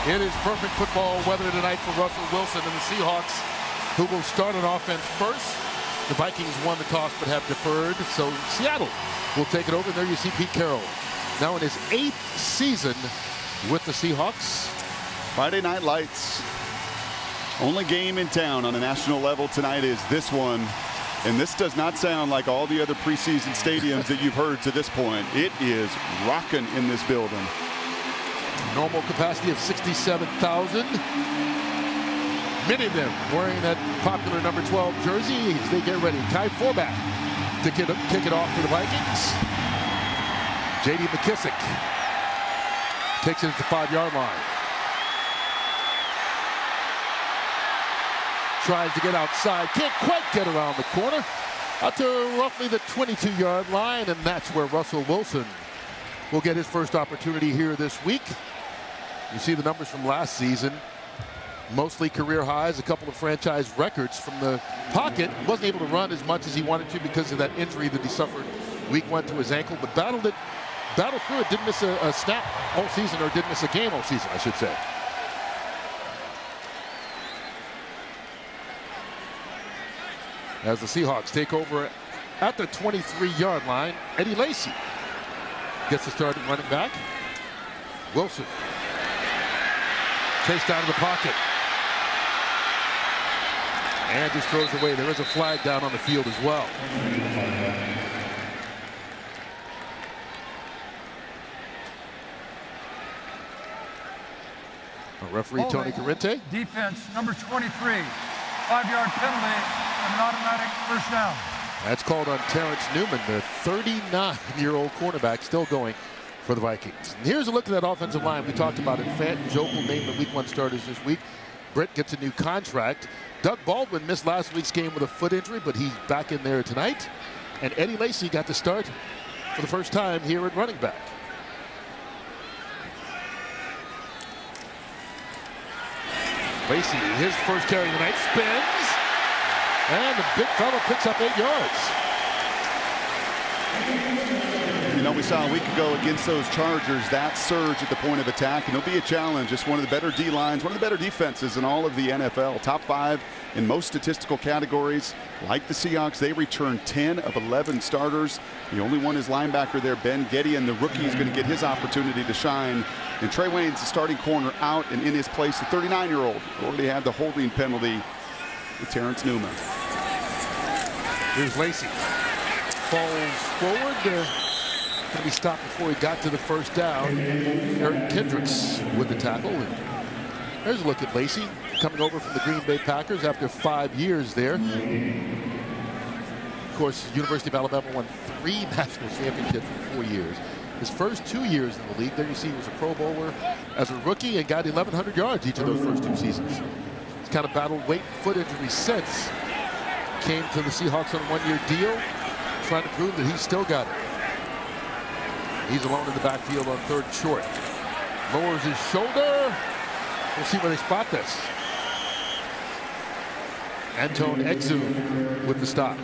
It is perfect football weather tonight for Russell Wilson and the Seahawks, who will start on offense first. The Vikings won the toss but have deferred, so Seattle will take it over. And there you see Pete Carroll, now in his 8th season with the Seahawks. Friday Night Lights. Only game in town on a national level tonight is this one. And this does not sound like all the other preseason stadiums that you've heard to this point. It is rocking in this building. Normal capacity of 67,000. Many of them wearing that popular number 12 jersey as they get ready. Kai Forbath to kick it off for the Vikings. J.D. McKissick takes it at the 5-yard line. Tries to get outside, can't quite get around the corner. Out to roughly the 22-yard line, and that's where Russell Wilson will get his first opportunity here this week. You see the numbers from last season. Mostly career highs, a couple of franchise records from the pocket. Wasn't able to run as much as he wanted to because of that injury that he suffered week 1 to his ankle, but battled through it. Didn't miss a snap all season, or didn't miss a game all season, I should say. As the Seahawks take over at the 23-yard line, Eddie Lacy gets the start at running back. Wilson chased out of the pocket and just throws away. There is a flag down on the field as well. Referee Tony Corrente. Defense number 23, 5-yard penalty and an automatic first down. That's called on Terrence Newman, the 39-year-old cornerback, still going for the Vikings. And here's a look at that offensive line. We talked about it. Fant and Jokel named the week 1 starters this week. Britt gets a new contract. Doug Baldwin missed last week's game with a foot injury, but he's back in there tonight. And Eddie Lacy got to start for the first time here at running back. Lacy, his first carry of the night, spins, and the big fella picks up 8 yards. You know, we saw a week ago against those Chargers that surge at the point of attack, and it'll be a challenge. It's one of the better D-lines, one of the better defenses in all of the NFL. Top 5 in most statistical categories. Like the Seahawks, they return 10 of 11 starters. The only one is linebacker there, Ben Gettleman, the rookie, is going to get his opportunity to shine. And Trey Wayne's the starting corner out, and in his place, the 39-year-old already had the holding penalty with Terrence Newman. Here's Lacy. Falls forward. Going to be stopped before he got to the first down. Eric Kendricks with the tackle. And there's a look at Lacy coming over from the Green Bay Packers after 5 years there. Of course, University of Alabama won 3 national championships in 4 years. His first 2 years in the league, there you see he was a Pro Bowler as a rookie and got 1,100 yards each of those first 2 seasons. He's kind of battled weight and foot injuries since. Came to the Seahawks on a 1-year deal, trying to prove that he's still got it. He's alone in the backfield on 3rd and short. Lowers his shoulder. We'll see where they spot this. Antone Exum with the stop.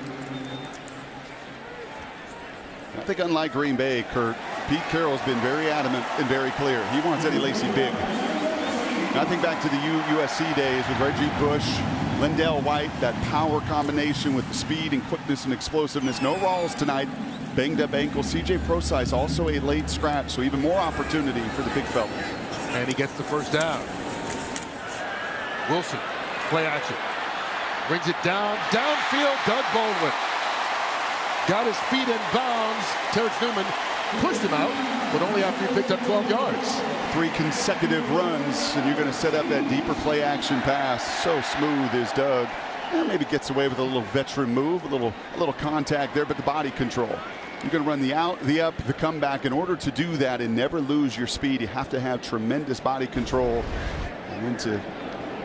I think unlike Green Bay, Kurt, Pete Carroll's been very adamant and very clear. He wants Eddie Lacy big. And I think back to the USC days with Reggie Bush, Lindell White, that power combination with the speed and quickness and explosiveness. No Rawls tonight. Banged up ankle. CJ Prosise also a late scratch, so even more opportunity for the big fella. And he gets the first down. Wilson, play action. Brings it down, downfield, Doug Baldwin. Got his feet in bounds. Terrence Newman pushed him out, but only after he picked up 12 yards. 3 consecutive runs, and you're going to set up that deeper play action pass. So smooth is Doug. And maybe gets away with a little veteran move, a little contact there, but the body control. You're going to run the out, the up, the comeback. In order to do that and never lose your speed, you have to have tremendous body control and then to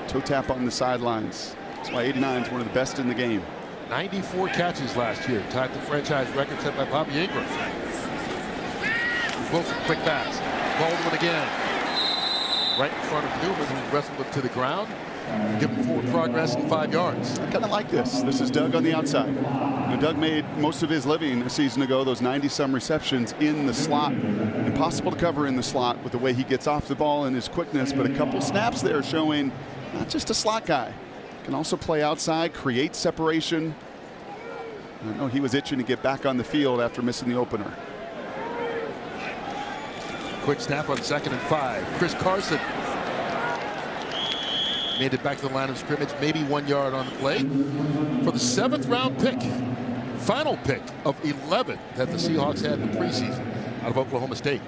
toe tap on the sidelines. That's why 89 is one of the best in the game. 94 catches last year, tied the franchise record set by Bobby Ingram. Wilson, quick pass. Baldwin again. right in front of Newman, who wrestled him to the ground, give him forward progress in 5 yards. I kind of like this. This is Doug on the outside. Now, Doug made most of his living a season ago, those 90-some receptions in the slot. Impossible to cover in the slot with the way he gets off the ball and his quickness, but a couple snaps there showing not just a slot guy. Can also play outside, create separation. I know he was itching to get back on the field after missing the opener. Quick snap on 2nd and 5. Chris Carson made it back to the line of scrimmage, maybe 1 yard on the play for the 7th round pick, final pick of 11 that the Seahawks had in the preseason out of Oklahoma State.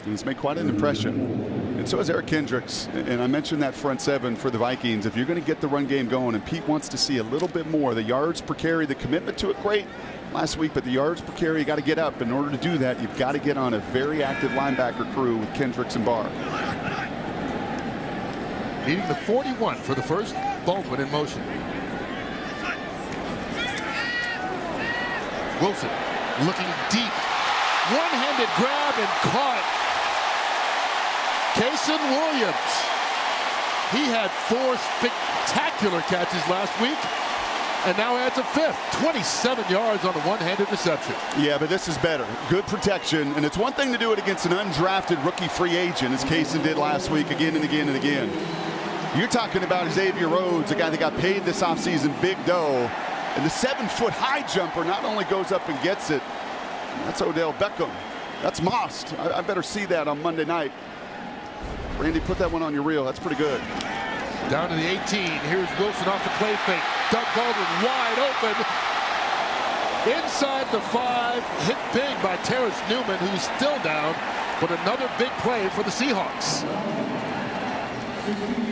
And he's made quite an impression. And so has Eric Kendricks. And I mentioned that front 7 for the Vikings. If you're going to get the run game going, and Pete wants to see a little bit more, the yards per carry, the commitment to it, great last week, but the yards per carry, you got to get up. In order to do that, you've got to get on a very active linebacker crew with Kendricks and Barr. Needing the 41 for the first. Baldwin in motion. Wilson looking deep. One-handed grab and caught. Kason Williams. He had 4 spectacular catches last week and now adds a 5th. 27 yards on a one-handed reception. Yeah, but this is better. Good protection. And it's one thing to do it against an undrafted rookie free agent, as Kason did last week again and again and again. You're talking about Xavier Rhodes, a guy that got paid this offseason, big dough. And the 7-foot high jumper not only goes up and gets it, that's Odell Beckham. That's Most. I better see that on Monday night. Randy, put that one on your reel. That's pretty good. Down to the 18. Here's Wilson off the play fake. Doug Baldwin wide open. Inside the 5. Hit big by Terrence Newman, who's still down. But another big play for the Seahawks.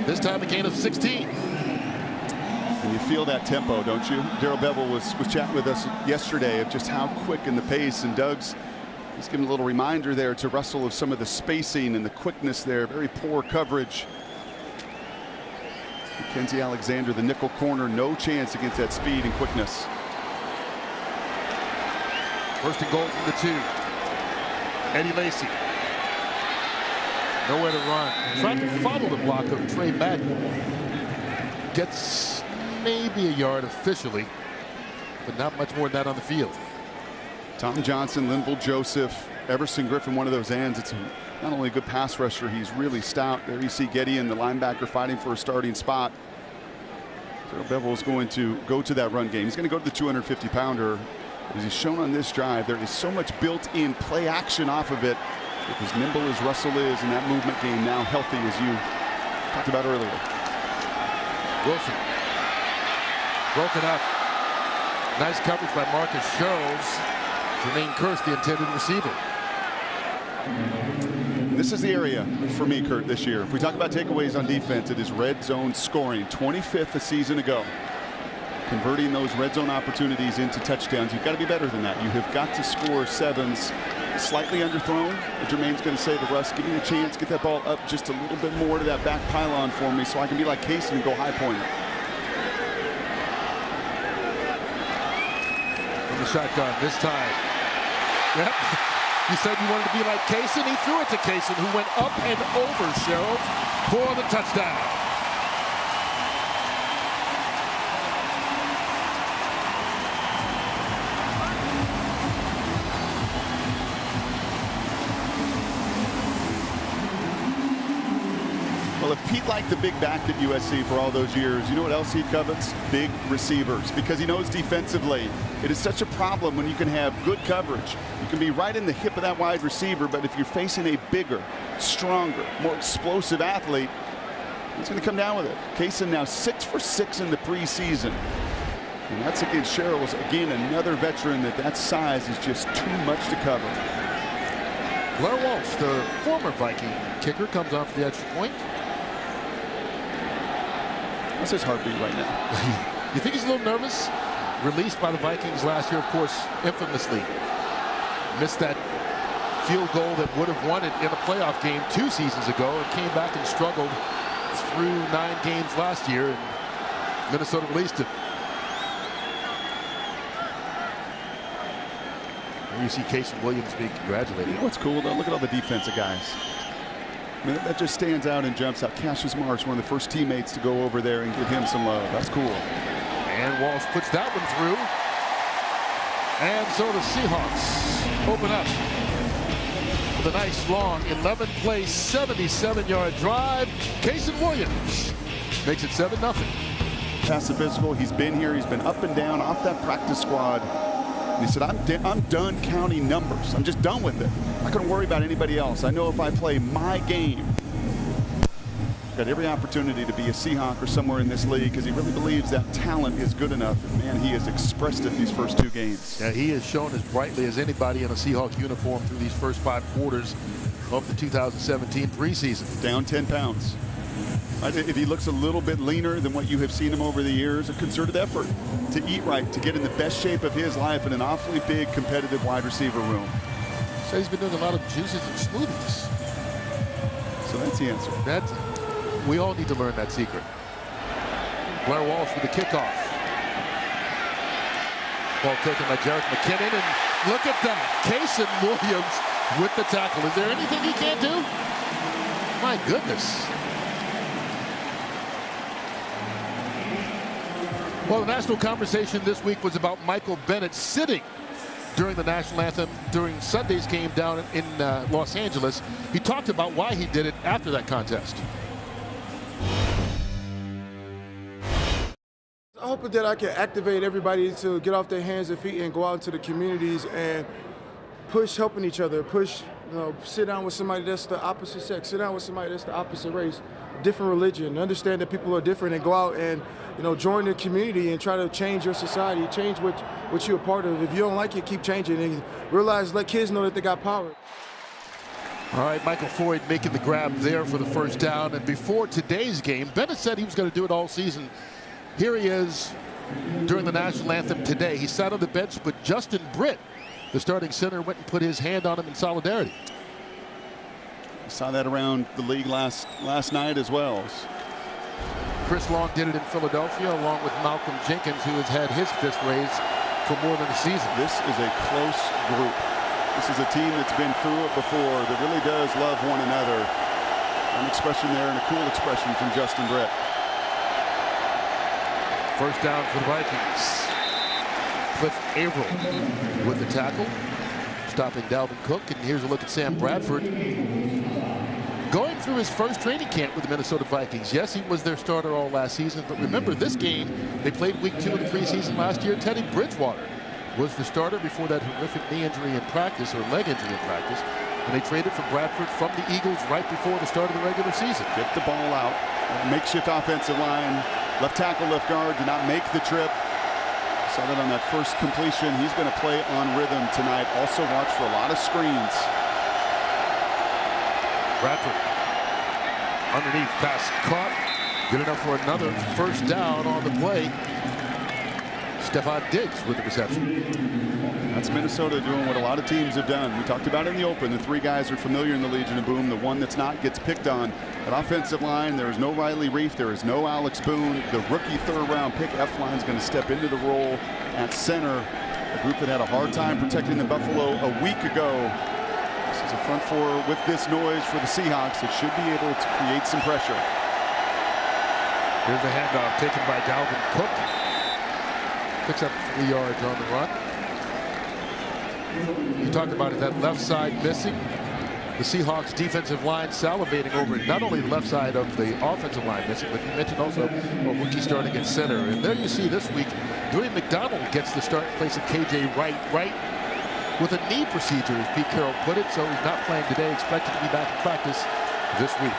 This time a gain of 16. And you feel that tempo, don't you? Darrell Bevell was chatting with us yesterday of just how quick in the pace, and Doug's he's giving a little reminder there to Russell of some of the spacing and the quickness there. Very poor coverage. Mackenzie Alexander, the nickel corner, no chance against that speed and quickness. First and goal from the 2. Eddie Lacy. Nowhere to run. Trying to follow the block of Trey Madden. Gets maybe a yard officially, but not much more than that on the field. Tom Johnson, Linville Joseph, Everson Griffin, one of those ends. It's not only a good pass rusher, he's really stout. There you see Gideon, the linebacker, fighting for a starting spot. So Bevel is going to go to that run game. He's going to go to the 250-pounder. As he's shown on this drive, there is so much built-in play action off of it. With as nimble as Russell is in that movement game, now healthy as you talked about earlier. Wilson. Broken up. Nice coverage by Marcus Sherrills. Jermaine Kearse, the intended receiver. This is the area for me, Kurt, this year. If we talk about takeaways on defense, it is red zone scoring. 25th a season ago. Converting those red zone opportunities into touchdowns. You've got to be better than that. You have got to score 7s. Slightly underthrown. Jermaine's going to say to Russ, give me a chance, get that ball up just a little bit more to that back pylon for me so I can be like Kason and go high point. From the shotgun this time. Yep. You said you wanted to be like Kason. He threw it to Kason, who went up and over Sherrills for the touchdown. Well, if Pete liked the big back at USC for all those years, you know what else he covets? Big receivers, because he knows defensively it is such a problem when you can have good coverage. You can be right in the hip of that wide receiver, but if you're facing a bigger, stronger, more explosive athlete, he's going to come down with it. Kason now 6 for 6 in the preseason. And that's against Sherrills. Again, another veteran that size is just too much to cover. Blair Walsh, the former Viking kicker, comes off the extra point. What's his heartbeat right now? You think he's a little nervous? Released by the Vikings last year, of course, infamously. Missed that field goal that would have won it in a playoff game 2 seasons ago, and came back and struggled through 9 games last year, and Minnesota released him. And you see Kason Williams being congratulated. You know what's cool, though? Look at all the defensive guys. I mean, that just stands out and jumps out. Cassius Marsh, one of the first teammates to go over there and give him some love. That's cool. And Walsh puts that one through. And so the Seahawks open up with a nice long 11-play, 77-yard drive. Kason Williams makes it 7-0. Past the physical, he's been here. He's been up and down off that practice squad. And he said, I'm done counting numbers. I'm just done with it. I'm not going to worry about anybody else. I know if I play my game, I've got every opportunity to be a Seahawk or somewhere in this league, because he really believes that talent is good enough. And man, he has expressed it these first 2 games. Yeah, he has shown as brightly as anybody in a Seahawks uniform through these first 5 quarters of the 2017 preseason. Down 10 pounds. If he looks a little bit leaner than what you have seen him over the years, a concerted effort to eat right, to get in the best shape of his life in an awfully big competitive wide receiver room. So he's been doing a lot of juices and smoothies. So that's the answer. We all need to learn that secret. Blair Walsh with the kickoff. Ball taken by Jarek McKinnon, and look at that. Kason Williams with the tackle. Is there anything he can't do? My goodness. Well, the national conversation this week was about Michael Bennett sitting during the national anthem during Sunday's game down in Los Angeles. He talked about why he did it after that contest. I hope that I can activate everybody to get off their hands and feet and go out into the communities and push helping each other, push, sit down with somebody that's the opposite sex, sit down with somebody that's the opposite race, different religion, understand that people are different, and go out and join the community and try to change your society, change what you're a part of. If you don't like it, keep changing, and realize, let kids know that they got power. All right, Michael Floyd making the grab there for the first down. And before today's game, Bennett said he was going to do it all season. Here he is during the national anthem today. He sat on the bench, but Justin Britt, the starting center, went and put his hand on him in solidarity. We saw that around the league last night as well. Chris Long did it in Philadelphia, along with Malcolm Jenkins, who has had his fist raised for more than a season. This is a close group. This is a team that's been through it before, that really does love one another. An expression there, and a cool expression from Justin Britt. First down for the Vikings. Cliff Averill with the tackle, stopping Dalvin Cook. And here's a look at Sam Bradford, going through his first training camp with the Minnesota Vikings. Yes, he was their starter all last season, but remember this game, they played week 2 of the preseason last year. Teddy Bridgewater was the starter before that horrific knee injury in practice, or leg injury in practice. And they traded for Bradford from the Eagles right before the start of the regular season. Get the ball out. Makeshift offensive line. Left tackle, left guard did not make the trip. Saw that on that first completion. He's going to play on rhythm tonight. Also watch for a lot of screens. Bradford underneath, pass caught. Good enough for another first down on the play. Stephon Diggs with the reception. That's Minnesota doing what a lot of teams have done. We talked about it in the open. The 3 guys are familiar in the Legion of Boom. The one that's not gets picked on. That offensive line, there is no Riley Reif. There is no Alex Boone. The rookie 3rd-round pick, F-line, is going to step into the role at center. A group that had a hard time protecting the Buffalo a week ago. This is a front 4 with this noise for the Seahawks. It should be able to create some pressure. Here's a handoff taken by Dalvin Cook. Picks up 3 yards on the run. You talked about it, that left side missing. The Seahawks defensive line salivating over not only the left side of the offensive line missing, but you mentioned also a rookie starting at center. And there you see this week, Dewey McDonald gets the start in place of KJ Wright with a knee procedure, as Pete Carroll put it. So he's not playing today, expected to be back in practice this week.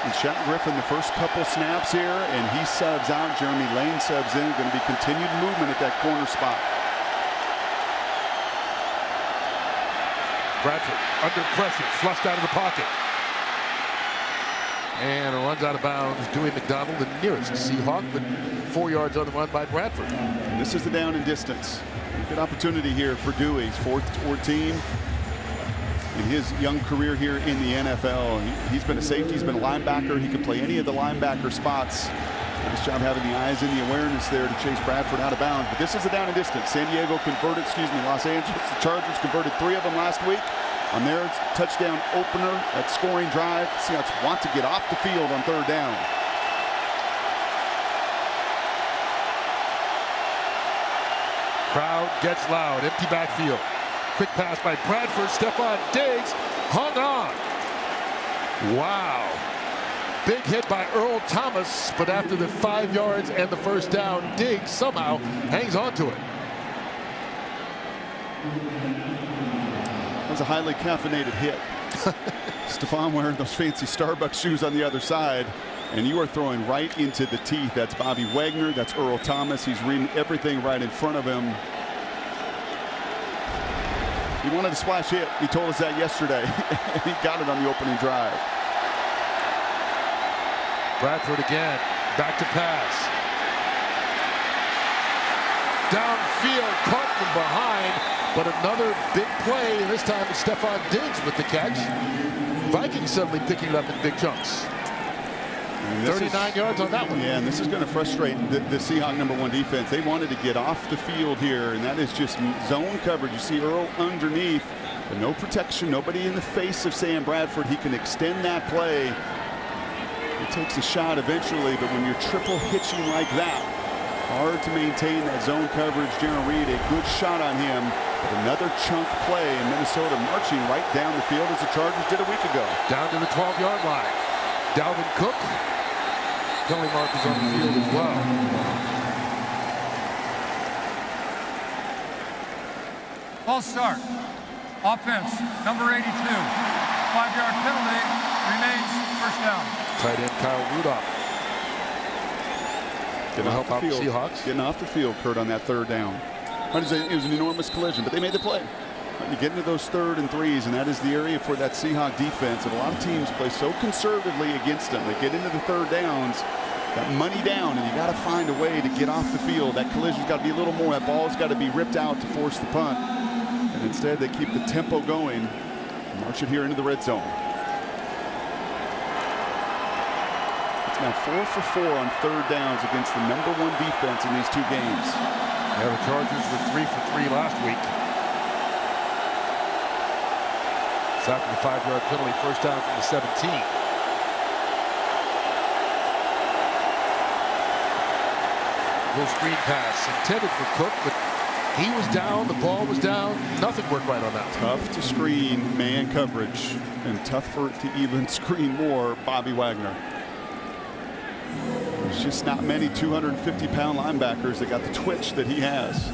And Shaq Griffin the first couple snaps here, and he subs out. Jeremy Lane subs in. Going to be continued movement at that corner spot. Bradford under pressure, flushed out of the pocket. And runs out of bounds. Dewey McDonald, the nearest Seahawk, but 4 yards on the run by Bradford. And this is the down and distance. Good opportunity here for Dewey. He's 4th-team in his young career here in the NFL. He's been a safety, he's been a linebacker. He can play any of the linebacker spots. Nice job having the eyes and the awareness there to chase Bradford out of bounds. But this is the down and distance. Los Angeles, the Chargers converted 3 of them last week. on their touchdown opener, that scoring drive. Seahawks want to get off the field on third down. Crowd gets loud. Empty backfield. Quick pass by Bradford. Stephon Diggs hung on. Wow. Big hit by Earl Thomas, but after the 5 yards and the first down, Diggs somehow hangs on to it. That was a highly caffeinated hit. Stephon wearing those fancy Starbucks shoes on the other side, and you are throwing right into the teeth. That's Bobby Wagner. That's Earl Thomas. He's reading everything right in front of him. He wanted a splash hit. He told us that yesterday. He got it on the opening drive. Bradford again. Back to pass. Downfield, caught from behind, but another big play. This time it's Stephon Diggs with the catch. Vikings suddenly picking it up in big chunks. 39 yards on that one. Yeah, and this is going to frustrate the Seahawks #1 defense. They wanted to get off the field here, and that is just zone coverage. You see Earl underneath, but no protection, nobody in the face of Sam Bradford. He can extend that play. He takes a shot eventually, but when you're triple hitching like that, hard to maintain that zone coverage. Jaron Reed, a good shot on him, but another chunk play, in Minnesota marching right down the field as the Chargers did a week ago. Down to the 12-yard line. Dalvin Cook. Penalty markers on the field as well. False start. Offense, number 82. 5-yard penalty, remains first down. Tight end Kyle Rudolph. Getting help out the Seahawks. Getting off the field, Kurt, on that third down. It was an enormous collision, but they made the play. You get into those 3rd and 3s, and that is the area for that Seahawks defense. And a lot of teams play so conservatively against them. They get into the third downs, got money down, and you got to find a way to get off the field. That collision's got to be a little more. That ball's got to be ripped out to force the punt. And instead, they keep the tempo going, march it here into the red zone. It's now 4 for 4 on third downs against the #1 defense in these 2 games. Yeah, the Chargers were 3 for 3 last week. It's after the 5-yard penalty, first down from the 17. Little screen pass intended for Cook, but he was down, the ball was down, nothing worked right on that. Tough to screen man coverage, and tougher to even screen more Bobby Wagner. There's just not many 250-pound linebackers that got the twitch that he has.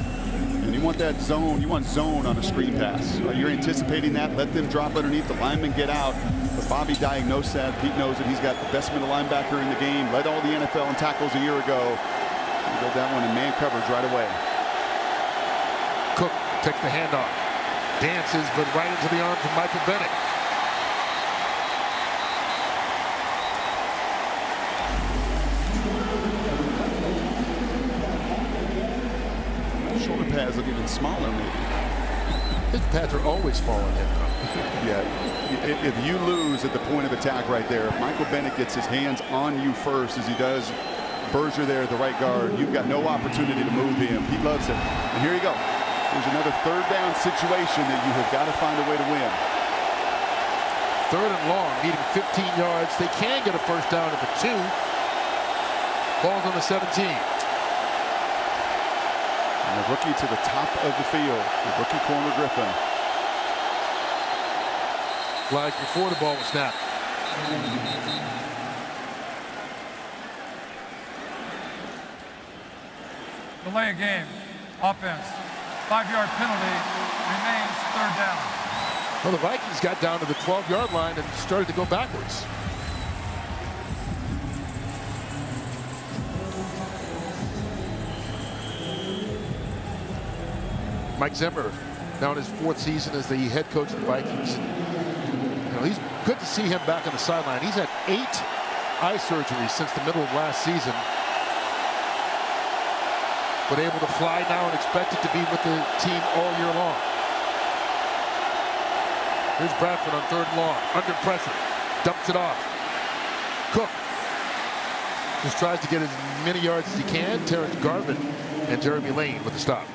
And you want that zone, you want zone on a screen pass. You're anticipating that, let them drop underneath, the linemen get out. But Bobby diagnosed that. Pete knows that he's got the best middle linebacker in the game, led all the NFL in tackles a year ago. He got that one in man coverage right away. Cook takes the handoff, dances, but right into the arms of Michael Bennett. Shoulder pads look even smaller, maybe. His pads are always small on him, though. Yeah, if you lose at the point of attack right there, if Michael Bennett gets his hands on you first, as he does Berger there at the right guard, you've got no opportunity to move him. He loves it. And here you go. There's another third down situation that you have got to find a way to win. 3rd and long, needing 15 yards. They can get a first down at the 2. Ball's on the 17. And the rookie to the top of the field, the rookie corner Griffin. Flags before the ball was snapped. Delay a game. Offense. 5-yard penalty, remains third down. Well, the Vikings got down to the 12-yard line and started to go backwards. Mike Zimmer, now in his 4th season as the head coach of the Vikings. He's good to see him back on the sideline. He's had 8 eye surgeries since the middle of last season. But able to fly now and expected to be with the team all year long. Here's Bradford on 3rd and long, under pressure, dumps it off. Cook just tries to get as many yards as he can. Terrence Garvin and Jeremy Lane with the stop.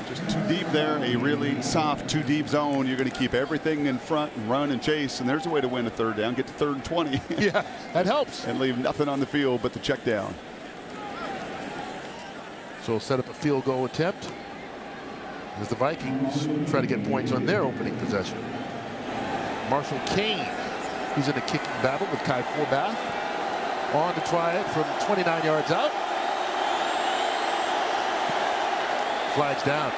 Just too deep there, a really soft, too deep zone. You're going to keep everything in front and run and chase, and there's a way to win a third down. Get to 3rd and 20. Yeah, that helps. And leave nothing on the field but the check down. So set up a field goal attempt as the Vikings try to get points on their opening possession. Marshall Kane, he's in a kicking battle with Kai Forbath. On to try it from 29 yards out. Flags down.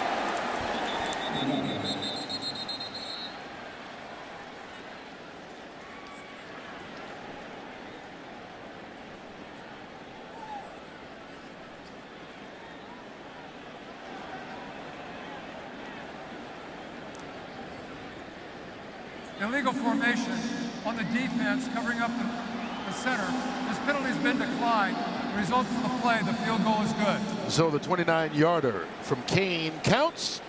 Illegal formation on the defense covering up the center. This penalty's been declined. The result of the play, the field goal is good. So the 29-yarder from Kane counts.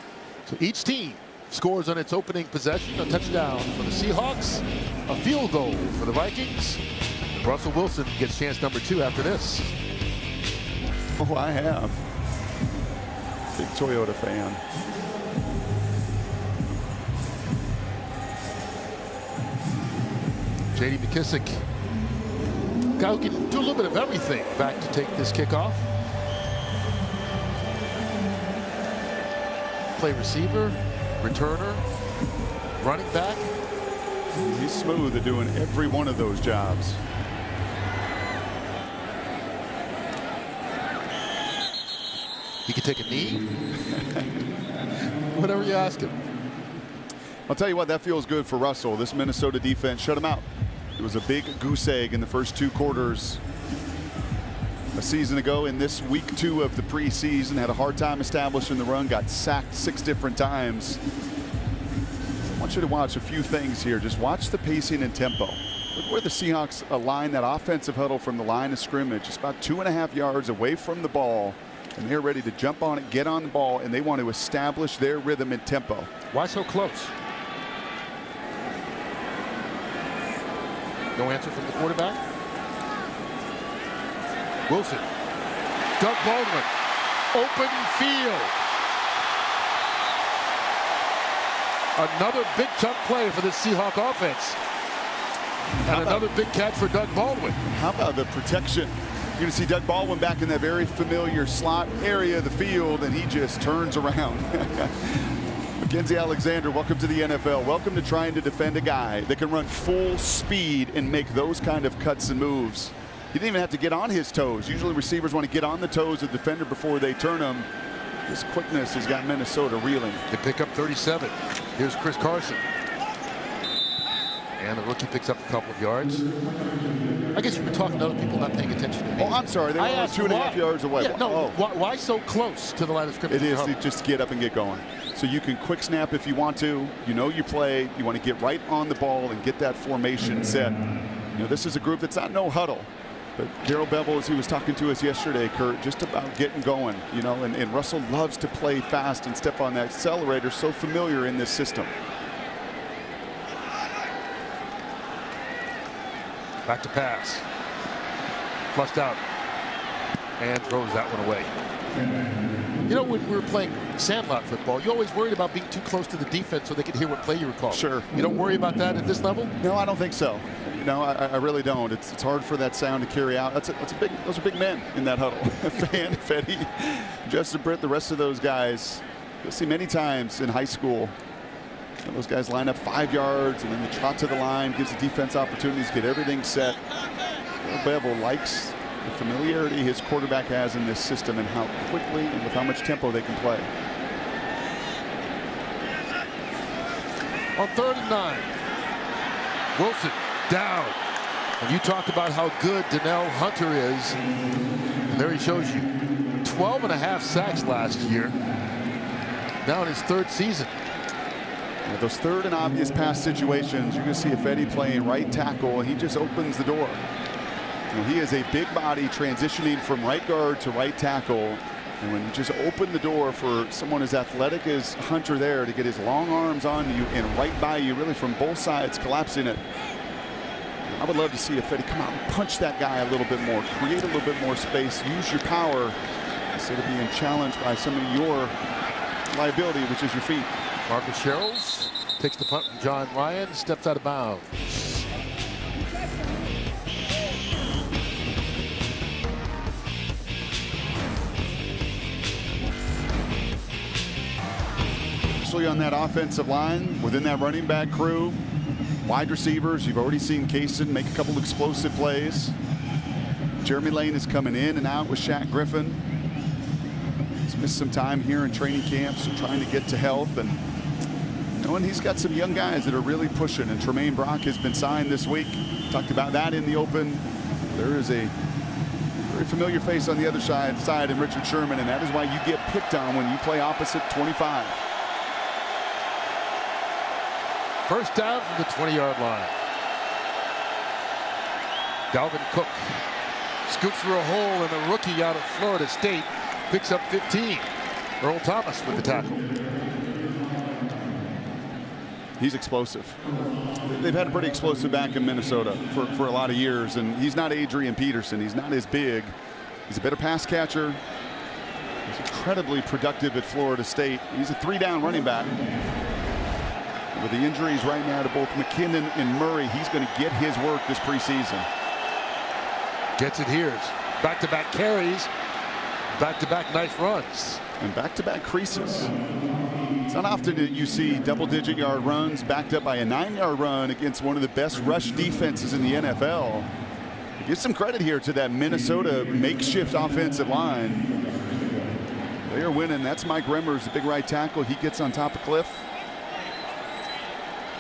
So each team scores on its opening possession. A touchdown for the Seahawks, a field goal for the Vikings. Russell Wilson gets chance number 2 after this. Oh, I have. Big Toyota fan. J.D. McKissick, guy who can do a little bit of everything, back to take this kickoff. Play receiver, returner, running back. He's smooth at doing every one of those jobs. He can take a knee. Whatever you ask him. I'll tell you what, that feels good for Russell. This Minnesota defense shut him out. It was a big goose egg in the first 2 quarters. A season ago in this week 2 of the preseason, had a hard time establishing the run, got sacked 6 different times. I want you to watch a few things here. Just watch the pacing and tempo. Look where the Seahawks align that offensive huddle from the line of scrimmage, just about 2.5 yards away from the ball. And they're ready to jump on it, get on the ball, and they want to establish their rhythm and tempo. Why so close? No answer from the quarterback. Wilson. Doug Baldwin. Open field. Another big chunk play for the Seahawk offense. And another big catch for Doug Baldwin. How about the protection? You're going to see Doug Baldwin back in that very familiar slot area of the field, and he just turns around. Mackenzie Alexander, welcome to the NFL. Welcome to trying to defend a guy that can run full speed and make those kind of cuts and moves. He didn't even have to get on his toes. Usually receivers want to get on the toes of the defender before they turn them. His quickness has got Minnesota reeling. They pick up 37. Here's Chris Carson. And the rookie picks up a couple of yards. I guess you were talking to other people not paying attention to me. Oh, I'm sorry. They were only 2.5 yards away. Yeah, no, why so close to the line of scrimmage? It is to just get up and get going. So you can quick snap if you want to. You know you play. You want to get right on the ball and get that formation set. You know, this is a group that's not no huddle. But Darrell Bevell, as he was talking to us yesterday, Kurt, just about getting going. You know, and Russell loves to play fast and step on that accelerator. So familiar in this system. Back to pass. Flushed out. And throws that one away. You know, when we were playing sandlot football, you always worried about being too close to the defense so they could hear what play you were calling. Sure. You don't worry about that at this level? No, I don't think so. No, I really don't. It's hard for that sound to carry out. Those are big men in that huddle. Fan, Fetty, Justin Britt, the rest of those guys. You'll see many times in high school. Those guys line up 5 yards and then they trot to the line, gives the defense opportunities to get everything set. Bevel likes the familiarity his quarterback has in this system and how quickly and with how much tempo they can play. On 3rd and 9, Wilson down. And you talked about how good Donnell Hunter is. And there he shows you 12.5 sacks last year. Now in his 3rd season. Yeah, those 3rd and obvious pass situations, you're going to see Fetty playing right tackle, and he just opens the door. You know, he is a big body transitioning from right guard to right tackle. And when you just open the door for someone as athletic as Hunter there to get his long arms on you and right by you, really from both sides, collapsing it. I would love to see Fetty come out and punch that guy a little bit more, create a little bit more space, use your power instead of being challenged by some of your liability, which is your feet. Marcus Sherrills takes the punt from John Ryan, steps out of bounds. Especially on that offensive line, within that running back crew, wide receivers, you've already seen Kaysen make a couple explosive plays. Jeremy Lane is coming in and out with Shaq Griffin. He's missed some time here in training camp, so trying to get to health. And knowing he's got some young guys that are really pushing, and Tremaine Brock has been signed this week. Talked about that in the open. There is a very familiar face on the other side in Richard Sherman, and that is why you get picked on when you play opposite 25. First down from the 20-yard line. Dalvin Cook scoops through a hole, and the rookie out of Florida State picks up 15. Earl Thomas with the tackle. He's explosive. They've had a pretty explosive back in Minnesota for a lot of years, and he's not Adrian Peterson. He's not as big. He's a better pass catcher. He's incredibly productive at Florida State. He's a 3-down running back. With the injuries right now to both McKinnon and Murray, he's going to get his work this preseason. Gets it here. Back-to-back carries, back-to-back nice runs. And back-to-back creases. It's not often that you see double-digit yard runs backed up by a 9-yard run against one of the best rush defenses in the NFL. Give some credit here to that Minnesota makeshift offensive line. They are winning. That's Mike Remmers, the big right tackle. He gets on top of Cliff.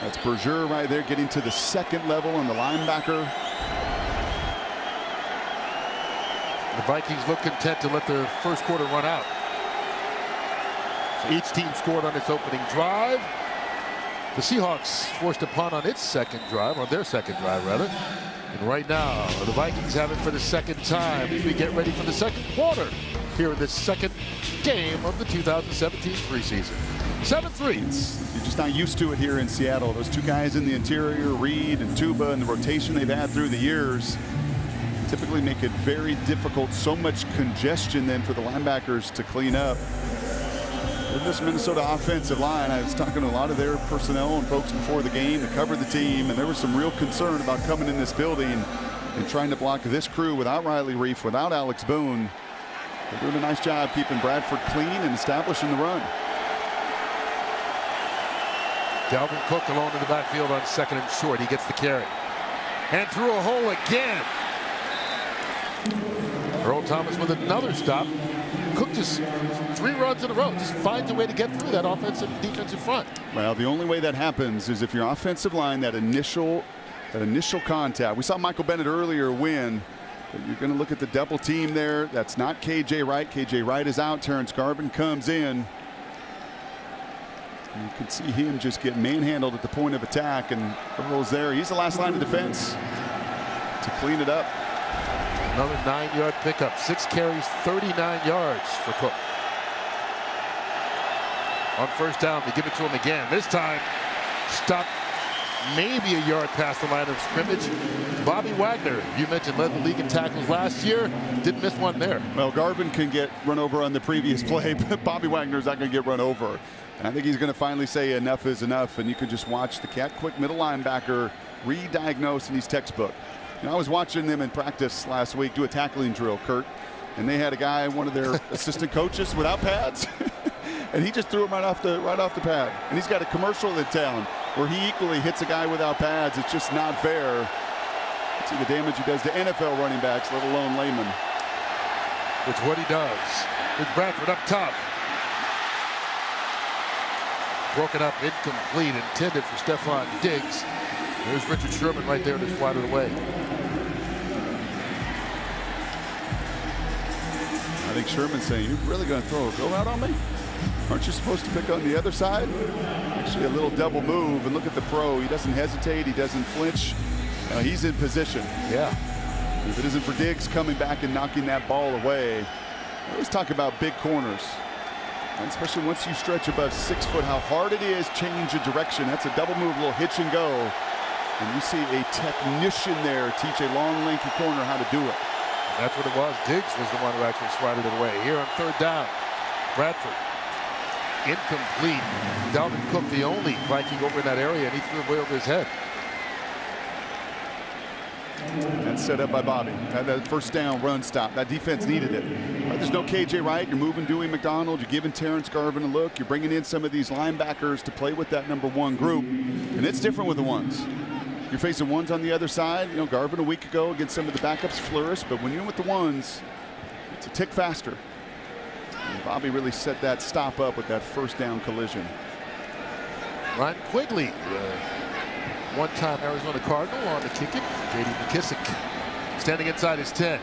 That's Berger right there getting to the second level on the linebacker. The Vikings look content to let the first quarter run out. So each team scored on its opening drive. The Seahawks forced a punt on their second drive, rather. And right now, the Vikings have it for the second time as we get ready for the second quarter here in this second game of the 2017 preseason. 7-3. You're just not used to it here in Seattle. Those two guys in the interior, Reed and Tuba, and the rotation they've had through the years typically make it very difficult. So much congestion then for the linebackers to clean up. With this Minnesota offensive line, I was talking to a lot of their personnel and folks before the game that covered the team, and there was some real concern about coming in this building and trying to block this crew without Riley Reif, without Alex Boone. They're doing a nice job keeping Bradford clean and establishing the run. Dalvin Cook alone in the backfield on second and short. He gets the carry. And through a hole again. Earl Thomas with another stop. Cook just 3 runs in a row. Just finds a way to get through that offensive and defensive front. Well, the only way that happens is if your offensive line, that initial contact. We saw Michael Bennett earlier win. But you're going to look at the double team there. That's not K.J. Wright. K.J. Wright is out. Terrence Garvin comes in. You can see him just get manhandled at the point of attack, and Earl's there. He's the last line of defense to clean it up. Another 9-yard pickup. 6 carries, 39 yards for Cook. On first down, they give it to him again. This time, stopped maybe a yard past the line of scrimmage. Bobby Wagner, you mentioned, led the league in tackles last year. Didn't miss one there. Well, Garvin can get run over on the previous play, but Bobby Wagner's not going to get run over. And I think he's going to finally say enough is enough, and you can just watch the quick middle linebacker re-diagnose in his textbook. You know, I was watching them in practice last week do a tackling drill, Kurt, and they had a guy, one of their assistant coaches, without pads, and he just threw him right off the pad. And he's got a commercial in town where he equally hits a guy without pads. It's just not fair. Let's see the damage he does to NFL running backs, let alone laymen. It's what he does. With Bradford up top. Broken up, incomplete, intended for Stephon Diggs. There's Richard Sherman right there to swat it away. I think Sherman's saying, you're really going to throw a go out on me? Aren't you supposed to pick on the other side? Actually, a little double move, and look at the pro. He doesn't hesitate. He doesn't flinch. He's in position. Yeah. If it isn't for Diggs coming back and knocking that ball away. I always talk about big corners. And especially once you stretch above 6 foot, how hard it is change of direction. That's a double move, a little hitch and go. And you see a technician there teach a long, lanky corner how to do it. That's what it was. Diggs was the one who actually swatted it away. Here on third down, Bradford. incomplete. Dalvin Cook, the only Viking over in that area, and he threw it way over his head. That's set up by Bobby. That first down run stop. That defense needed it. Right, there's no KJ Wright. You're moving Dewey McDonald. You're giving Terrence Garvin a look. You're bringing in some of these linebackers to play with that #1 group. And it's different with the ones. You're facing ones on the other side. You know, Garvin a week ago against some of the backups flourished. But when you're with the ones, it's a tick faster. And Bobby really set that stop up with that first down collision. Ryan Quigley, one-time Arizona Cardinal on the kicking. J.D. McKissick standing inside his 10.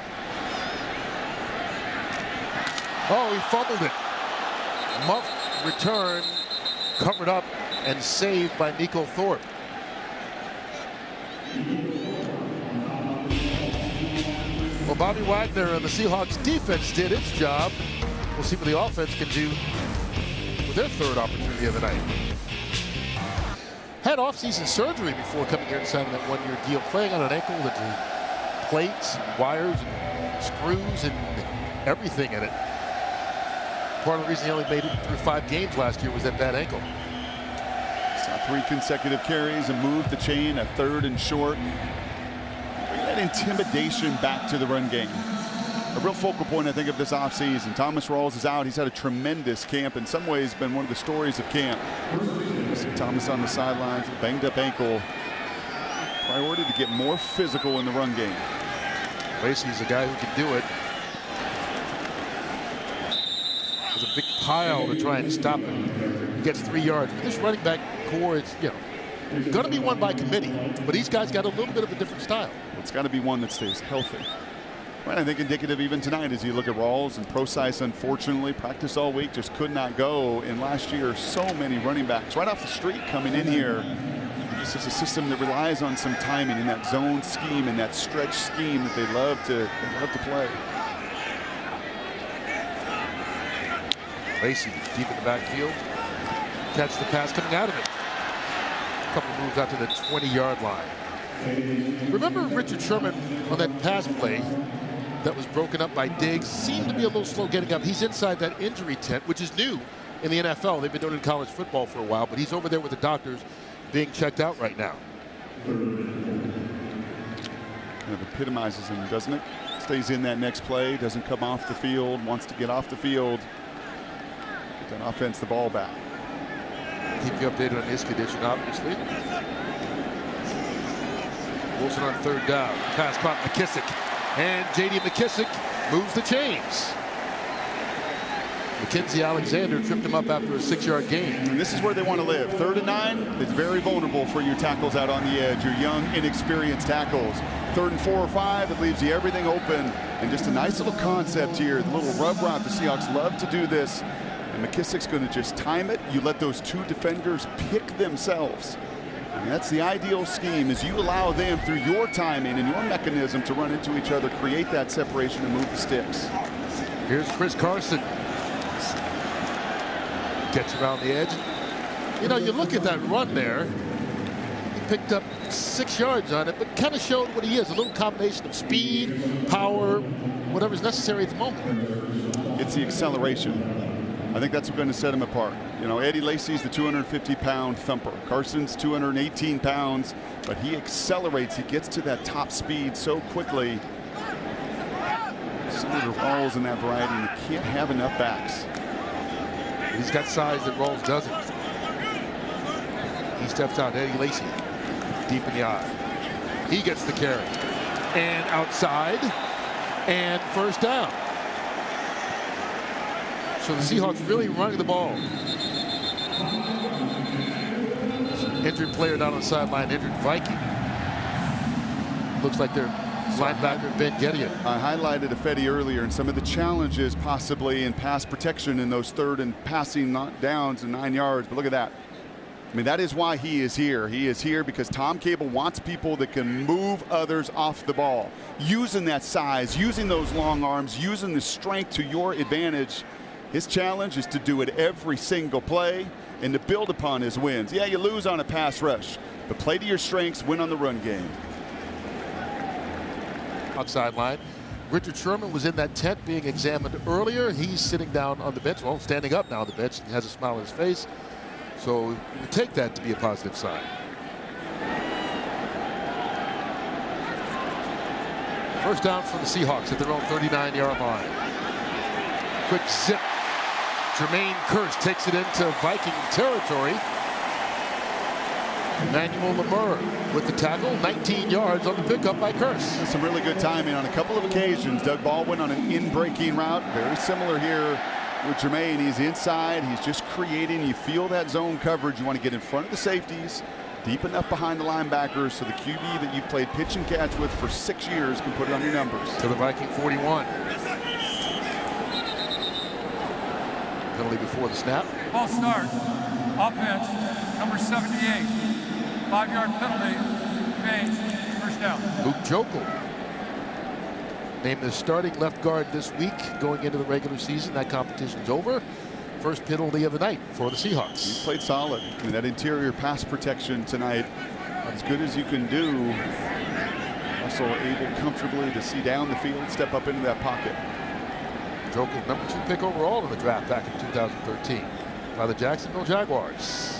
Oh, he fumbled it. Muff return, covered up and saved by Nico Thorpe. Well, Bobby Wagner and the Seahawks defense did its job. We'll see what the offense can do with their third opportunity of the night. Had off-season surgery before coming here and signing that one-year deal, playing on an ankle that had plates, and wires, and screws, and everything in it. Part of the reason he only made it through 5 games last year was that bad ankle. Saw 3 consecutive carries and moved the chain, a 3rd and short. Bring that intimidation back to the run game. A real focal point, I think, of this offseason. Thomas Rawls is out. He's had a tremendous camp. In some ways, been one of the stories of camp. See Thomas on the sidelines, banged up ankle. Priority to get more physical in the run game. Lacey's a guy who can do it. There's a big pile to try and stop him. He gets 3 yards. But this running back core is, you know, going to be won by committee. But these guys got a little bit of a different style. It's got to be one that stays healthy. Right, I think indicative even tonight as you look at Rawls and Procise, unfortunately, practice all week, just could not go. And last year, so many running backs right off the street coming in here. This is a system that relies on some timing in that zone scheme and that stretch scheme that they love to play. Lacey deep in the backfield. Catch the pass coming out of it. A couple moves out to the 20-yard line. Remember Richard Sherman on that pass play that was broken up by Diggs? Seemed to be a little slow getting up. He's inside that injury tent, which is new in the NFL. They've been doing it in college football for a while, but he's over there with the doctors being checked out right now. Kind of epitomizes him, doesn't it? Stays in that next play, doesn't come off the field, wants to get off the field. Get that offense the ball back. Keep you updated on his condition, obviously. Wilson on 3rd down. Pass caught McKissick. And J.D. McKissick moves the chains. Mackenzie Alexander tripped him up after a 6-yard gain. And this is where they want to live. 3rd and 9, it's very vulnerable for your tackles out on the edge, your young, inexperienced tackles. 3rd and 4 or 5, it leaves you everything open. And just a nice little concept here, the little rub route. The Seahawks love to do this. And McKissick's going to just time it. You let those 2 defenders pick themselves. And that's the ideal scheme, is you allow them through your timing and your mechanism to run into each other, create that separation and move the sticks. Here's Chris Carson. Gets around the edge. You know, you look at that run there. He picked up 6 yards on it, but kind of showed what he is. A little combination of speed, power, whatever's necessary at the moment. It's the acceleration. I think that's what's going to set him apart. You know, Eddie Lacy's the 250-pound thumper. Carson's 218 pounds, but he accelerates. He gets to that top speed so quickly. Some of the Rawls in that variety, and you can't have enough backs. He's got size that Rawls doesn't. He steps out, Eddie Lacy, deep in the eye. He gets the carry. And outside, and 1st down. So the Seahawks really running the ball. Injured player down on the sideline, injured Viking. Looks like their linebacker Ben Gedeon. I highlighted Ifedi earlier and some of the challenges possibly in pass protection in those 3rd and passing downs and 9 yards. But look at that. I mean, that is why he is here. He is here because Tom Cable wants people that can move others off the ball. Using that size, using those long arms, using the strength to your advantage. His challenge is to do it every single play and to build upon his wins. Yeah, you lose on a pass rush, but play to your strengths, win on the run game. Outside line, Richard Sherman was in that tent being examined earlier. He's sitting down on the bench, well, standing up now on the bench. He has a smile on his face. So we take that to be a positive sign. First down for the Seahawks at their own 39-yard line. Quick zip. Jermaine Kearse takes it into Viking territory. Emmanuel Lemur with the tackle, 19 yards on the pickup by Kearse. Some really good timing on a couple of occasions. Doug Baldwin on an in-breaking route. Very similar here with Jermaine. He's inside. He's just creating. You feel that zone coverage. You want to get in front of the safeties, deep enough behind the linebackers so the QB that you've played pitch and catch with for 6 years can put it on your numbers. To the Viking 41. Penalty before the snap. False start. Offense, number 78. 5-yard penalty. Remains. First down. Luke Jokel named the starting left guard this week going into the regular season. That competition's over. First penalty of the night for the Seahawks. He played solid. I mean, that interior pass protection tonight, as good as you can do. Also able comfortably to see down the field, step up into that pocket. Jokel, number 2 pick overall in the draft back in 2013 by the Jacksonville Jaguars.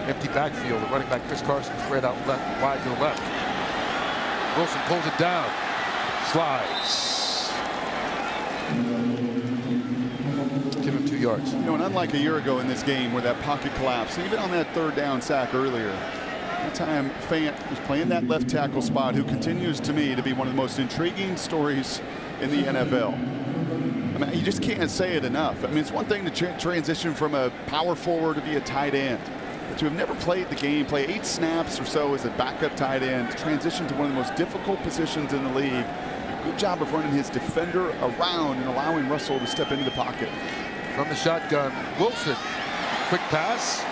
Empty backfield. The running back Chris Carson spread out left, wide to the left. Wilson pulls it down. Slides. Give him 2 yards. You know, and unlike a year ago in this game where that pocket collapsed, even on that third down sack earlier, that time Fant was playing that left tackle spot, who continues to me to be one of the most intriguing stories in the NFL. I mean, you just can't say it enough. I mean, it's one thing to transition from a power forward to be a tight end, but you have never played the game, play 8 snaps or so as a backup tight end, transition to one of the most difficult positions in the league. Good job of running his defender around and allowing Russell to step into the pocket. From the shotgun, Wilson, quick pass,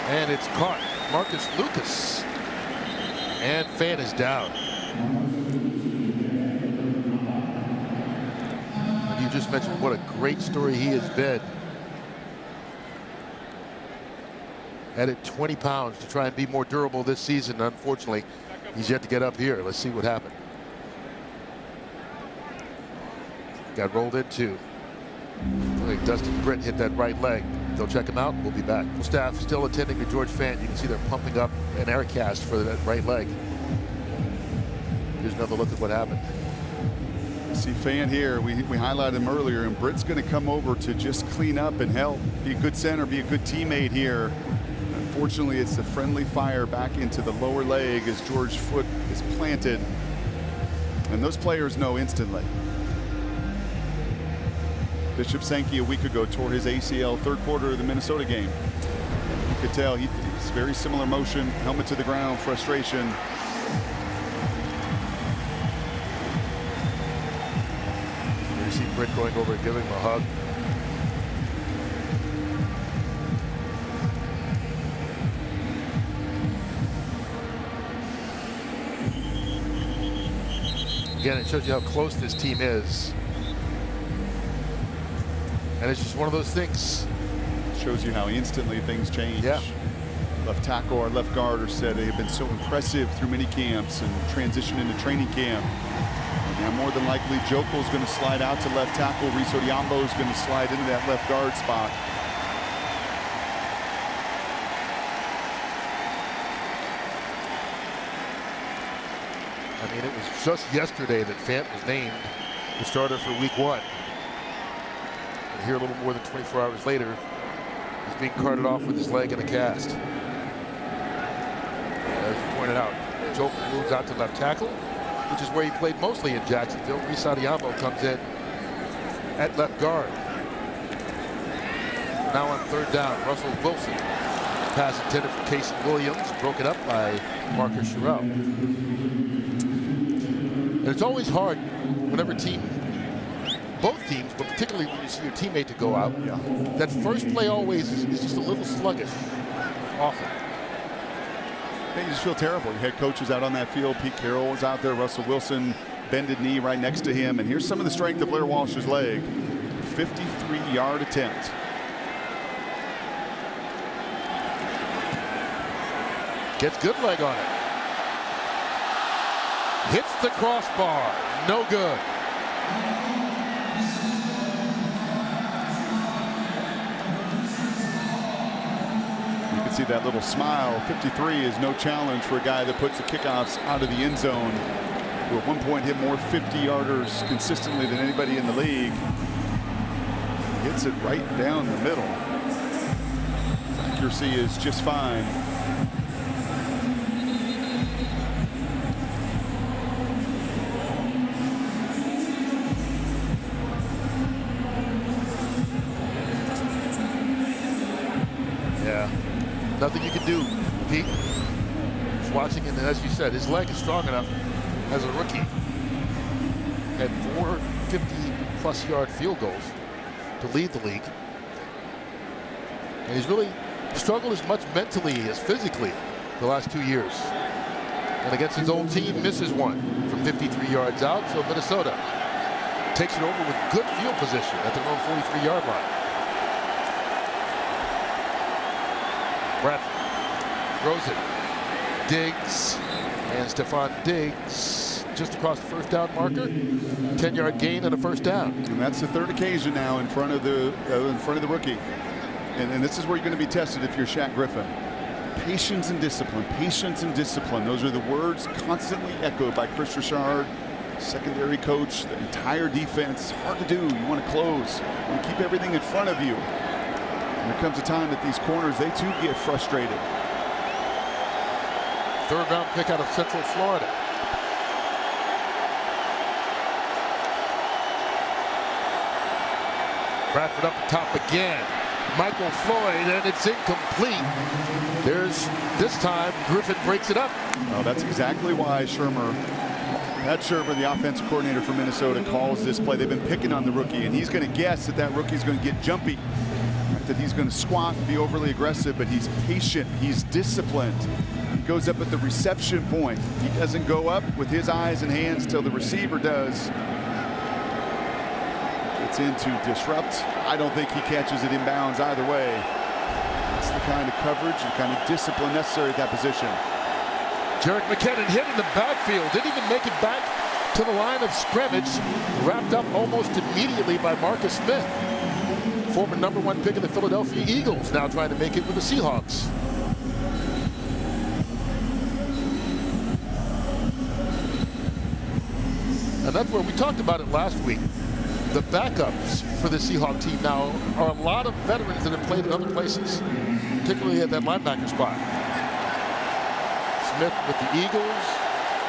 and it's caught. Marcus Lucas, and Fant is down. And you just mentioned what a great story he has been. Added 20 pounds to try and be more durable this season. Unfortunately, he's yet to get up here. Let's see what happened. Got rolled into. I think Dustin Britt hit that right leg. They'll check him out. We'll be back. Staff still attending to George Fant. You can see they're pumping up an air cast for that right leg. Here's another look at what happened. See Fant here. We highlighted him earlier, and Britt's going to come over to just clean up and help. Be a good center, be a good teammate here. Unfortunately, it's a friendly fire back into the lower leg as George's foot is planted. And those players know instantly. Bishop Sankey a week ago tore his ACL third quarter of the Minnesota game. You could tell he's very similar motion, helmet to the ground, frustration. You see Britt going over and giving him a hug. Again, it shows you how close this team is. And it's just one of those things. Shows you how instantly things change. Yeah. Left tackle or left guard said they have been so impressive through mini camps and transition into training camp. Now more than likely Jokel's going to slide out to left tackle. Reese Odiambo is going to slide into that left guard spot. I mean, it was just yesterday that Fant was named the starter for week 1. And here a little more than 24 hours later, he's being carted off with his leg in a cast. As you pointed out, Jokel moves out to left tackle, which is where he played mostly in Jacksonville. Reese Odiambo comes in at left guard. Now on third down, Russell Wilson. Pass intended for Casey Williams, broken up by Marcus Sherrill. And it's always hard whenever both teams, but particularly when you see your teammate to go out. Yeah. That first play always is just a little sluggish, often. You just feel terrible. Your head coach is out on that field. Pete Carroll is out there. Russell Wilson, bended knee right next to him. And here's some of the strength of Blair Walsh's leg. 53-yard attempt. Gets good leg on it. Hits the crossbar. No good. You can see that little smile. 53 is no challenge for a guy that puts the kickoffs out of the end zone. Who at one point hit more 50-yarders consistently than anybody in the league. Hits it right down the middle. Accuracy is just fine. Yeah, nothing you can do, Pete. Just watching it, and as you said, his leg is strong enough as a rookie. Had 4 50-plus yard field goals to lead the league. And he's really struggled as much mentally as physically the last 2 years. And against his old team, misses one from 53 yards out. So Minnesota takes it over with good field position at their own 43-yard line. Bradford throws it. Diggs and Stephon Diggs just across the first down marker. 10-yard gain and a first down. And that's the third occasion now in front of the rookie. And this is where you're going to be tested if you're Shaq Griffin. Patience and discipline. Patience and discipline. Those are the words constantly echoed by Chris Richard, secondary coach, the entire defense. Hard to do. You want to close. You want to keep everything in front of you. And there comes a time that these corners, they too get frustrated. Third-round pick out of Central Florida. Bradford up the top again. Michael Floyd, and it's incomplete. There's, this time, Griffin breaks it up. Well, that's exactly why Pat Shermer, the offensive coordinator for Minnesota, calls this play. They've been picking on the rookie, and he's going to guess that that rookie's going to get jumpy, that he's going to squat and be overly aggressive, but he's patient, he's disciplined. He goes up at the reception point. He doesn't go up with his eyes and hands till the receiver does. It's in to disrupt. I don't think he catches it inbounds either way. That's the kind of coverage, the kind of discipline necessary at that position. Jerick McKinnon hit in the backfield. Didn't even make it back to the line of scrimmage. Wrapped up almost immediately by Marcus Smith. Former #1 pick of the Philadelphia Eagles, now trying to make it with the Seahawks. And that's where we talked about it last week. The backups for the Seahawk team now are a lot of veterans that have played in other places, particularly at that linebacker spot. Smith with the Eagles,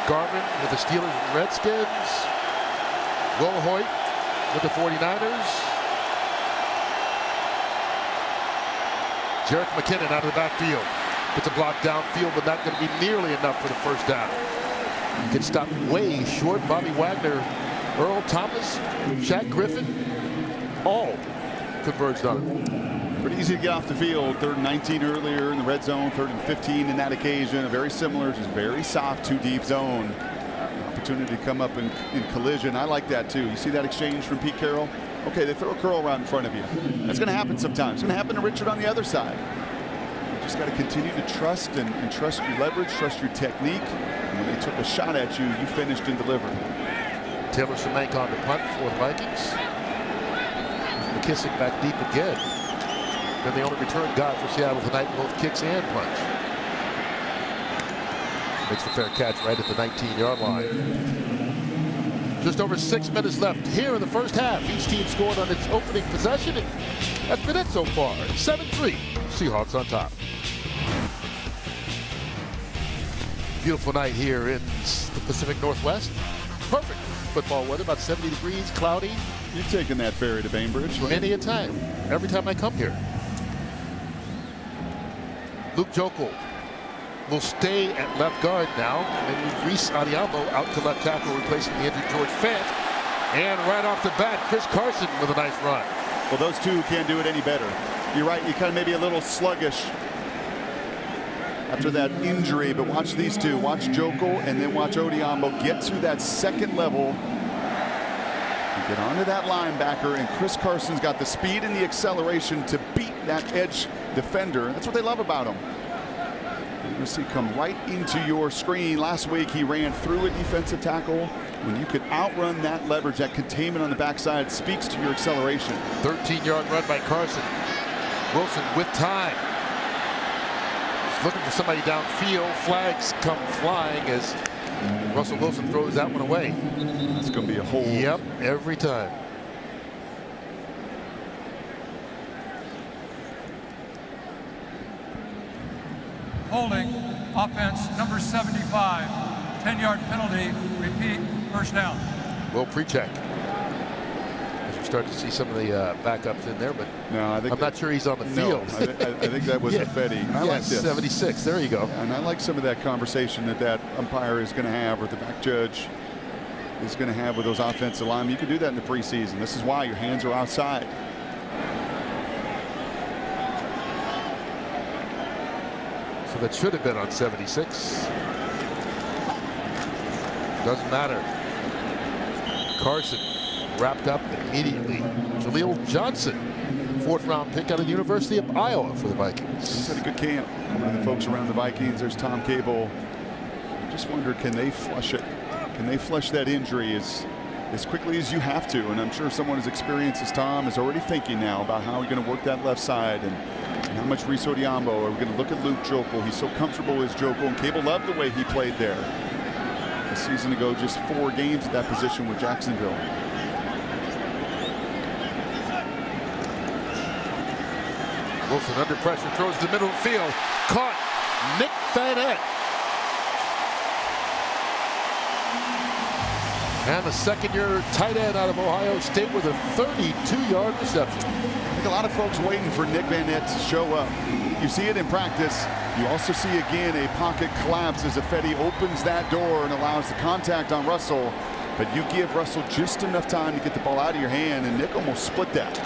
Garvin with the Steelers and Redskins, Will Hoyt with the 49ers, Jerick McKinnon out of the backfield. Gets a block downfield, but not going to be nearly enough for the first down. Gets stopped way short. Bobby Wagner, Earl Thomas, Shaq Griffin, all converged on it. Pretty easy to get off the field. 3rd and 19 earlier in the red zone. 3rd and 15 in that occasion. A very similar, just very soft 2-deep zone. Opportunity to come up in collision. I like that too. You see that exchange from Pete Carroll? Okay, they throw a curl route in front of you. That's going to happen sometimes. It's going to happen to Richard on the other side. You just got to continue to trust and trust your leverage, trust your technique. And when they took a shot at you, you finished and delivered. Taylor Semenk on the punt for the Vikings. McKissick back deep again. Then the only return guy for Seattle tonight in both kicks and punch. Makes the fair catch right at the 19-yard line. Just over 6 minutes left here in the first half. Each team scored on its opening possession. And that's been it so far. 7-3. Seahawks on top. Beautiful night here in the Pacific Northwest. Perfect football weather, about 70 degrees, cloudy. You've taken that ferry to Bainbridge, right? Many a time. Every time I come here. Luke Jokel will stay at left guard now. And move Reese Adiambo out to left tackle, replacing the injured George Fant. And right off the bat, Chris Carson with a nice run. Well, those two can't do it any better. You're right, you kind of maybe a little sluggish after that injury, but watch these two. Watch Jokel and then watch Odiambo get to that second level. Get onto that linebacker, and Chris Carson's got the speed and the acceleration to beat that edge defender. That's what they love about him. You'll see come right into your screen. Last week he ran through a defensive tackle. When you could outrun that leverage, that containment on the backside speaks to your acceleration. 13-yard run by Carson. Wilson with time. He's looking for somebody downfield. Flags come flying as Russell Wilson throws that one away. It's going to be a hold. Yep, every time. Holding, offense number 75. 10-yard penalty, repeat, first down. We'll pre-check. As we start to see some of the backups in there, but no, I'm not sure he's on the field. I think that was a Fetty. I like this. 76, there you go. And I like some of that conversation that umpire is going to have, or the back judge is going to have with those offensive linemen. You can do that in the preseason. This is why your hands are outside. So that should have been on 76. Doesn't matter. Carson wrapped up immediately. Jaleel Johnson, 4th-round pick out of the University of Iowa for the Vikings. He's had a good camp. One of the folks around the Vikings, there's Tom Cable. Just wonder, can they flush it? Can they flush that injury as quickly as you have to? And I'm sure someone as experienced as Tom is already thinking now about how we're going to work that left side and how much Reese Odiambo. Are we going to look at Luke Jokel? He's so comfortable as Jokel, and Cable loved the way he played there. A season ago, just 4 games at that position with Jacksonville. Wilson under pressure, throws to the middle of the field. Caught. Nick Vanette. And the 2nd-year tight end out of Ohio State with a 32-yard reception. I think a lot of folks waiting for Nick Vanette to show up. You see it in practice. You also see again a pocket collapse as Fetty opens that door and allows the contact on Russell. But you give Russell just enough time to get the ball out of your hand, and Nick almost split that.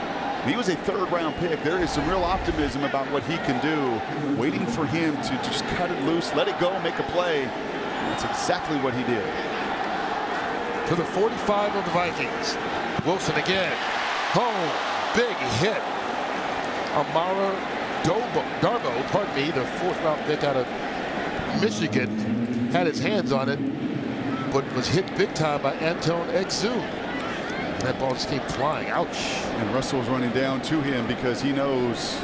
He was a 3rd-round pick. There is some real optimism about what he can do. Waiting for him to just cut it loose, let it go, make a play. That's exactly what he did. To the 45 of the Vikings. Wilson again. Home. Big hit. Amara Darbo, pardon me, the 4th-round pick out of Michigan, had his hands on it, but was hit big time by Anton Exum. That ball just came flying. Ouch. And Russell's running down to him because he knows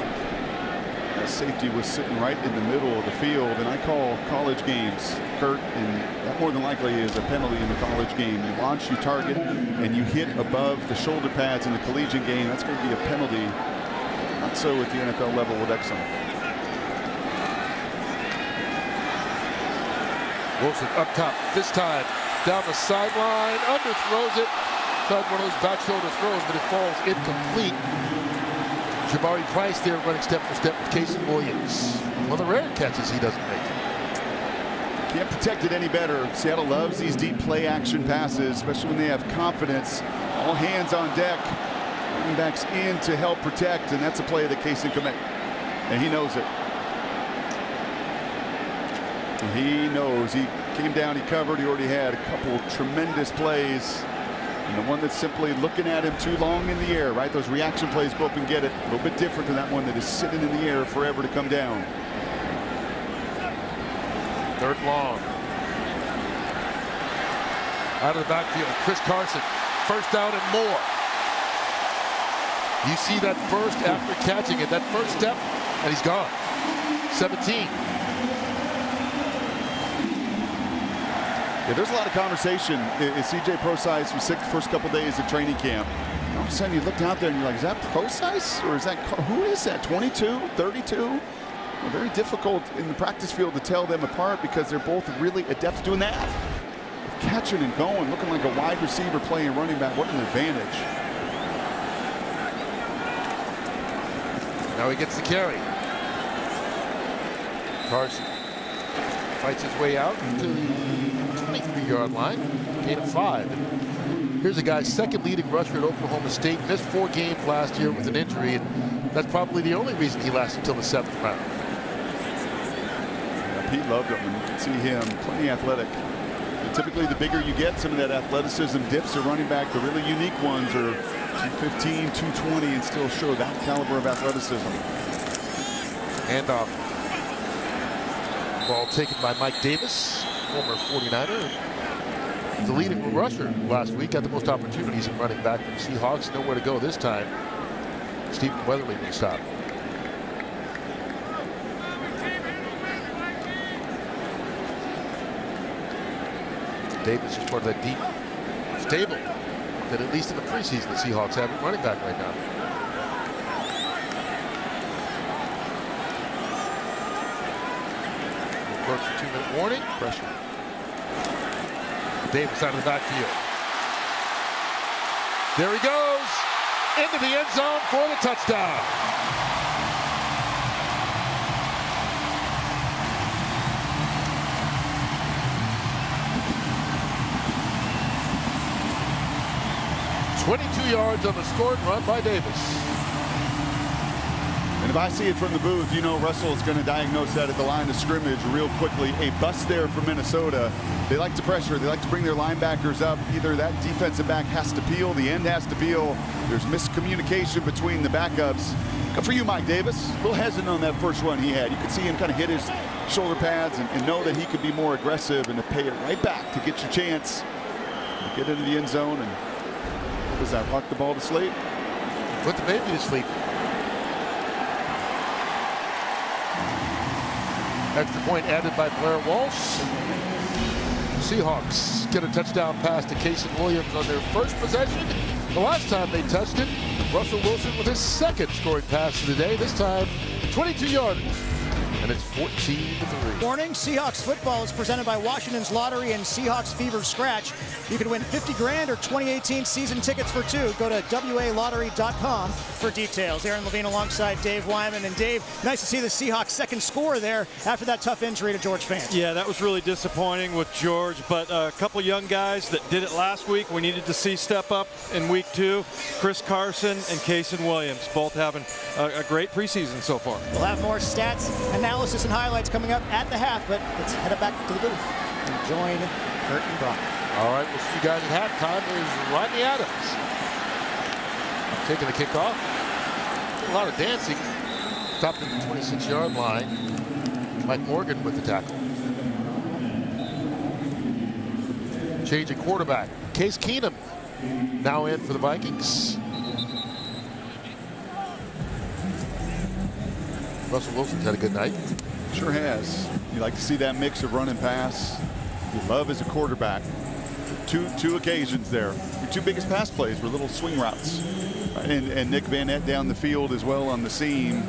that safety was sitting right in the middle of the field. And I call college games, Kurt, and that more than likely is a penalty in the college game. You launch, you target, and you hit above the shoulder pads in the collegiate game. That's going to be a penalty. Not so at the NFL level with Exum. Wilson up top this time. Down the sideline. Underthrows it. Tried one of those back shoulder throws, but it falls incomplete. Jabari Price there running step for step with Casey Williams. One of the rare catches he doesn't make. Can't protect it any better. Seattle loves these deep play action passes, especially when they have confidence. All hands on deck. Running backs in to help protect, and that's a play that Casey can make. And he knows it. And he knows. He came down, he covered, he already had a couple tremendous plays. And the one that's simply looking at him too long in the air, right? Those reaction plays go up and get it. A little bit different than that one that is sitting in the air forever to come down. 3rd long. Out of the backfield, Chris Carson. 1st down and more. You see that burst after catching it, that first step, and he's gone. 17. Yeah, there's a lot of conversation. CJ Prosise was sick the first couple days of training camp. All of a sudden you looked out there and you're like, is that Prosise? Or is that, who is that, 22, 32? Well, very difficult in the practice field to tell them apart because they're both really adept at doing that. Catching and going, looking like a wide receiver playing running back. What an advantage. Now he gets the carry. Carson fights his way out to the 23-yard line, gain of 5. And here's a guy, 2nd leading rusher at Oklahoma State, missed 4 games last year with an injury, and that's probably the only reason he lasted until the 7th round. Yeah, Pete loved him, and you can see him, plenty athletic. And typically, the bigger you get, some of that athleticism dips at running back. The really unique ones are 215, 220, and still show that caliber of athleticism. Handoff. Ball taken by Mike Davis, former 49er. The leading rusher last week, got the most opportunities in running back for the Seahawks. Nowhere to go this time. Stephen Weatherly will stop. Davis is part of that deep stable that, at least in the preseason, the Seahawks have at running back right now. Approach the 2-minute warning. Pressure. Davis out of the backfield. There he goes into the end zone for the touchdown. .22 yards on the scored run by Davis. And if I see it from the booth, you know Russell is going to diagnose that at the line of scrimmage real quickly. A bust there for Minnesota. They like to pressure. They like to bring their linebackers up. Either that defensive back has to peel, the end has to peel. There's miscommunication between the backups. Good for you, Mike Davis. A little hesitant on that first run he had. You could see him kind of hit his shoulder pads and know that he could be more aggressive and to pay it right back to get your chance to get into the end zone. And does that rock the ball to sleep? Put the baby to sleep. Extra point added by Blair Walsh. Seahawks get a touchdown pass to Casey Williams on their first possession. The last time they touched it, Russell Wilson with his second scoring pass of the day. This time, 22 yardage. And it's 14-3. Morning, Seahawks football is presented by Washington's Lottery and Seahawks Fever Scratch. You can win 50 grand or 2018 season tickets for two. Go to WALottery.com for details. Aaron Levine alongside Dave Wyman. And Dave, nice to see the Seahawks second score there after that tough injury to George Fant. Yeah, that was really disappointing with George, but a couple young guys that did it last week we needed to see step up in week 2. Chris Carson and Casey Williams, both having a great preseason so far. We'll have more stats, analysis, and highlights coming up at the half, but let's head back to the booth and join Kurt and Brock. All right, we'll see you guys at halftime. There's Rodney Adams taking the kickoff. A lot of dancing. Stopped at the 26-yard line. Mike Morgan with the tackle. Change at quarterback. Case Keenum now in for the Vikings. Russell Wilson's had a good night. Sure has. You like to see that mix of run and pass. You love as a quarterback. Two occasions there. Your two biggest pass plays were little swing routes. And Nick Van Nett down the field as well on the seam.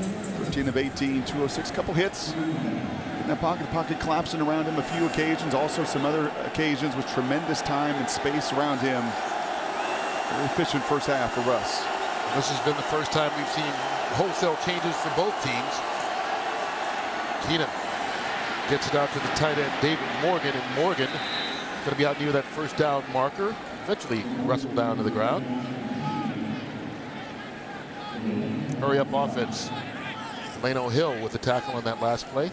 13 of 18, 206, couple hits. In that pocket collapsing around him a few occasions. Also some other occasions with tremendous time and space around him. Very efficient first half for Russ. This has been the first time we've seen wholesale changes for both teams. Keenum gets it out to the tight end David Morgan, and Morgan going to be out near that first down marker. Eventually wrestled down to the ground. Hurry up offense. Lano Hill with the tackle on that last play.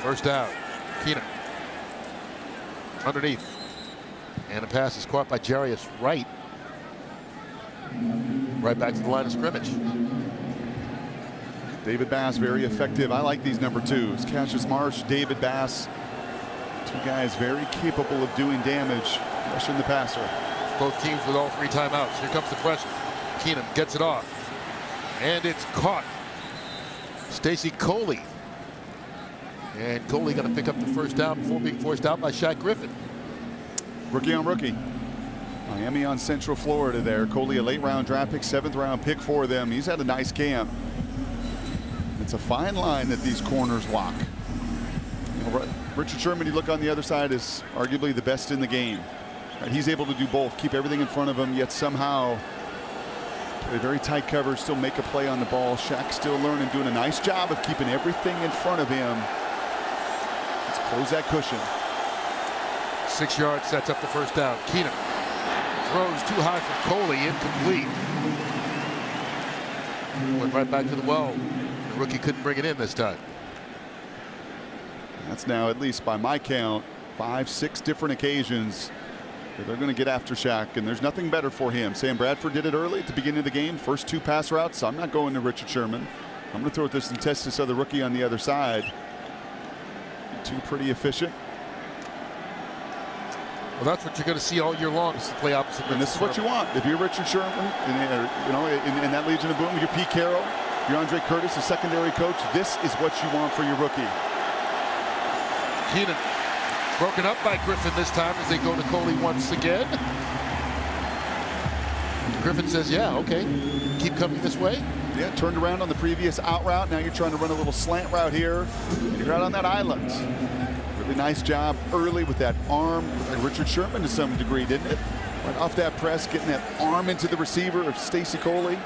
First down. Keenum underneath. And the pass is caught by Jarius Wright. Right back to the line of scrimmage. David Bass, very effective. I like these number 2s. Cassius Marsh, David Bass. Two guys very capable of doing damage, rushing the passer. Both teams with all 3 timeouts. Here comes the pressure. Keenum gets it off. And it's caught. Stacy Coley. And Coley going to pick up the first down before being forced out by Shaq Griffin. Rookie on rookie. Miami on Central Florida there. Coley, a late round draft pick, 7th round pick for them. He's had a nice camp. It's a fine line that these corners walk. You know, Richard Sherman, you look on the other side, is arguably the best in the game. Right, he's able to do both, keep everything in front of him, yet somehow play very tight coverage, still make a play on the ball. Shaq still learning, doing a nice job of keeping everything in front of him. Let's close that cushion. 6 yards sets up the first down. Keenum throws too high for Coley, incomplete. Went right back to the well. The rookie couldn't bring it in this time. That's now, at least by my count, 5, 6 different occasions They're going to get after Shaq, and there's nothing better for him. Sam Bradford did it early at the beginning of the game. First 2 pass routes. I'm not going to Richard Sherman. I'm going to throw this and test this other rookie on the other side. 2 pretty efficient. Well, that's what you're going to see all year long, is to play opposite. And this is what you want. If you're Richard Sherman, you know, in that Legion of Boom, you're Pete Carroll, you're Andre Curtis, the secondary coach, this is what you want for your rookie. Keenan broken up by Griffin this time as they go to Coley once again. Griffin says, yeah, okay, keep coming this way. Yeah, turned around on the previous out route. Now you're trying to run a little slant route here. And you're out on that island. Really nice job early with that arm. And Richard Sherman to some degree, didn't it? Right off that press, getting that arm into the receiver of Stacy Coley.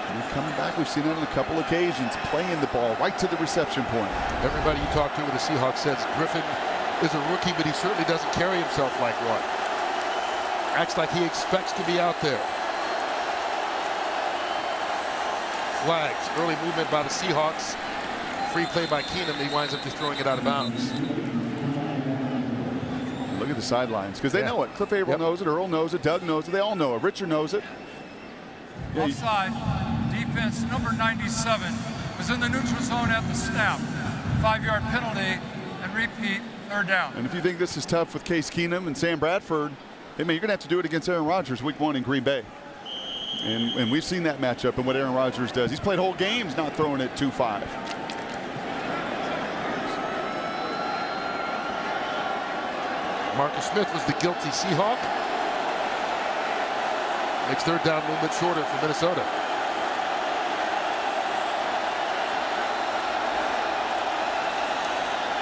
And coming back, we've seen it on a couple occasions, playing the ball right to the reception point. Everybody you talk to with the Seahawks says Griffin is a rookie, but he certainly doesn't carry himself like one. Acts like he expects to be out there. Flags, early movement by the Seahawks. Free play by Keenum. He winds up just throwing it out of bounds. Look at the sidelines, because they know it. Cliff Averill knows it, Earl knows it, Doug knows it, they all know it. Richard knows it. Yeah, offside, defense number 97 was in the neutral zone at the snap. 5-yard penalty, and repeat, 3rd down. And if you think this is tough with Case Keenum and Sam Bradford, hey man, you're gonna have to do it against Aaron Rodgers week 1 in Green Bay. And we've seen that matchup and what Aaron Rodgers does. He's played whole games not throwing it 2-5. Marcus Smith was the guilty Seahawk. Makes 3rd down movement shorter for Minnesota.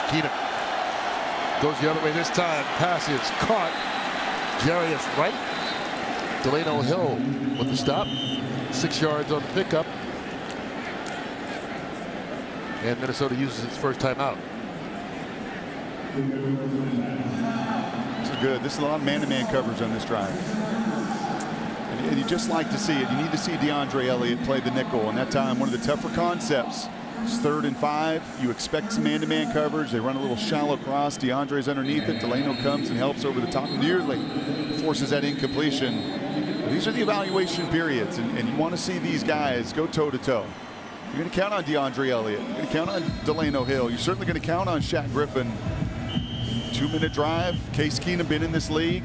Keenum goes the other way this time. Pass is caught. Jarius Wright. Delano Hill with the stop. 6 yards on the pickup. And Minnesota uses its first timeout. This is good. This is a lot of man-to-man coverage on this drive. And you just like to see it. You need to see DeAndre Elliott play the nickel. And that time, one of the tougher concepts. It's 3rd and 5. You expect some man-to-man coverage. They run a little shallow cross. DeAndre's underneath it. Delano comes and helps over the top. Nearly forces that incompletion. But these are the evaluation periods, and you want to see these guys go toe-to-toe. You're going to count on DeAndre Elliott. You're going to count on Delano Hill. You're certainly going to count on Shaq Griffin. 2-minute drive. Case Keenum been in this league.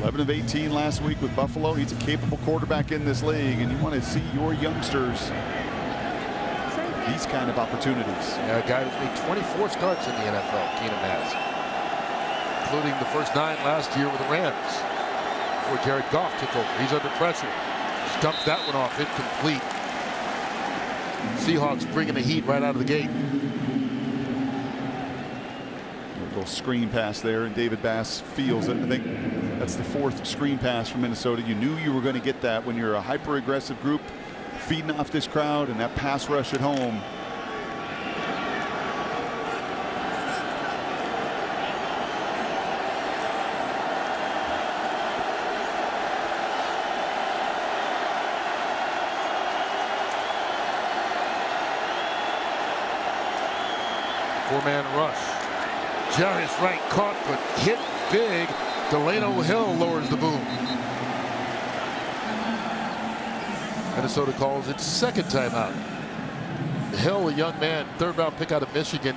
11 of 18 last week with Buffalo. He's a capable quarterback in this league, and you want to see your youngsters these kind of opportunities. Yeah, a guy who's made 24 starts in the NFL, Keenum has, including the first 9 last year with the Rams before Jared Goff took over. He's under pressure. Stumps that one off, incomplete. Seahawks bringing the heat right out of the gate. A little screen pass there, and David Bass feels it. I think that's the 4th screen pass from Minnesota. You knew you were going to get that when you're a hyper-aggressive group feeding off this crowd and that pass rush at home. Four-man rush. Jarius Wright caught, but hit big. Delano Hill lowers the boom. Minnesota calls its 2nd timeout. Hill, a young man, 3rd-round pick out of Michigan.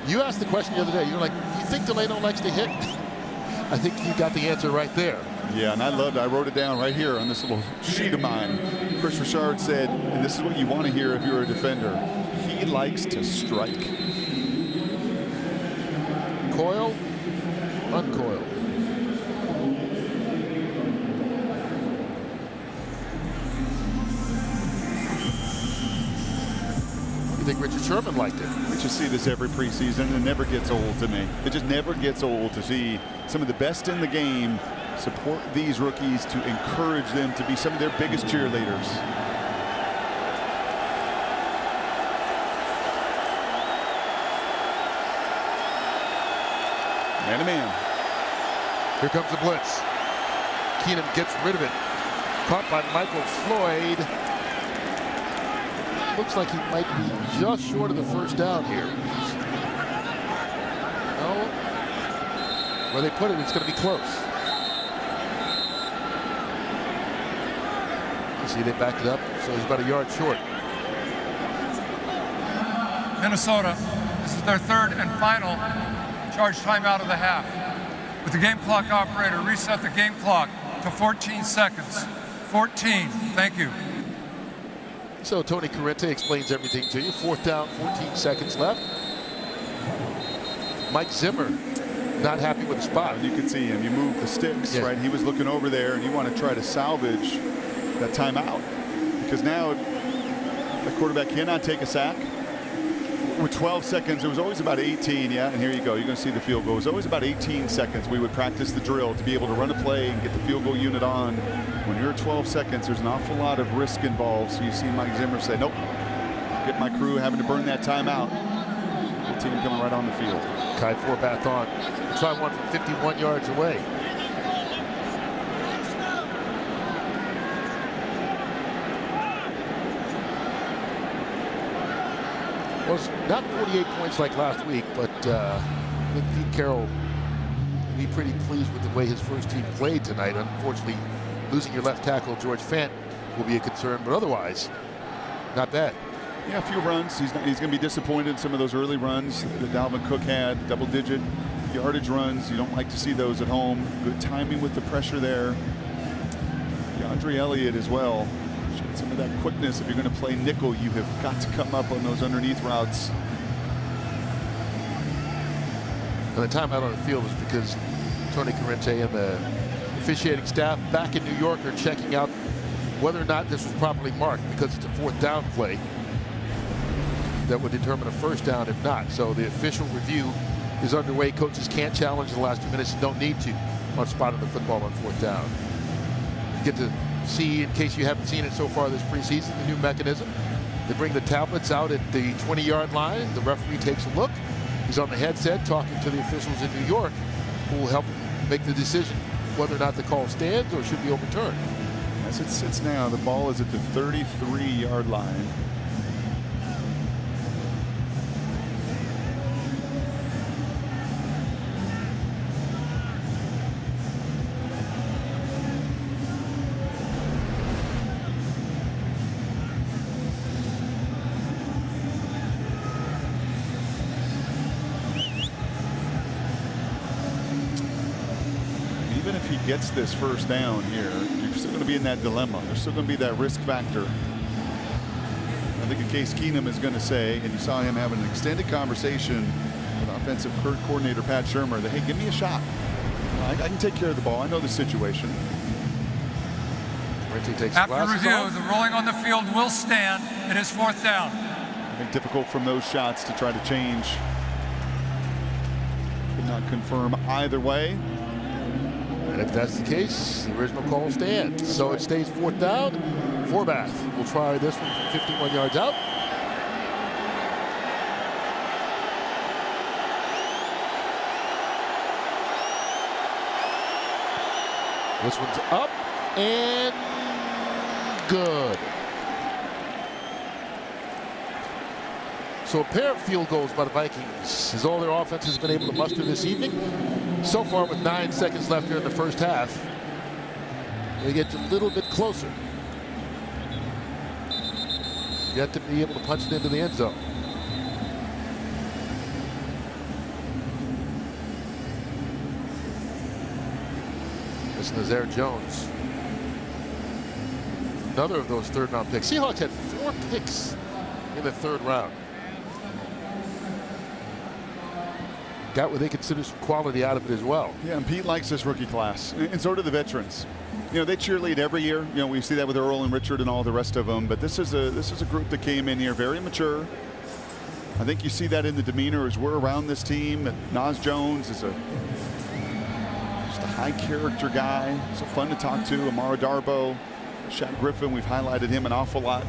You asked the question the other day. You're like, do you think Delano likes to hit? I think you got the answer right there. Yeah, and I wrote it down right here on this little sheet of mine. Chris Richard said, and this is what you want to hear if you're a defender, he likes to strike. Coil, uncoil. You think Richard Sherman liked it? We just see this every preseason, and it never gets old to me. It just never gets old to see some of the best in the game support these rookies, to encourage them to be some of their biggest cheerleaders. Man-to-man. Here comes the blitz. Keenum gets rid of it. Caught by Michael Floyd. Looks like he might be just short of the first down here. No. Where they put it, it's going to be close. You see, they backed it up, so he's about a yard short. Minnesota, this is their third and final charge timeout of the half. With the game clock operator, reset the game clock to 14 seconds. 14, thank you. So Tony Corrente explains everything to you. 4th down, 14 seconds left. Mike Zimmer not happy with the spot. You can see him. You move the sticks, right? He was looking over there, and you want to try to salvage that timeout because now the quarterback cannot take a sack. With 12 seconds, it was always about 18, yeah, and here you go. You're going to see the field goal. It was always about 18 seconds. We would practice the drill to be able to run a play and get the field goal unit on. When you're at 12 seconds, there's an awful lot of risk involved. So you see Mike Zimmer say, nope, get my crew having to burn that timeout. The team coming right on the field. Kai Forbath on. Try one from 51 yards away. Well, it's not 48 points like last week, but I think Pete Carroll will be pretty pleased with the way his first team played tonight. Unfortunately, losing your left tackle, George Fant, will be a concern, but otherwise, not bad. Yeah, a few runs. He's going to be disappointed in some of those early runs that Dalvin Cook had, double-digit yardage runs. You don't like to see those at home. Good timing with the pressure there. DeAndre Elliott as well. Showed some of that quickness. If you're going to play nickel, you have got to come up on those underneath routes. And the time out on the field is because Tony Corrente and the officiating staff back in New York are checking out whether or not this was properly marked, because it's a 4th down play that would determine a 1st down if not. So the official review is underway. Coaches can't challenge the last 2 minutes and don't need to on spotting the football on 4th down. Get to see, in case you haven't seen it so far this preseason, the new mechanism. They bring the tablets out at the 20-yard line. The referee takes a look. He's on the headset talking to the officials in New York who will help make the decision whether or not the call stands or should be overturned. As it sits now, the ball is at the 33-yard line. Gets this 1st down here, you're still going to be in that dilemma. There's still going to be that risk factor. I think Case Keenum is going to say, and you saw him having an extended conversation with offensive coordinator Pat Shurmur, that, hey, give me a shot. I can take care of the ball. I know the situation. After review, the rolling on the field will stand. It is 4th down. I think difficult from those shots to try to change. Could not confirm either way. And if that's the case, the original call stands. So it stays 4th down. Forbath will try this one from 51 yards out. This one's up and good. So a pair of field goals by the Vikings is all their offense has been able to muster this evening. So far, with 9 seconds left here in the 1st half, they get a little bit closer. Yet to be able to punch it into the end zone. This is Nazir Jones. Another of those 3rd-round picks. Seahawks had 4 picks in the 3rd round. Got what they consider some quality out of it as well. Yeah, and Pete likes this rookie class, and so do the veterans. You know, they cheerlead every year. You know, we see that with Earl and Richard and all the rest of them. But this is a group that came in here very mature. I think you see that in the demeanor as we're around this team. And Naz Jones is just a high character guy. So fun to talk to. Amara Darboh, Shaq Griffin. We've highlighted him an awful lot.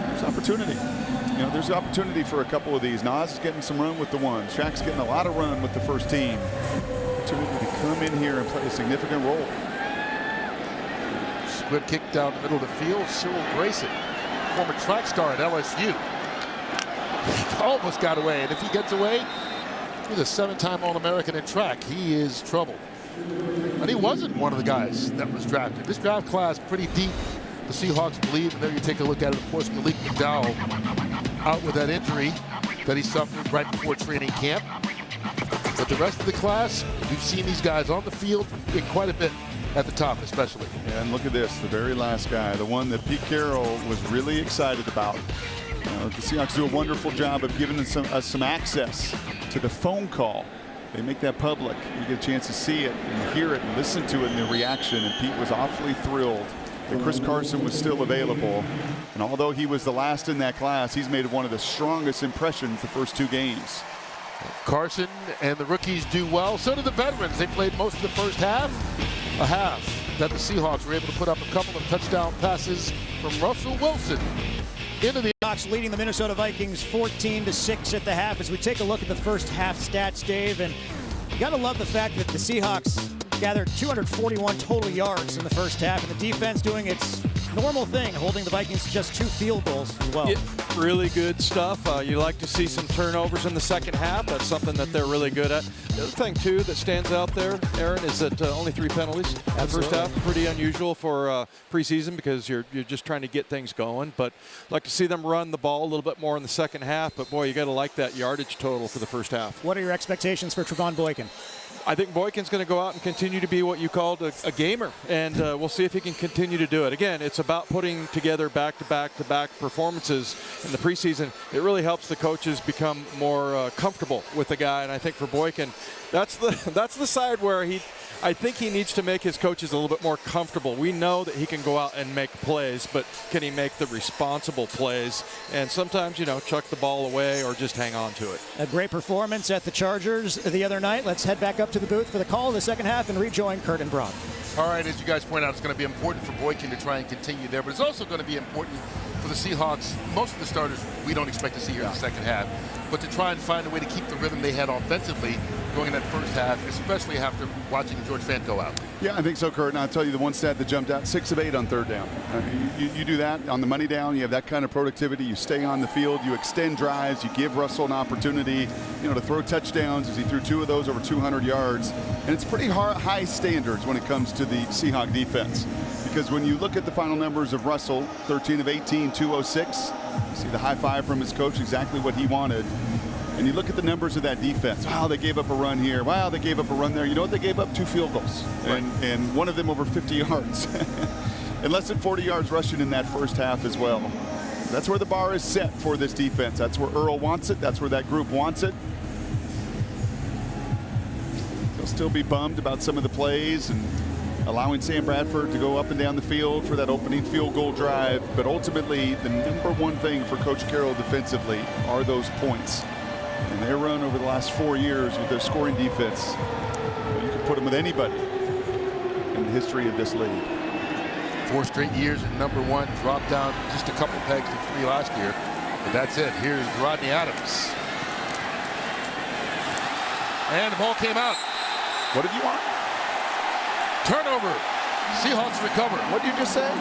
There's opportunity. You know, there's opportunity for a couple of these. Naz is getting some run with the one. Shaq's getting a lot of run with the 1st team. Opportunity to come in here and play a significant role. Good kick down the middle of the field. Cyril Grayson, former track star at LSU. Almost got away, and if he gets away, He's a 7-time All-American in track. He is trouble. And he wasn't one of the guys that was drafted. This draft class pretty deep. The Seahawks believe, and there you take a look at it. Of course, Malik McDowell out with that injury that he suffered right before training camp. But the rest of the class, we've seen these guys on the field in quite a bit at the top, especially. And look at this, the very last guy, the one that Pete Carroll was really excited about. The Seahawks do a wonderful job of giving us some access to the phone call. They make that public. You get a chance to see it and hear it and listen to it in the reaction. And Pete was awfully thrilled that Chris Carson was still available. And although he was the last in that class, he's made one of the strongest impressions the first 2 games. Carson and the rookies do well. So do the veterans. They played most of the first half. A half that the Seahawks were able to put up a couple of touchdown passes from Russell Wilson into the Seahawks leading the Minnesota Vikings 14-6 at the half. As we take a look at the first half stats, Dave, and you got to love the fact that the Seahawks gathered 241 total yards in the first half, and the defense doing its normal thing, holding the Vikings to just 2 field goals as well. Really good stuff. You like to see some turnovers in the second half. That's something that they're really good at. The other thing, too, that stands out there, Aaron, is that only 3 penalties in the first half. Pretty unusual for preseason because you're just trying to get things going. But like to see them run the ball a little bit more in the second half. But, boy, you got to like that yardage total for the first half. What are your expectations for Trevon Boykin? I think Boykin's going to go out and continue to be what you called a gamer, and we'll see if he can continue to do it. Again, it's about putting together back-to-back performances in the preseason. It really helps the coaches become more comfortable with the guy, and I think for Boykin, that's the side where I think he needs to make his coaches a little bit more comfortable. We know that he can go out and make plays, but can he make the responsible plays? And sometimes, chuck the ball away or just hang on to it. A great performance at the Chargers the other night. Let's head back up to the booth for the call of the second half and rejoin Kurt and Brock. All right, as you guys point out, it's going to be important for Boykin to try and continue there, but it's also going to be important for the Seahawks. Most of the starters we don't expect to see here in the second half, but to try and find a way to keep the rhythm they had offensively going in that first half, especially after watching George Fant go out. Yeah, I think so, Kurt. And I'll tell you the one stat that jumped out, 6 of 8 on third down. You do that on the money down, you have that kind of productivity, you stay on the field, you extend drives, you give Russell an opportunity, to throw touchdowns, as he threw 2 of those over 200 yards. And it's pretty high standards when it comes to the Seahawk defense. Because when you look at the final numbers of Russell, 13 of 18, 206, you see the high five from his coach, exactly what he wanted. And you look at the numbers of that defense. Wow, they gave up a run here. Wow, they gave up a run there. You know what? They gave up 2 field goals. Right. And one of them over 50 yards. And less than 40 yards rushing in that first half as well. That's where the bar is set for this defense. That's where Earl wants it. That's where that group wants it. They'll still be bummed about some of the plays and allowing Sam Bradford to go up and down the field for that opening field goal drive. But ultimately, the number one thing for Coach Carroll defensively are those points. And their run over the last 4 years with their scoring defense, you can put them with anybody in the history of this league. 4 straight years at number 1, dropped down just a couple pegs to 3 last year. But that's it. Here's Rodney Adams. And the ball came out. What did you want? Turnover. Seahawks recover. What did you just say?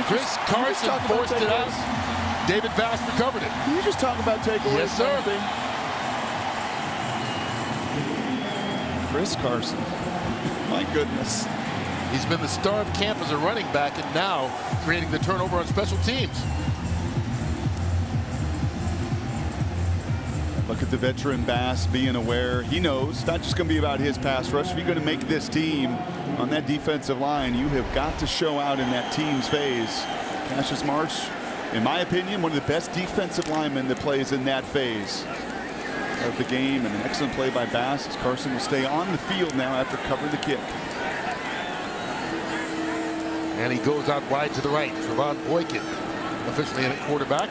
Chris Carson forced it out. David Bass recovered it. You just talk about takeaways. Yes, sir. Chris Carson. My goodness. He's been the star of camp as a running back and now creating the turnover on special teams. Look at the veteran Bass being aware. He knows it's not just going to be about his pass rush. If you're going to make this team on that defensive line, you have got to show out in that team's phase. Cassius Marsh, in my opinion, one of the best defensive linemen that plays in that phase of the game, and an excellent play by Bass as Carson will stay on the field now after covering the kick. And he goes out wide to the right. Trevon Boykin officially in at quarterback.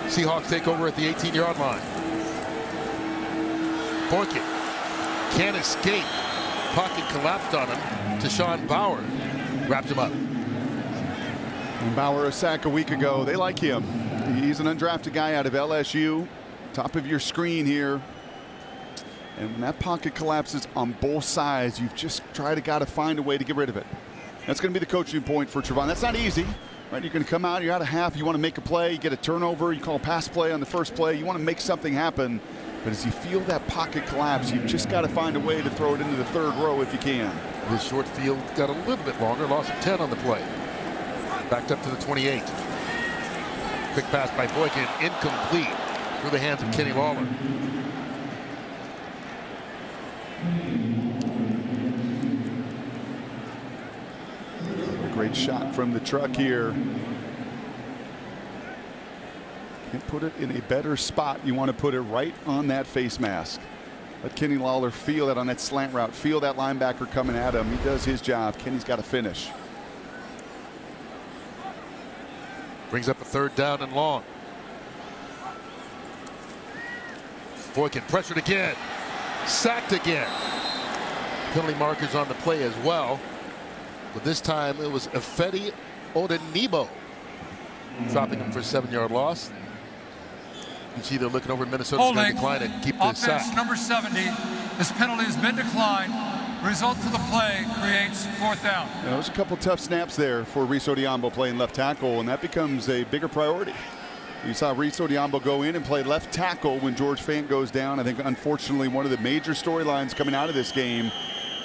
Seahawks take over at the 18-yard line. Boykin can't escape. Pocket collapsed on him. Tashawn Bauer wrapped him up. And Bauer a sack a week ago. They like him. He's an undrafted guy out of LSU. Top of your screen here. And when that pocket collapses on both sides, you've just got to find a way to get rid of it. That's going to be the coaching point for Trevon. That's not easy. Right, you're going to come out, you're out of half, you want to make a play, you get a turnover, you call a pass play on the first play, you want to make something happen. But as you feel that pocket collapse, you've just got to find a way to throw it into the third row if you can. His short field got a little bit longer, loss of 10 on the play. Backed up to the 28. Quick pass by Boykin, incomplete through the hands of Kenny Lawler. A great shot from the truck here. Can't put it in a better spot. You want to put it right on that face mask. Let Kenny Lawler feel that on that slant route, feel that linebacker coming at him. He does his job. Kenny's got to finish. Brings up a 3rd down and long. Boykin pressured again. Sacked again. Penalty markers on the play as well. But this time it was Ifedi Odenigbo dropping him for a 7-yard loss. You see they're looking over Minnesota's going to decline and keep this sack. Offense number 70. This penalty has been declined. Result of the play creates 4th down. There was a couple tough snaps there for Reese Odhiambo playing left tackle, and that becomes a bigger priority. You saw Reese Odhiambo go in and play left tackle when George Fant goes down. I think, unfortunately, one of the major storylines coming out of this game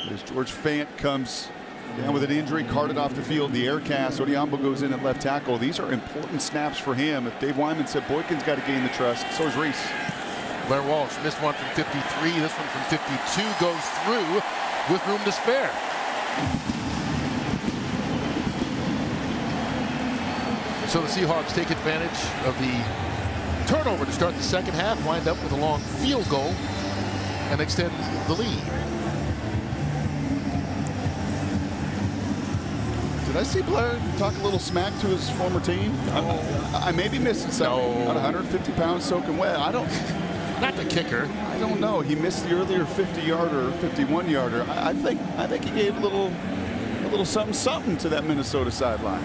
is George Fant comes down with an injury, carted off the field, the air cast. Odhiambo goes in at left tackle. These are important snaps for him. If Dave Wyman said Boykin's got to gain the trust, so is Reese. Blair Walsh missed one from 53. This one from 52 goes through with room to spare. So the Seahawks take advantage of the turnover to start the second half, wind up with a long field goal and extend the lead. Did I see Blair talk a little smack to his former team? I may be missing something. About 150 pounds soaking wet. I don't. Not the kicker. I don't know. He missed the earlier 50-yarder, 51-yarder. I think he gave a little something to that Minnesota sideline.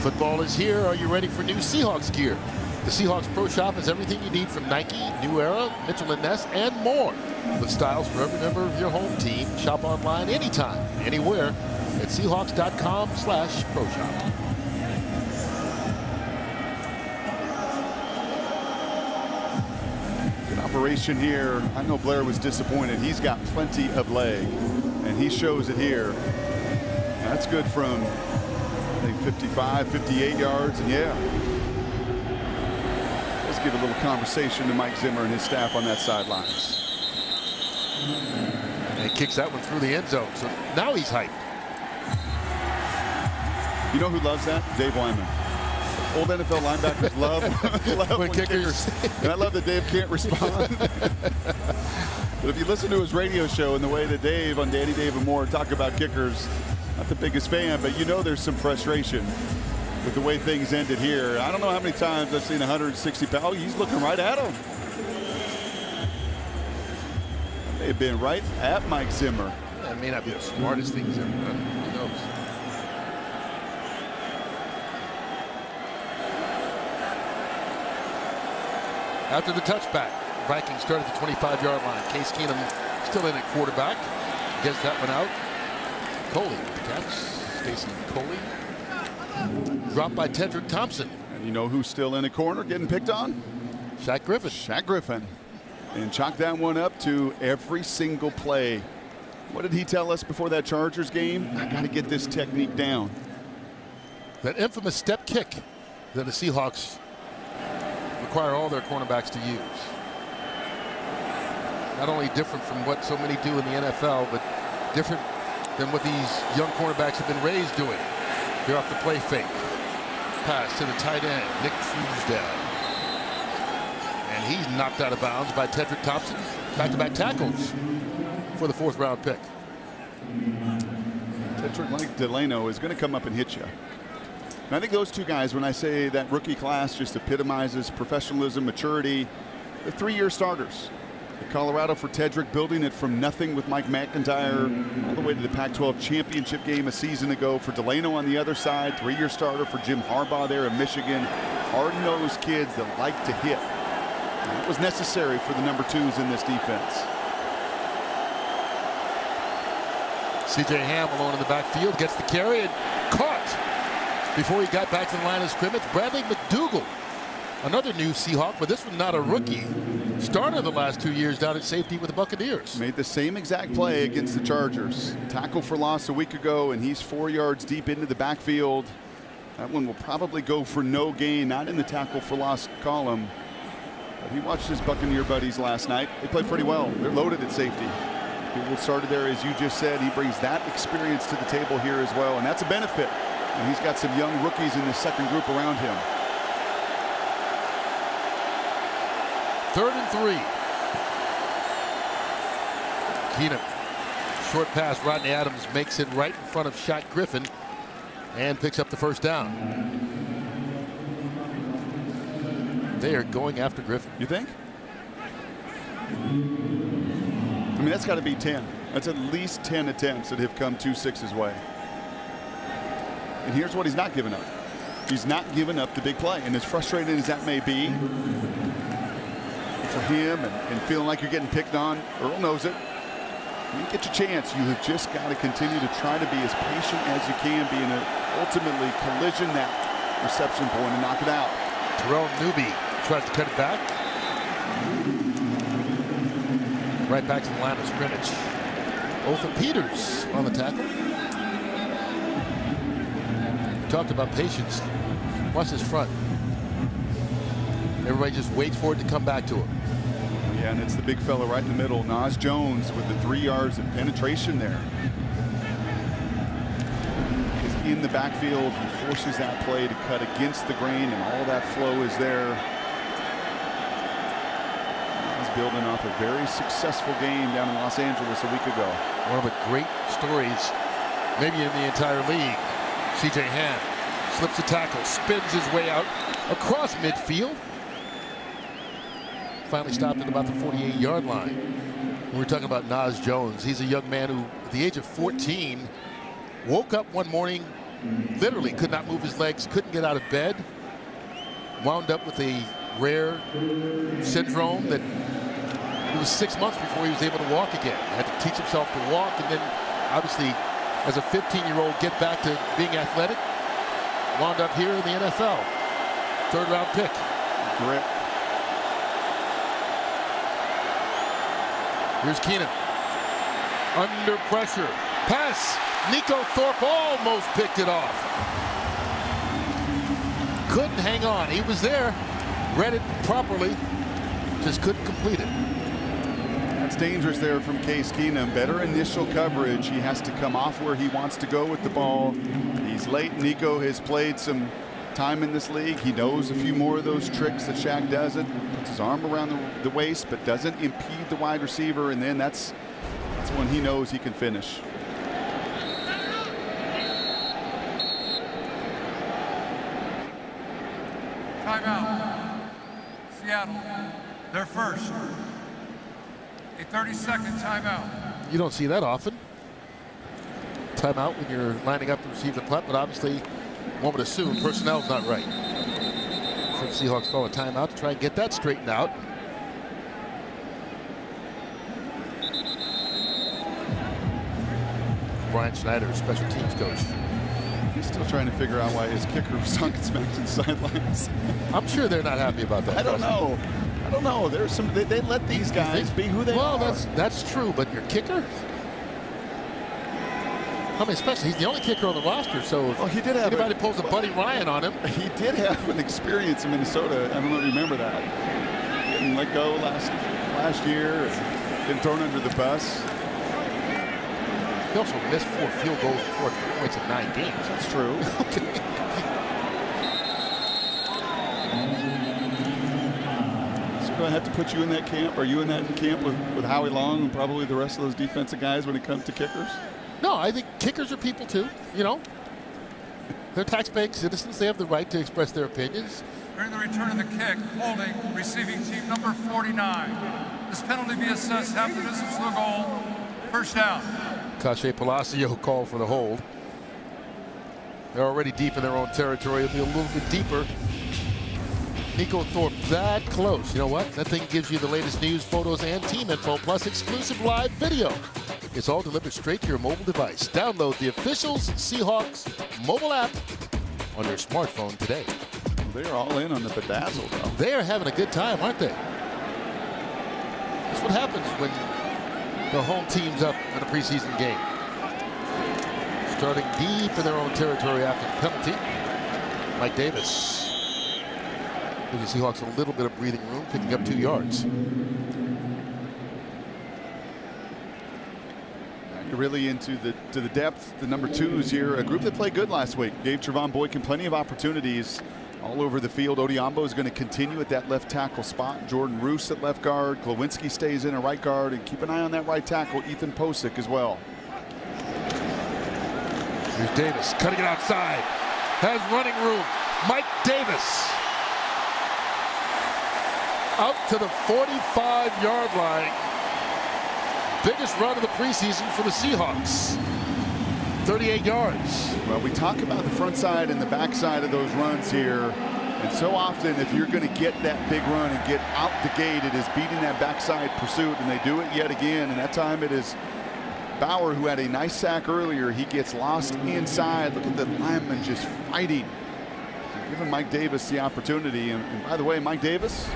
Football is here. Are you ready for new Seahawks gear? The Seahawks Pro Shop has everything you need from Nike, New Era, Mitchell & Ness, and more. With styles for every member of your home team. Shop online anytime, anywhere at Seahawks.com/Pro Shop. Good operation here. I know Blair was disappointed. He's got plenty of leg, and he shows it here. That's good from, I think, 55, 58 yards, and yeah. Let's give a little conversation to Mike Zimmer and his staff on that sidelines. And he kicks that one through the end zone, so now he's hyped. You know who loves that? Dave Wyman. Old NFL linebackers love when kickers. And I love that Dave can't respond. But if you listen to his radio show and the way that Dave on Danny, Dave, and Moore talk about kickers, not the biggest fan, but you know there's some frustration with the way things ended here. I don't know how many times I've seen 160 pounds. Oh, he's looking right at him. May have been right at Mike Zimmer. That may not be the smartest thing he's ever done. Who knows? After the touchback, Vikings start at the 25-yard line. Case Keenum still in at quarterback. Gets that one out. Coley with the catch. Stacy Coley. Dropped by Tedrick Thompson. And you know who's still in a corner getting picked on? Shaq Griffin. Shaq Griffin. And chalk that one up to every single play. What did he tell us before that Chargers game? I got to get this technique down. That infamous step kick that the Seahawks require all their cornerbacks to use. Not only different from what so many do in the NFL, but different than what these young cornerbacks have been raised doing. They're off the play fake. Pass to the tight end, Nick Truesdale. And he's knocked out of bounds by Tedrick Thompson. Back-to-back tackles for the 4th round pick. Tedrick, like Delano, is going to come up and hit you. And I think those two guys, when I say that rookie class just epitomizes professionalism, maturity, they're 3-year starters. At Colorado for Tedrick, building it from nothing with Mike McIntyre all the way to the Pac-12 championship game a season ago. For Delano on the other side, 3-year starter for Jim Harbaugh there in Michigan. Hard-nosed kids that like to hit. And that was necessary for the number 2s in this defense. C.J. Ham alone in the backfield, gets the carry and caught before he got back to the line of scrimmage. Bradley McDougall, another new Seahawk, but this one not a rookie. Started the last 2 years down at safety with the Buccaneers. Made the same exact play against the Chargers. Tackle for loss a week ago, and he's 4 yards deep into the backfield. That one will probably go for no gain, not in the tackle for loss column. But he watched his Buccaneer buddies last night. They played pretty well. They're loaded at safety. People started there, as you just said. He brings that experience to the table here as well, and that's a benefit. And he's got some young rookies in the second group around him. 3rd and 3. Keenum, short pass. Rodney Adams makes it right in front of Shaq Griffin and picks up the first down. They are going after Griffin. You think? I mean, that's got to be 10. That's at least 10 attempts that have come 2-6's way. And here's what he's not giving up. He's not giving up the big play. And as frustrating as that may be for him and feeling like you're getting picked on, Earl knows it. When you get your chance, you have just got to continue to try to be as patient as you can be, and ultimately collision that reception point and knock it out. Terrell Newby tries to cut it back. Right back to the line of scrimmage. Otha Peters on the tackle. We talked about patience. Watch this front. Everybody just waits for it to come back to him. Yeah, and it's the big fella right in the middle. Naz Jones with the 3 yards of penetration there. He's in the backfield. He forces that play to cut against the grain, and all that flow is there. He's building off a very successful game down in Los Angeles a week ago. One of the great stories maybe in the entire league. C.J. Ham slips a tackle, spins his way out across midfield. Finally stopped at about the 48-yard line. We're talking about Naz Jones. He's a young man who, at the age of 14, woke up one morning, literally could not move his legs, couldn't get out of bed, wound up with a rare syndrome that it was 6 months before he was able to walk again. Had to teach himself to walk, and then obviously as a 15-year-old get back to being athletic. Wound up here in the NFL. 3rd round pick. Grit. Here's Keenum. Under pressure. Pass. Nico Thorpe almost picked it off. Couldn't hang on. He was there. Read it properly. Just couldn't complete it. That's dangerous there from Case Keenum. Better initial coverage. He has to come off where he wants to go with the ball. He's late. Nico has played some time in this league. He knows a few more of those tricks that Shaq doesn't. Puts his arm around the waist, but doesn't impede the wide receiver, and then that's when he knows he can finish. Timeout. Seattle. They're first. A 30-second timeout. You don't see that often. Timeout when you're lining up to receive the punt, but obviously one would assume personnel's not right. So the Seahawks call a timeout to try and get that straightened out. Brian Schneider, special teams coach. He's still trying to figure out why his kicker was sunk and smacked to the sidelines. I'm sure they're not happy about that. I don't know. I don't know. There's some. They let these guys be who they are. Well, that's true, but your kicker. I mean, especially he's the only kicker on the roster, so if he did have anybody pulls a Buddy Ryan on him. He did have an experience in Minnesota. I don't know if you remember that. Getting let go last year, getting thrown under the bus. He also missed 4 field goals and 4 points in 9 games. That's true. So do I have to put you in that camp? Are you in that camp with Howie Long and probably the rest of those defensive guys when it comes to kickers? No, I think kickers are people too, you know. They're tax-paying citizens. They have the right to express their opinions. During the return of the kick, holding receiving team number 49. This penalty be assessed half the distance to the goal. First down. Cache Palacio called for the hold. They're already deep in their own territory. It'll be a little bit deeper. Nico Thorpe that close. You know what? That thing gives you the latest news, photos, and team info, plus exclusive live video. It's all delivered straight to your mobile device. Download the official Seahawks mobile app on your smartphone today. They're all in on the bedazzle, though. They are having a good time, aren't they? That's what happens when the home team's up in a preseason game. Starting deep in their own territory after the penalty. Mike Davis gives the Seahawks a little bit of breathing room, picking up 2 yards. Really into the depth, the number 2s here, a group that played good last week. Gave Trevon Boykin plenty of opportunities all over the field. Odiombo is going to continue at that left tackle spot. Jordan Roos at left guard. Glowinski stays in at right guard, and keep an eye on that right tackle, Ethan Posick, as well. Here's Davis cutting it outside. Has running room. Mike Davis out to the 45-yard line. Biggest run of the preseason for the Seahawks. 38 yards. Well, we talk about the front side and the back side of those runs here. And so often, if you're going to get that big run and get out the gate, it is beating that backside pursuit. And they do it yet again. And that time it is Bauer, who had a nice sack earlier. He gets lost inside. Look at the lineman just fighting. Giving Mike Davis the opportunity. And by the way, Mike Davis,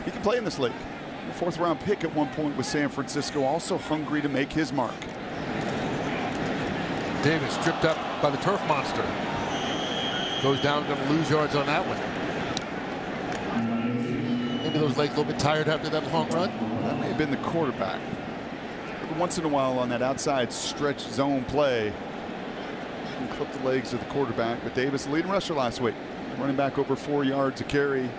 he can play in this league. A 4th-round pick at one point with San Francisco, also hungry to make his mark. Davis tripped up by the turf monster. Goes down, going to lose yards on that one. Maybe those legs a little bit tired after that long run. That may have been the quarterback. Every once in a while on that outside stretch zone play, you can clip the legs of the quarterback. But Davis, leading rusher last week, running back over 4 yards a carry.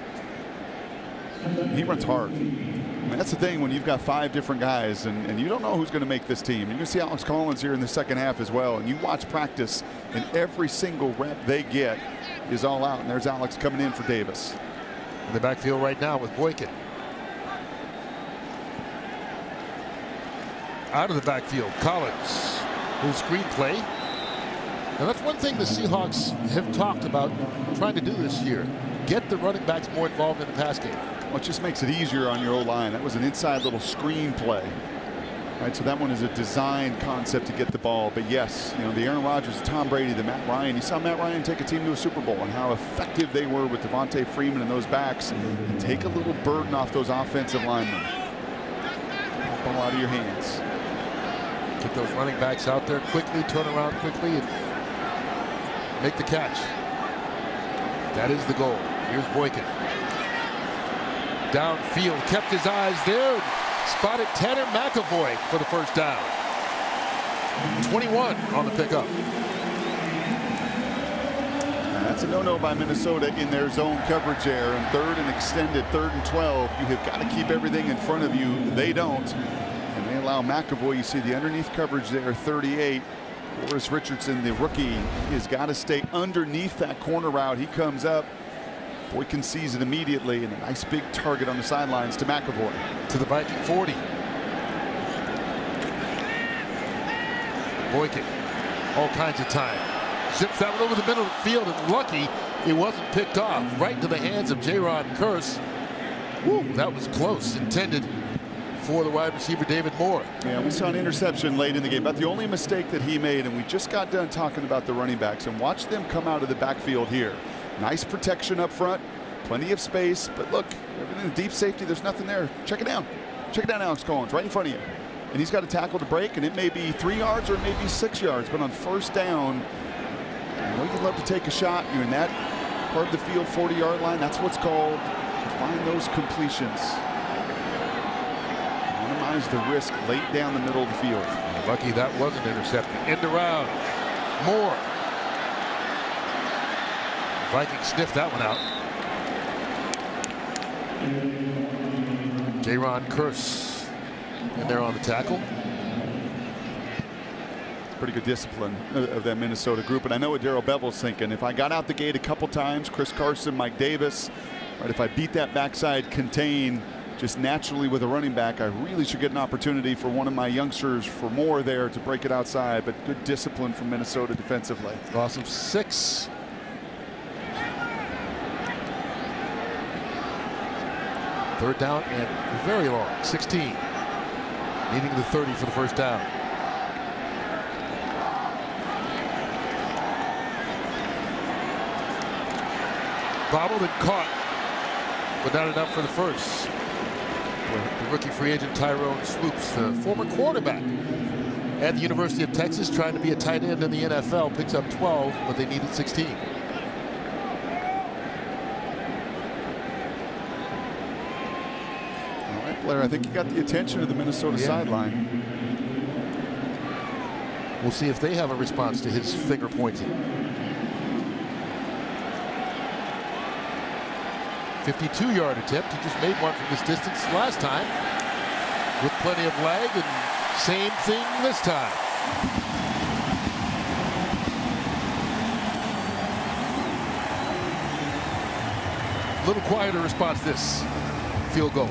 He runs hard. I mean, that's the thing when you've got 5 different guys and you don't know who's going to make this team. You're going to see Alex Collins here in the second half as well. And you watch practice, and every single rep they get is all out. And there's Alex coming in for Davis. In the backfield right now with Boykin. Out of the backfield, Collins, who's screenplay. Now that's one thing the Seahawks have talked about trying to do this year. Get the running backs more involved in the pass game. Well, it just makes it easier on your O-line. That was an inside little screen play. Right, so that one is a design concept to get the ball. But yes, you know, the Aaron Rodgers, Tom Brady, the Matt Ryan. You saw Matt Ryan take a team to a Super Bowl and how effective they were with Devontae Freeman and those backs. And take a little burden off those offensive linemen. Put the ball out of your hands. Get those running backs out there quickly, turn around quickly, and make the catch. That is the goal. Here's Boykin. Downfield, kept his eyes there. Spotted Tanner McAvoy for the first down. 21 on the pickup. That's a no-no by Minnesota in their zone coverage there. And 3rd and extended, 3rd and 12. You have got to keep everything in front of you. They don't. And they allow McAvoy. You see the underneath coverage there, 38. Boris Richardson, the rookie, he has got to stay underneath that corner route. He comes up. Boykin sees it immediately, and a nice big target on the sidelines to McAvoy. To the Viking 40. Boykin, all kinds of time. Zips that one over the middle of the field, and lucky it wasn't picked off. Right into the hands of J-Rod Curse. Woo, that was close. Intended for the wide receiver David Moore. Yeah, we saw an interception late in the game. About the only mistake that he made, and we just got done talking about the running backs, and watch them come out of the backfield here. Nice protection up front, plenty of space, but look, everything in deep safety, there's nothing there. Check it down. Check it down, Alex Collins, right in front of you. And he's got a tackle to break, and it may be 3 yards or maybe 6 yards, but on first down, I know you'd love to take a shot. You're in that part of the field, 40-yard line. That's what's called find those completions. Minimize the risk late down the middle of the field. Lucky that wasn't intercepted. End around. Moore. Vikings sniffed that one out. J-Ron Curse in there on the tackle. Pretty good discipline of that Minnesota group. And I know what Darrell Bevel's thinking. If I got out the gate a couple times, Chris Carson, Mike Davis, right, if I beat that backside contain just naturally with a running back, I really should get an opportunity for one of my youngsters for more there to break it outside. But good discipline from Minnesota defensively. Loss of 6. Third down and very long. 16. Needing the 30 for the first down. Bobbled and caught, but not enough for the first. The rookie free agent Tyrone Swoops, the former quarterback at the University of Texas, trying to be a tight end in the NFL, picks up 12, but they needed 16. All right, Blair, I think you got the attention of the Minnesota sideline. We'll see if they have a response to his finger pointing. 52-yard attempt. He just made one from this distance last time with plenty of lag, and same thing this time. A little quieter response this field goal.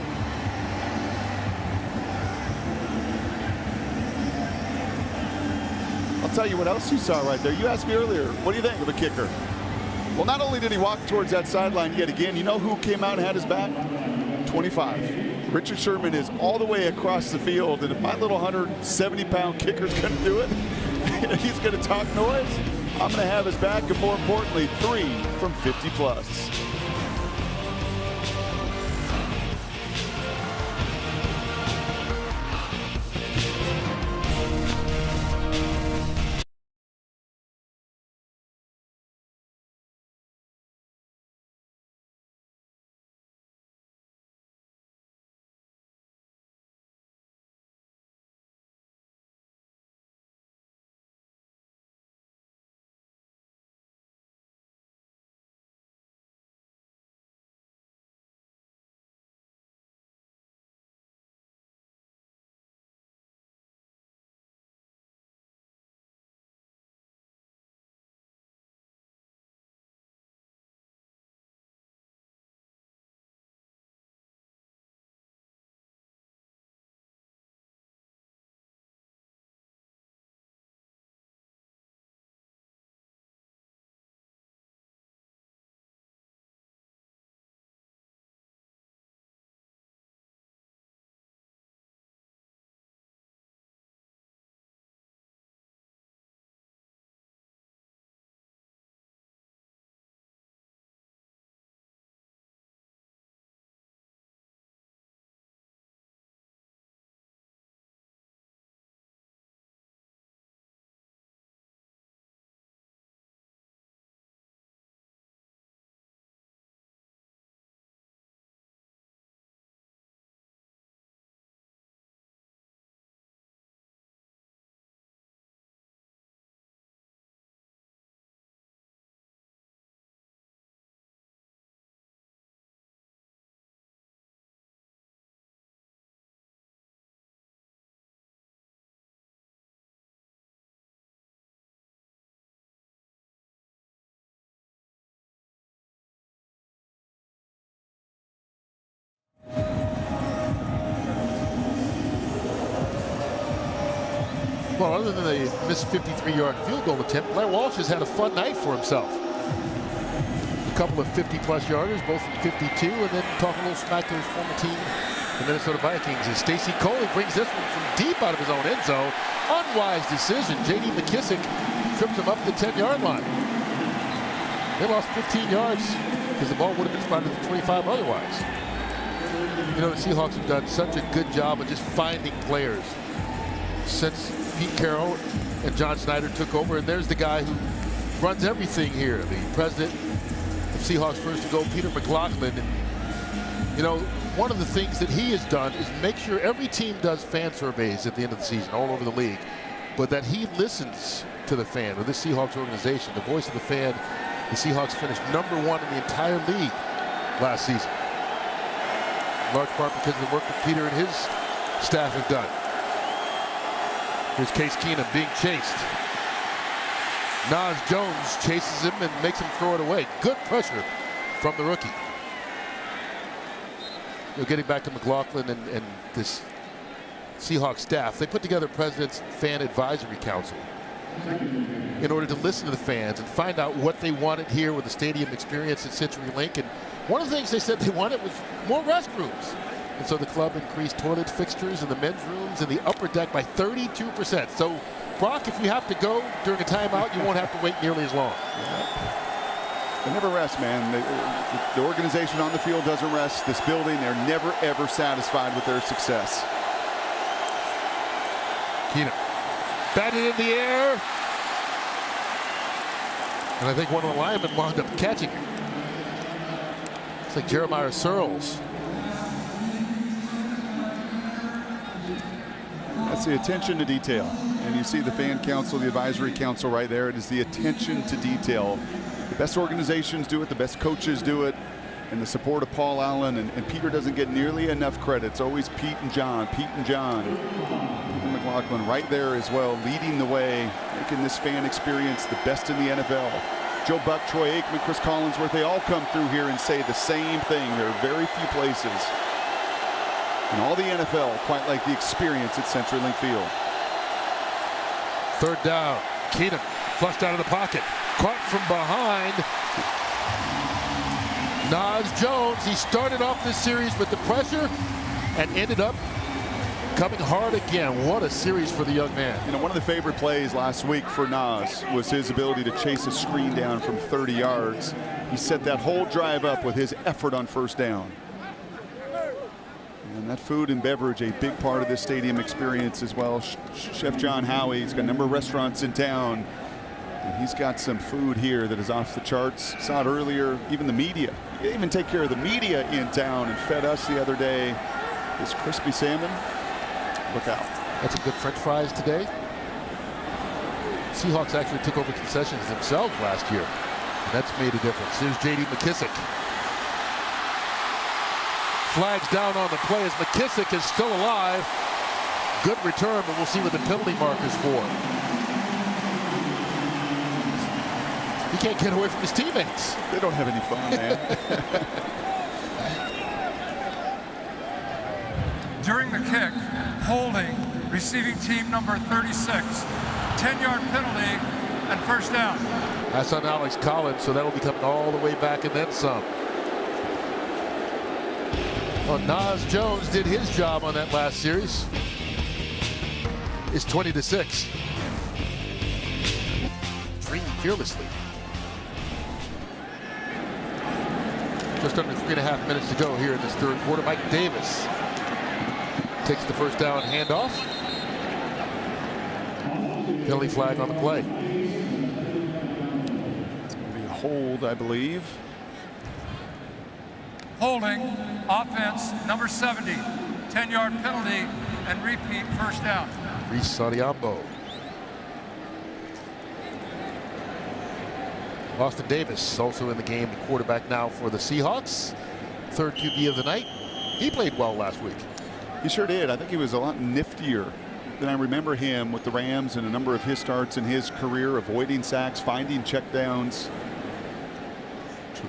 I'll tell you what else you saw right there. You asked me earlier, what do you think of a kicker? Well, not only did he walk towards that sideline yet again, you know who came out and had his back? 25. Richard Sherman is all the way across the field, and if my little 170-pound kicker's going to do it, he's going to talk noise, I'm going to have his back, and more importantly, 3 from 50 plus. Well, other than the missed 53-yard field goal attempt, Blair Walsh has had a fun night for himself. A couple of 50-plus yarders, both from 52, and then talking a little smack to his former team, the Minnesota Vikings, as Stacey Coley brings this one from deep out of his own end zone. Unwise decision. J.D. McKissick trips him up the 10-yard line. They lost 15 yards because the ball would have been spotted at the 25 otherwise. You know, the Seahawks have done such a good job of just finding players since Pete Carroll and John Snyder took over, and there's the guy who runs everything here, the president of Seahawks First to Go, Peter McLaughlin. And, you know, one of the things that he has done is make sure every team does fan surveys at the end of the season all over the league, but that he listens to the fan, or this Seahawks organization, the voice of the fan. The Seahawks finished #1 in the entire league last season, in large part because of the work that Peter and his staff have done. Here's Case Keenum being chased. Nas Jones chases him and makes him throw it away. Good pressure from the rookie. You know, getting back to McLaughlin and this Seahawks staff, they put together President's Fan Advisory Council in order to listen to the fans and find out what they wanted here with the stadium experience at CenturyLink. And one of the things they said they wanted was more restrooms. And so the club increased toilet fixtures in the men's rooms and the upper deck by 32%. So, Brock, if you have to go during a timeout, you won't have to wait nearly as long. They never rest, man. The organization on the field doesn't rest. This building, they're never, ever satisfied with their success. Keenan batted in the air. And I think one of the linemen wound up catching it. It's like Jeremiah Searles. That's the attention to detail. And you see the fan council, the advisory council right there. It is the attention to detail. The best organizations do it, the best coaches do it, and the support of Paul Allen. And Peter doesn't get nearly enough credit. It's always Pete and John, Pete and John. Peter McLaughlin right there as well, leading the way, making this fan experience the best in the NFL. Joe Buck, Troy Aikman, Chris Collinsworth, they all come through here and say the same thing. There are very few places in all the NFL quite like the experience at CenturyLink Field. Third down. Keenan flushed out of the pocket. Caught from behind. Nas Jones. He started off this series with the pressure and ended up coming hard again. What a series for the young man. You know, one of the favorite plays last week for Nas was his ability to chase a screen down from 30 yards. He set that whole drive up with his effort on first down. And that food and beverage, a big part of this stadium experience as well. Chef John Howie, he's got a number of restaurants in town. And he's got some food here that is off the charts. Saw it earlier, even the media. He even take care of the media in town and fed us the other day this crispy salmon. Look out. That's some good French fries today. Seahawks actually took over concessions themselves last year. And that's made a difference. Here's J.D. McKissick. Flags down on the play as McKissick is still alive. Good return, but we'll see what the penalty marker's for. He can't get away from his teammates. They don't have any fun, man. During the kick, holding, receiving team number 36, 10-yard penalty, and first down. That's on Alex Collins, so that'll be coming all the way back and then some. Well, Nas Jones did his job on that last series. It's 20-6. Dream fearlessly. Just under 3.5 minutes to go here in this third quarter. Mike Davis takes the first down handoff. Penalty flag on the play. It's going to be a hold, I believe. Holding, offense, number 70, 10-yard penalty, and repeat first down. Reese Sadiambo. Austin Davis also in the game, the quarterback now for the Seahawks. Third QB of the night. He played well last week. He sure did. I think he was a lot niftier than I remember him with the Rams and a number of his starts in his career, avoiding sacks, finding checkdowns.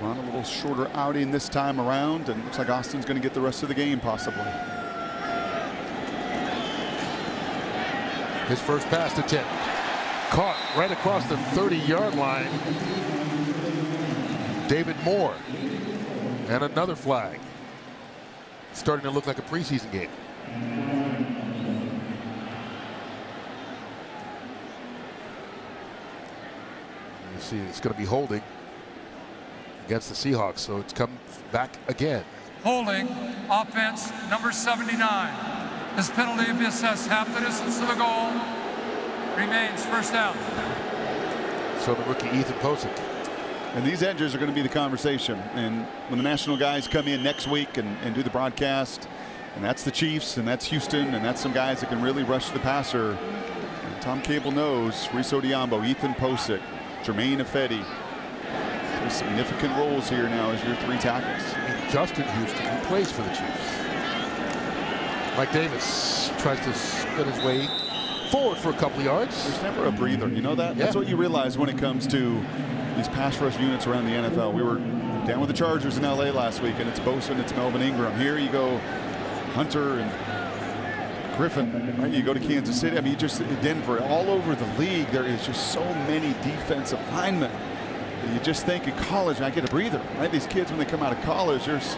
Run a little shorter outing this time around, and looks like Austin's going to get the rest of the game possibly. His first pass attempt caught right across the 30-yard line. David Moore, and another flag. It's starting to look like a preseason game. You see, it's going to be holding against the Seahawks, so it's come back again. Holding, offense, number 79. This penalty will be assessed half the distance to the goal. Remains first down. So the rookie Ethan Posick. And these edges are going to be the conversation. And when the national guys come in next week and do the broadcast, and that's the Chiefs, and that's Houston, and that's some guys that can really rush the passer. And Tom Cable knows Reese Odiambo, Ethan Posick, Jermaine Ifedi. Significant roles here now as your three tackles. Justin Houston, who plays for the Chiefs. Mike Davis tries to spin his way forward for a couple of yards. There's never a breather, you know that? Yeah. That's what you realize when it comes to these pass rush units around the NFL. We were down with the Chargers in LA last week, and it's Bosa and it's Melvin Ingram. Here you go, Hunter and Griffin. Right? You go to Kansas City. I mean, just Denver, all over the league, there is just so many defensive linemen. You just think in college, I get a breather, right? These kids, when they come out of college, there's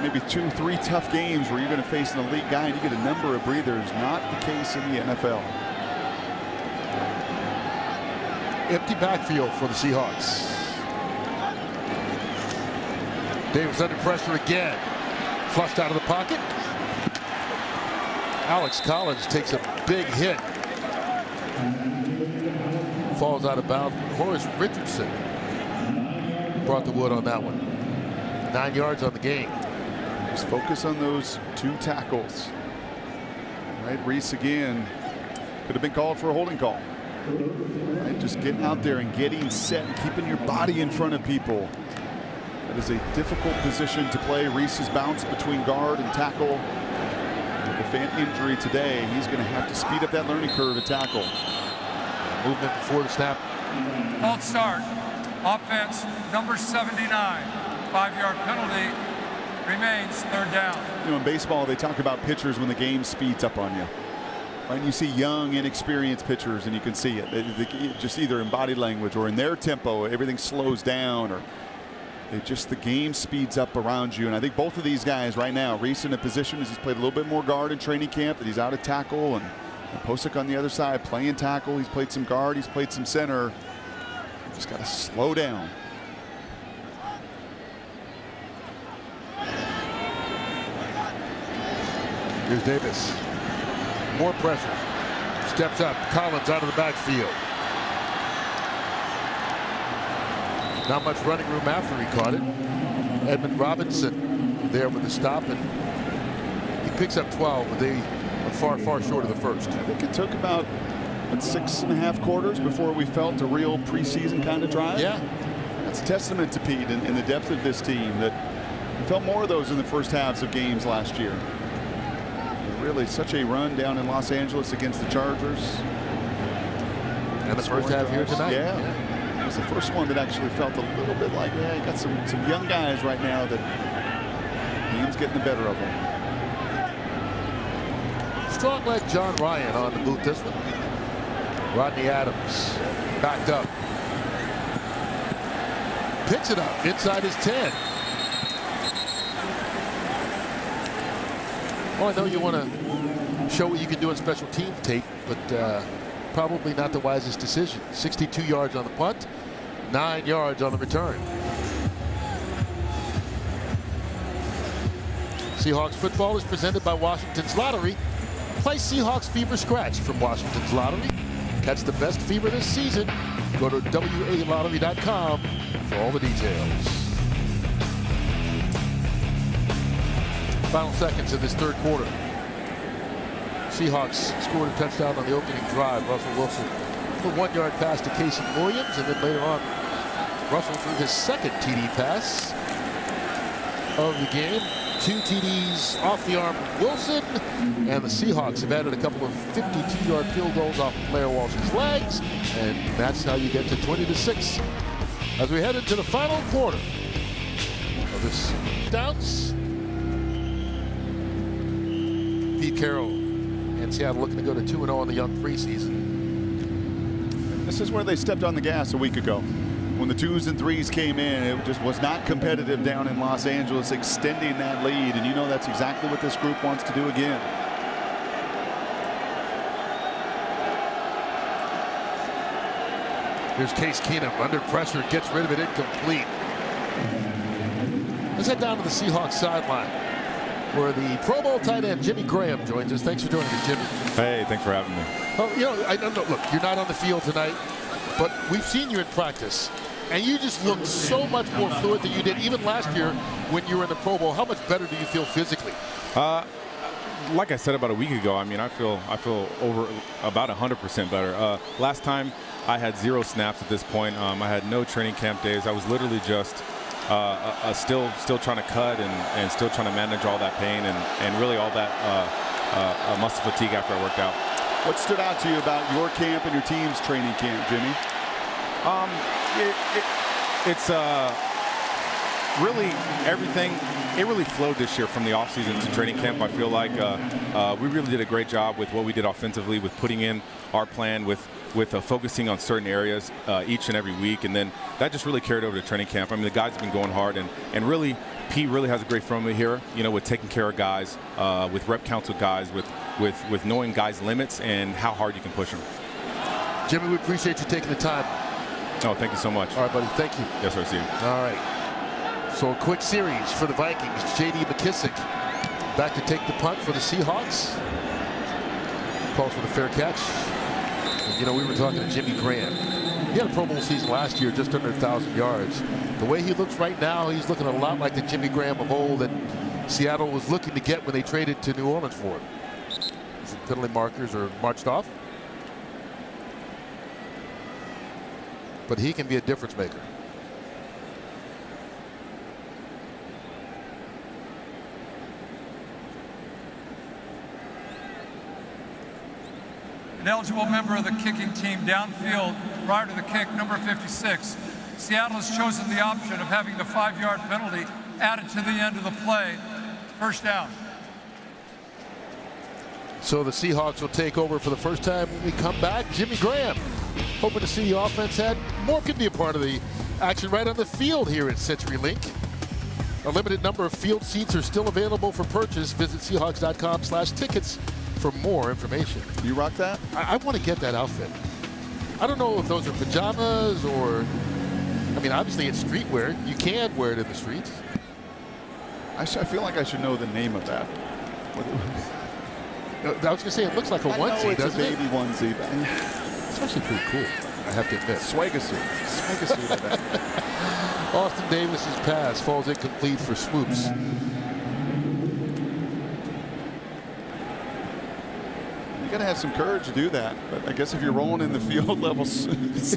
maybe 2-3 tough games where you're going to face an elite guy and you get a number of breathers. Not the case in the NFL. Empty backfield for the Seahawks. Davis under pressure again. Flushed out of the pocket. Alex Collins takes a big hit. Falls out of bounds. Horace Richardson brought the wood on that one. 9 yards on the game. Just focus on those 2 tackles. Right, Reese again. Could have been called for a holding call. Right, just getting out there and getting set and keeping your body in front of people. That is a difficult position to play. Reese's bounce between guard and tackle. With a fan injury today, he's going to have to speed up that learning curve at tackle. Movement before the snap. False start. Offense number 79. 5-yard penalty. Remains 3rd down. You know, in baseball, they talk about pitchers when the game speeds up on you. Right? You see young, inexperienced pitchers, and you can see it. They just either in body language or in their tempo, everything slows down, or the game speeds up around you. And I think both of these guys right now, Reese in a position as he's played a little bit more guard in training camp, that he's out of tackle, and Posick on the other side playing tackle. He's played some guard, he's played some center. Just got to slow down. Here's Davis. More pressure. Steps up. Collins out of the backfield. Not much running room after he caught it. Edmund Robinson there with the stop, and he picks up 12, but they are far, far short of the first. I think it took about 6.5 quarters before we felt a real preseason kind of drive. Yeah. That's a testament to Pete and the depth of this team, that we felt more of those in the first halves of games last year. Really such a run down in Los Angeles against the Chargers. And the first half here tonight. Yeah. It was the first one that actually felt a little bit like, yeah, you got some young guys right now that the game's getting the better of them. Strong leg John Ryan on the boot this one. Rodney Adams backed up. Picks it up inside his 10. Well, I know you want to show what you can do in special team tape, but probably not the wisest decision. 62 yards on the punt, 9 yards on the return. Seahawks football is presented by Washington's Lottery. Play Seahawks Fever Scratch from Washington's Lottery. Catch the best fever this season. Go to WALottery.com for all the details. Final seconds of this 3rd quarter. Seahawks scored a touchdown on the opening drive. Russell Wilson put 1-yard pass to Casey Williams, and then later on, Russell threw his 2nd TD pass of the game. 2 TDs off the arm of Wilson, and the Seahawks have added a couple of 52-yard field goals off Blair Walsh's legs, and that's how you get to 20-6 as we head into the final quarter of this downs. Pete Carroll and Seattle looking to go to 2-0 on the young preseason. This is where they stepped on the gas a week ago. When the 2s and 3s came in, it just was not competitive down in Los Angeles, extending that lead. And you know that's exactly what this group wants to do again. Here's Case Keenum under pressure, gets rid of it, incomplete. Let's head down to the Seahawks sideline, where the Pro Bowl tight end Jimmy Graham joins us. Thanks for joining us, Jimmy. Hey, thanks for having me. Oh, you know, I don't know. Look, you're not on the field tonight, but we've seen you in practice, and you just look so much more fluid than you did even last year when you were in the Pro Bowl. How much better do you feel physically? Like I said about a week ago, I mean, I feel over about 100% better. Last time I had 0 snaps at this point. I had no training camp days. I was literally just still trying to cut and still trying to manage all that pain and really all that muscle fatigue after I worked out. What stood out to you about your camp and your team's training camp, Jimmy? It's really everything. It really flowed this year from the offseason to training camp. I feel like we really did a great job with what we did offensively, with putting in our plan, with focusing on certain areas each and every week, and then that just really carried over to training camp. I mean, the guys have been going hard, and really, Pete really has a great formula here, you know, with taking care of guys, with rep counts with guys, with knowing guys' limits and how hard you can push them. Jimmy, we appreciate you taking the time. Oh, thank you so much. All right, buddy. Thank you. Yes, sir. See you. All right. So a quick series for the Vikings. J.D. McKissick back to take the punt for the Seahawks. Calls for the fair catch. And, you know, we were talking to Jimmy Graham. He had a Pro Bowl season last year, just under 1,000 yards. The way he looks right now, he's looking a lot like the Jimmy Graham of old that Seattle was looking to get when they traded to New Orleans for him. Some penalty markers are marched off. But he can be a difference maker. An eligible member of the kicking team downfield prior to the kick, number 56. Seattle has chosen the option of having the 5-yard penalty added to the end of the play. First down. So the Seahawks will take over for the first time when we come back. Jimmy Graham, hoping to see the offense had more can be a part of the action right on the field here at CenturyLink. A limited number of field seats are still available for purchase. Visit Seahawks.com/tickets for more information. You rock that? I want to get that outfit. I don't know if those are pajamas or, I mean, obviously it's streetwear. You can wear it in the streets. I feel like I should know the name of that. I was going to say, it looks like a onesie, doesn't it? It's a baby onesie. It's actually pretty cool, I have to admit. Swagasuit. Swagasuit, I bet. Austin Davis's pass falls incomplete for Swoops. You got to have some courage to do that. But I guess if you're rolling in the field level seats.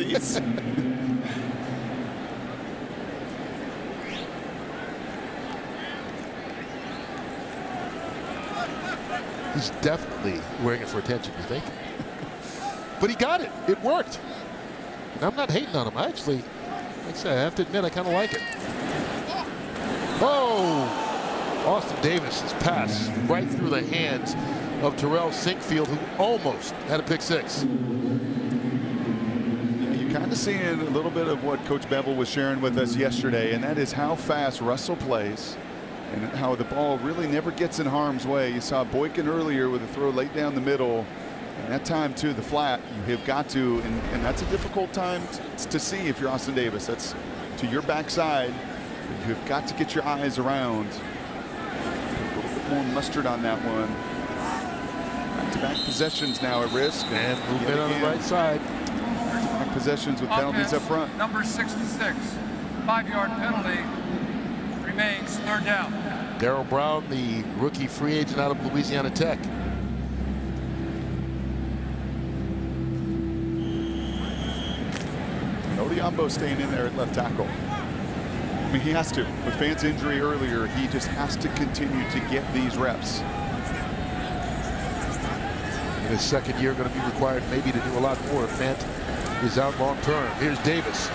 He's definitely wearing it for attention, you think? But he got it. It worked. And I'm not hating on him. I actually, like I said, I have to admit, I kind of like it. Oh! Austin Davis's pass right through the hands of Terrell Sinkfield, who almost had a pick six. You're kind of seeing a little bit of what Coach Bevel was sharing with us yesterday, and that is how fast Russell plays and how the ball really never gets in harm's way. You saw Boykin earlier with a throw late down the middle, and that time to the flat, you have got to, and that's a difficult time to see if you're Austin Davis. That's to your backside. You've got to get your eyes around. Put a little bit more mustard on that one. Back-to-back possessions now at risk. And movement on the right side. Back possessions with penalties up front. Number 66, 5-yard penalty, remains third down. Darryl Brown, the rookie free agent out of Louisiana Tech. Odiombo staying in there at left tackle. I mean, he has to. With Fant's injury earlier, he just has to continue to get these reps. In his second year, going to be required maybe to do a lot more if Fant is out long term. Here's Davis.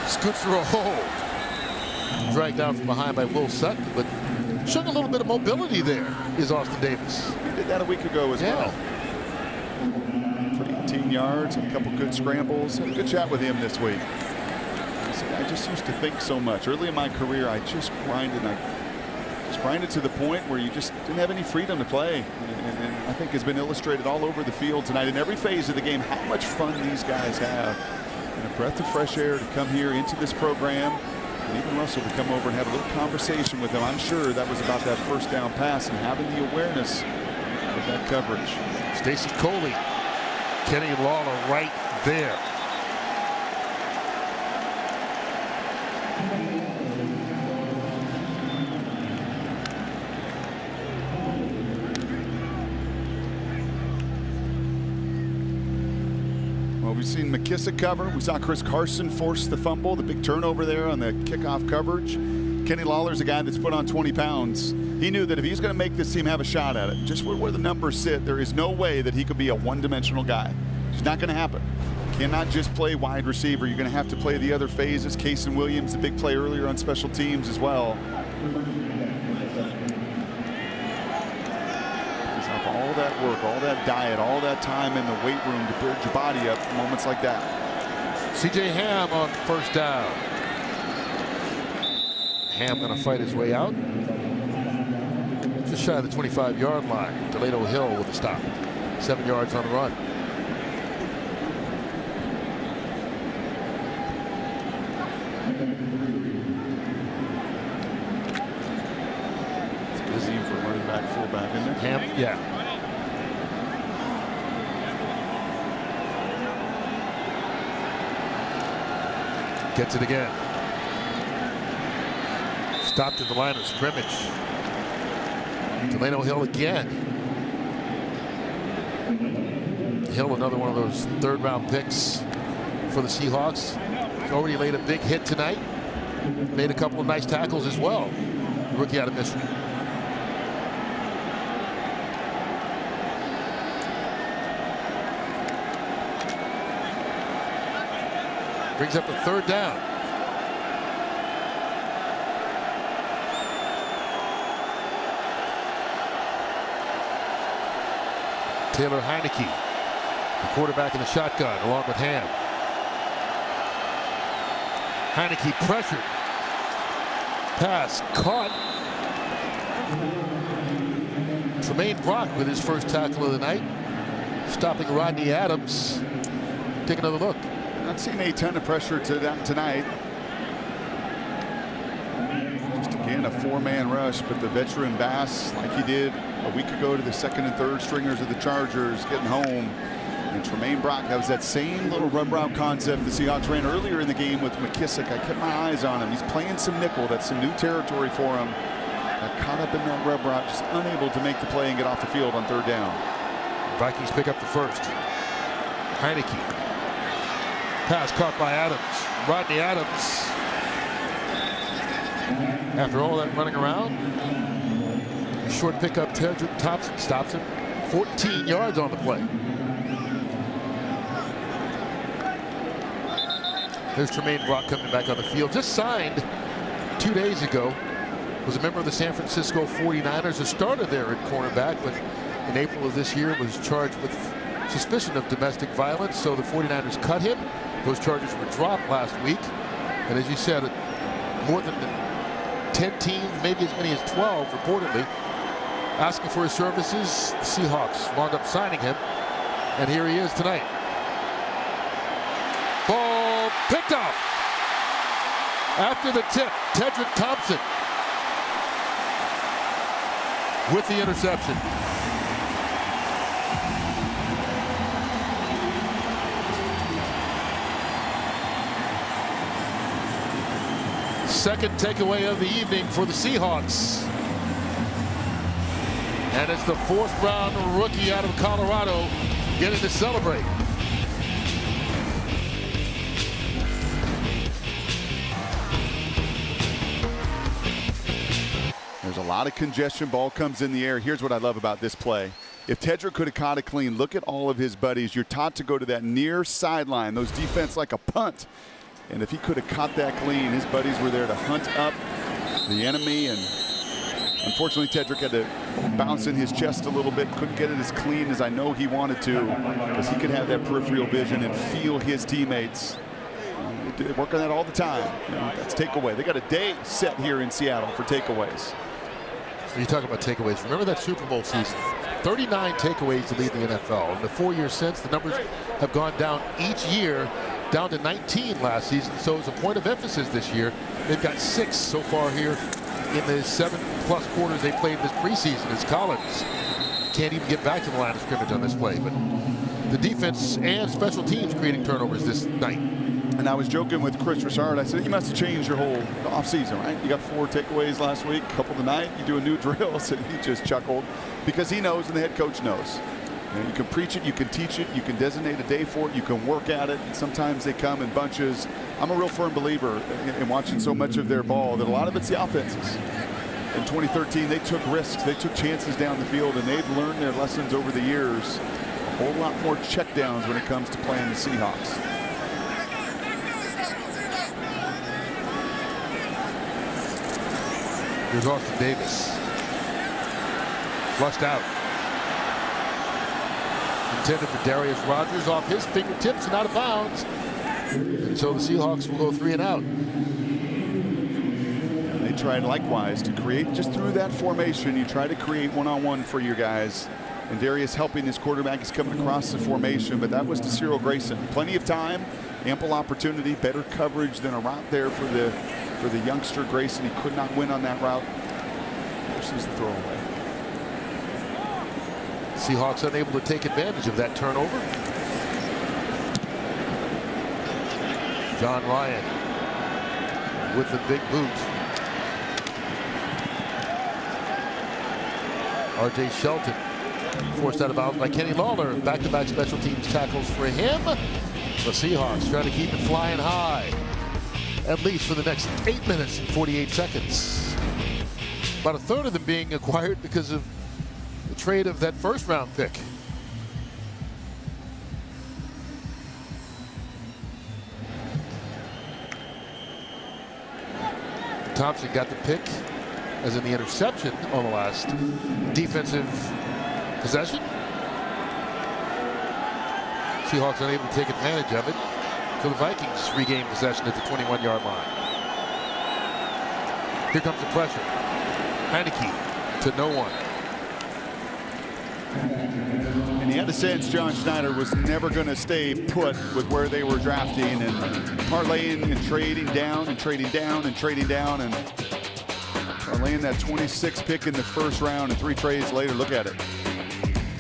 Scoots through a hole. Dragged down from behind by Will Sutton, but showing a little bit of mobility there is Austin Davis. He did that a week ago as well. For 18 yards and a couple good scrambles. Had a good chat with him this week. He said, I just used to think so much. Early in my career, I just grinded. To the point where you just didn't have any freedom to play. And I think has been illustrated all over the field tonight in every phase of the game how much fun these guys have. And a breath of fresh air to come here into this program. And even Russell to come over and have a little conversation with him. I'm sure that was about that first down pass and having the awareness of that coverage. Stacy Coley, Kenny Lawler right there. We've seen McKissick cover. We saw Chris Carson force the fumble, the big turnover there on the kickoff coverage. Kenny Lawler's a guy that's put on 20 pounds. He knew that if he's going to make this team have a shot at it, just where the numbers sit, there is no way that he could be a one-dimensional guy. It's not going to happen. You cannot just play wide receiver. You're going to have to play the other phases. Kason Williams, the big play earlier on special teams as well. All that work, all that diet, all that time in the weight room to build your body up for moments like that. C.J. Ham on first down. Ham going to fight his way out. Just shy of the 25-yard line. Toledo Hill with a stop. 7 yards on the run. magazine for running back, fullback, isn't it? Yeah. Gets it again. Stopped at the line of scrimmage. Delano Hill again. Hill, another one of those third-round picks for the Seahawks. He's already laid a big hit tonight. Made a couple of nice tackles as well. Rookie out of Michigan. Brings up the third down. Taylor Heineke, the quarterback in the shotgun, along with Ham. Heineke pressured. Pass caught. Tremaine Brock with his first tackle of the night, stopping Rodney Adams. Take another look. Not seeing a ton of pressure to that tonight. Just again a four-man rush, but the veteran Bass, like he did a week ago to the second and third stringers of the Chargers, getting home. And Tremaine Brock, that was that same little rub route concept the Seahawks ran earlier in the game with McKissick. I kept my eyes on him. He's playing some nickel. That's some new territory for him. Got caught up in that rub route, just unable to make the play and get off the field on third down. Vikings pick up the first. Heineke. Pass caught by Adams. Rodney Adams. After all that running around, short pickup. Tedrick Thompson stops him. 14 yards on the play. There's Tremaine Brock coming back on the field. Just signed 2 days ago. Was a member of the San Francisco 49ers. A starter there at cornerback, but in April of this year was charged with suspicion of domestic violence. So the 49ers cut him. Those charges were dropped last week. And as you said, more than 10 teams, maybe as many as 12 reportedly, asking for his services. The Seahawks wound up signing him. And here he is tonight. Ball picked off. After the tip, Tedrick Thompson with the interception. Second takeaway of the evening for the Seahawks. And it's the fourth-round rookie out of Colorado getting to celebrate. There's a lot of congestion. Ball comes in the air. Here's what I love about this play. If Tedrick could have caught it clean, look at all of his buddies. You're taught to go to that near sideline, those defense like a punt. And if he could have caught that clean, his buddies were there to hunt up the enemy. And unfortunately, Tedrick had to bounce in his chest a little bit. Couldn't get it as clean as I know he wanted to, because he could have that peripheral vision and feel his teammates. They work on that all the time. You know, that's takeaway. They got a day set here in Seattle for takeaways. So you talk about takeaways. Remember that Super Bowl season? 39 takeaways to lead the NFL. In the 4 years since, the numbers have gone down each year, down to 19 last season. So as a point of emphasis this year, they've got 6 so far here in the 7+ quarters they played this preseason. As Collins can't even get back to the line of scrimmage on this play. But the defense and special teams creating turnovers this night. And I was joking with Chris Richard. I said, you must have changed your whole offseason, right? You got 4 takeaways last week, a couple tonight. You do a new drill. And he just chuckled because he knows and the head coach knows. And you can preach it, you can teach it, you can designate a day for it, you can work at it, and sometimes they come in bunches. I'm a real firm believer in watching so much of their ball that a lot of it's the offenses. In 2013, they took risks, they took chances down the field, and they've learned their lessons over the years. A whole lot more checkdowns when it comes to playing the Seahawks. Here's Austin Davis. Flushed out. Intended for Darius Rogers, off his fingertips and out of bounds. And so the Seahawks will go 3 and out. And they tried likewise to create, just through that formation, you try to create one-on-one for your guys. And Darius helping his quarterback is coming across the formation, but that was to Cyril Grayson. Plenty of time, ample opportunity, better coverage than a route there for the youngster Grayson. He could not win on that route. forces the throwaway. Seahawks unable to take advantage of that turnover. John Ryan with the big boot. R.J. Shelton forced out of bounds by Kenny Lawler. Back-to-back special teams tackles for him. The Seahawks trying to keep it flying high, at least for the next 8 minutes and 48 seconds. About a third of them being acquired because of the trade of that first-round pick. Thompson got the pick, as in the interception on the last defensive possession. Seahawks unable to take advantage of it, so the Vikings regain possession at the 21-yard line. Here comes the pressure. Heineke to no one. And he had a sense John Schneider was never going to stay put with where they were drafting and parlaying and trading down and trading down and trading down and parlaying that 26th pick in the first round and 3 trades later. Look at it.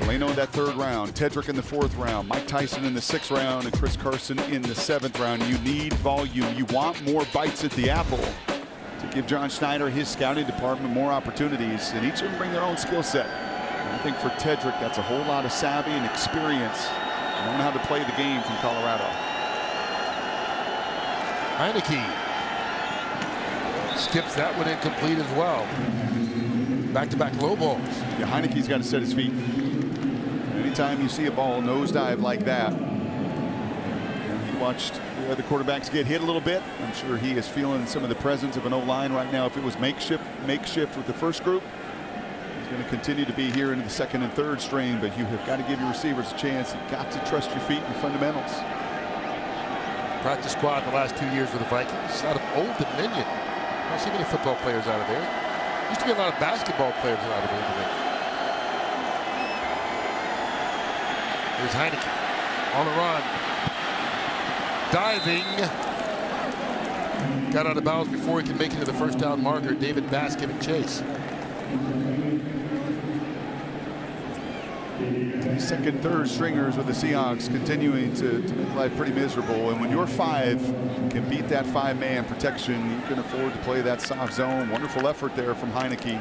Delano in that 3rd round, Tedrick in the 4th round, Mike Tyson in the 6th round, and Chris Carson in the 7th round. You need volume. You want more bites at the apple to give John Schneider, his scouting department, more opportunities, and each of them bring their own skill set. I think for Tedrick, that's a whole lot of savvy and experience, knowing how to play the game from Colorado. Heineke skips that one incomplete as well. Back-to-back low balls. Yeah, Heineke's got to set his feet. Anytime you see a ball nosedive like that, he watched the other quarterbacks get hit a little bit. I'm sure he is feeling some of the presence of an O-line right now. If it was makeshift with the first group, he's going to continue to be here into the 2nd and 3rd string, but you have got to give your receivers a chance. You've got to trust your feet and fundamentals. Practice squad the last 2 years with the Vikings out of Old Dominion. I don't see many football players out of there. Used to be a lot of basketball players out of Old Dominion. Here's Heineke on the run. Diving. Got out of bounds before he could make it to the first down marker. David Bass giving chase. 2nd, 3rd stringers with the Seahawks continuing to make life pretty miserable. And when your 5 can beat that 5-man protection, you can afford to play that soft zone. Wonderful effort there from Heineke.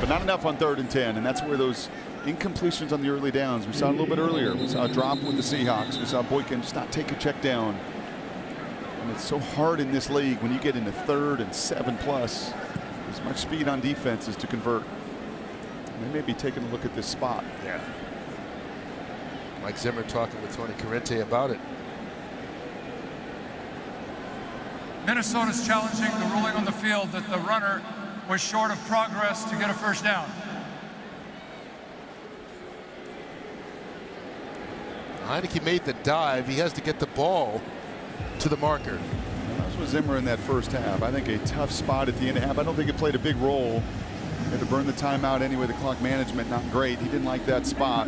But not enough on 3rd and 10, and that's where those incompletions on the early downs. We saw a little bit earlier. We saw a drop with the Seahawks. We saw Boykin just not take a check down. And it's so hard in this league when you get into 3rd and 7+. As much speed on defenses to convert. They may be taking a look at this spot. Yeah. Mike Zimmer talking with Tony Corrente about it. Minnesota's challenging the ruling on the field that the runner was short of progress to get a first down. Heineke made the dive. He has to get the ball to the marker. That was Zimmer in that first half. I think a tough spot at the end of the half. I don't think it played a big role. He had to burn the timeout anyway. The clock management not great. He didn't like that spot.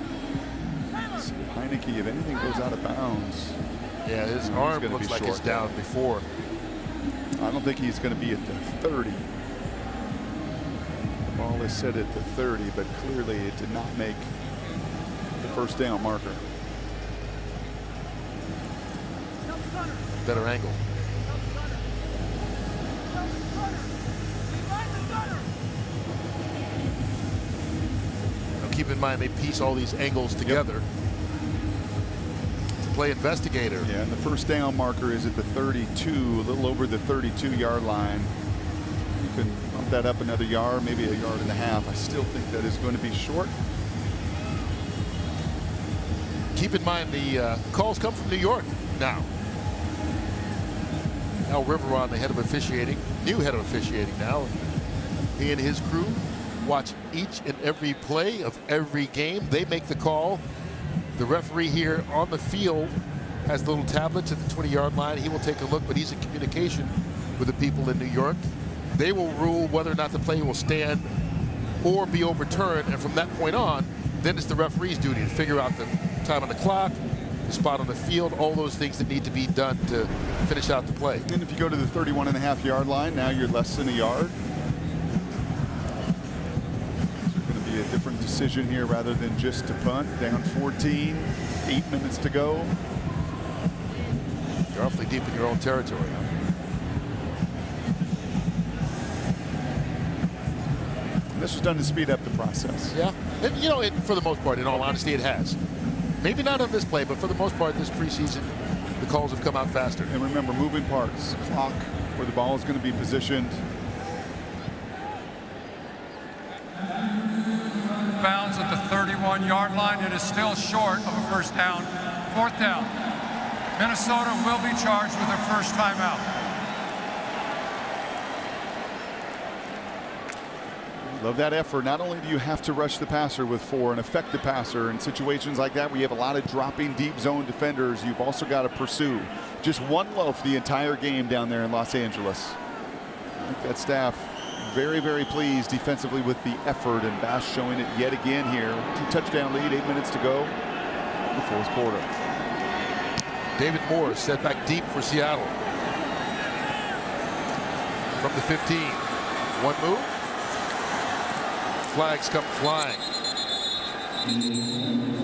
So Heineke, if anything goes out of bounds. Yeah, his arm looks like it's down before. I don't think he's going to be at the 30. The ball is set at the 30, but clearly it did not make the first down marker. Better angle. Now keep in mind they piece all these angles together to play investigator. Yeah, and the first down marker is at the 32, a little over the 32-yard line. You can bump that up another yard, maybe a yard and a half. I still think that is going to be short. Keep in mind the calls come from New York now. Al Riveron, the head of officiating, new head of officiating now. He and his crew watch each and every play of every game. They make the call. The referee here on the field has little tablets at the 20-yard line. He will take a look, but he's in communication with the people in New York. They will rule whether or not the play will stand or be overturned. And from that point on, then it's the referee's duty to figure out the time on the clock, the spot on the field, all those things that need to be done to finish out the play. And if you go to the 31.5-yard line, now you're less than a yard. Maybe a different decision here rather than just to punt. Down 14, 8 minutes to go. You're awfully deep in your own territory. This was done to speed up the process. Yeah, and you know, for the most part, in all honesty, it has. Maybe not on this play, but for the most part, this preseason, the calls have come out faster. And remember, moving parts, clock, where the ball is going to be positioned. Bounds at the 31-yard line. It is still short of a first down. Fourth down. Minnesota will be charged with their first timeout. Love that effort. Not only do you have to rush the passer with 4, an effective passer in situations like that where you have a lot of dropping deep zone defenders, you've also got to pursue. Just one loaf the entire game down there in Los Angeles. I think that staff very, very pleased defensively with the effort, and Bass showing it yet again here. 2-touchdown lead, 8 minutes to go in the fourth quarter. David Moore set back deep for Seattle. From the 15. One move. Flags come flying.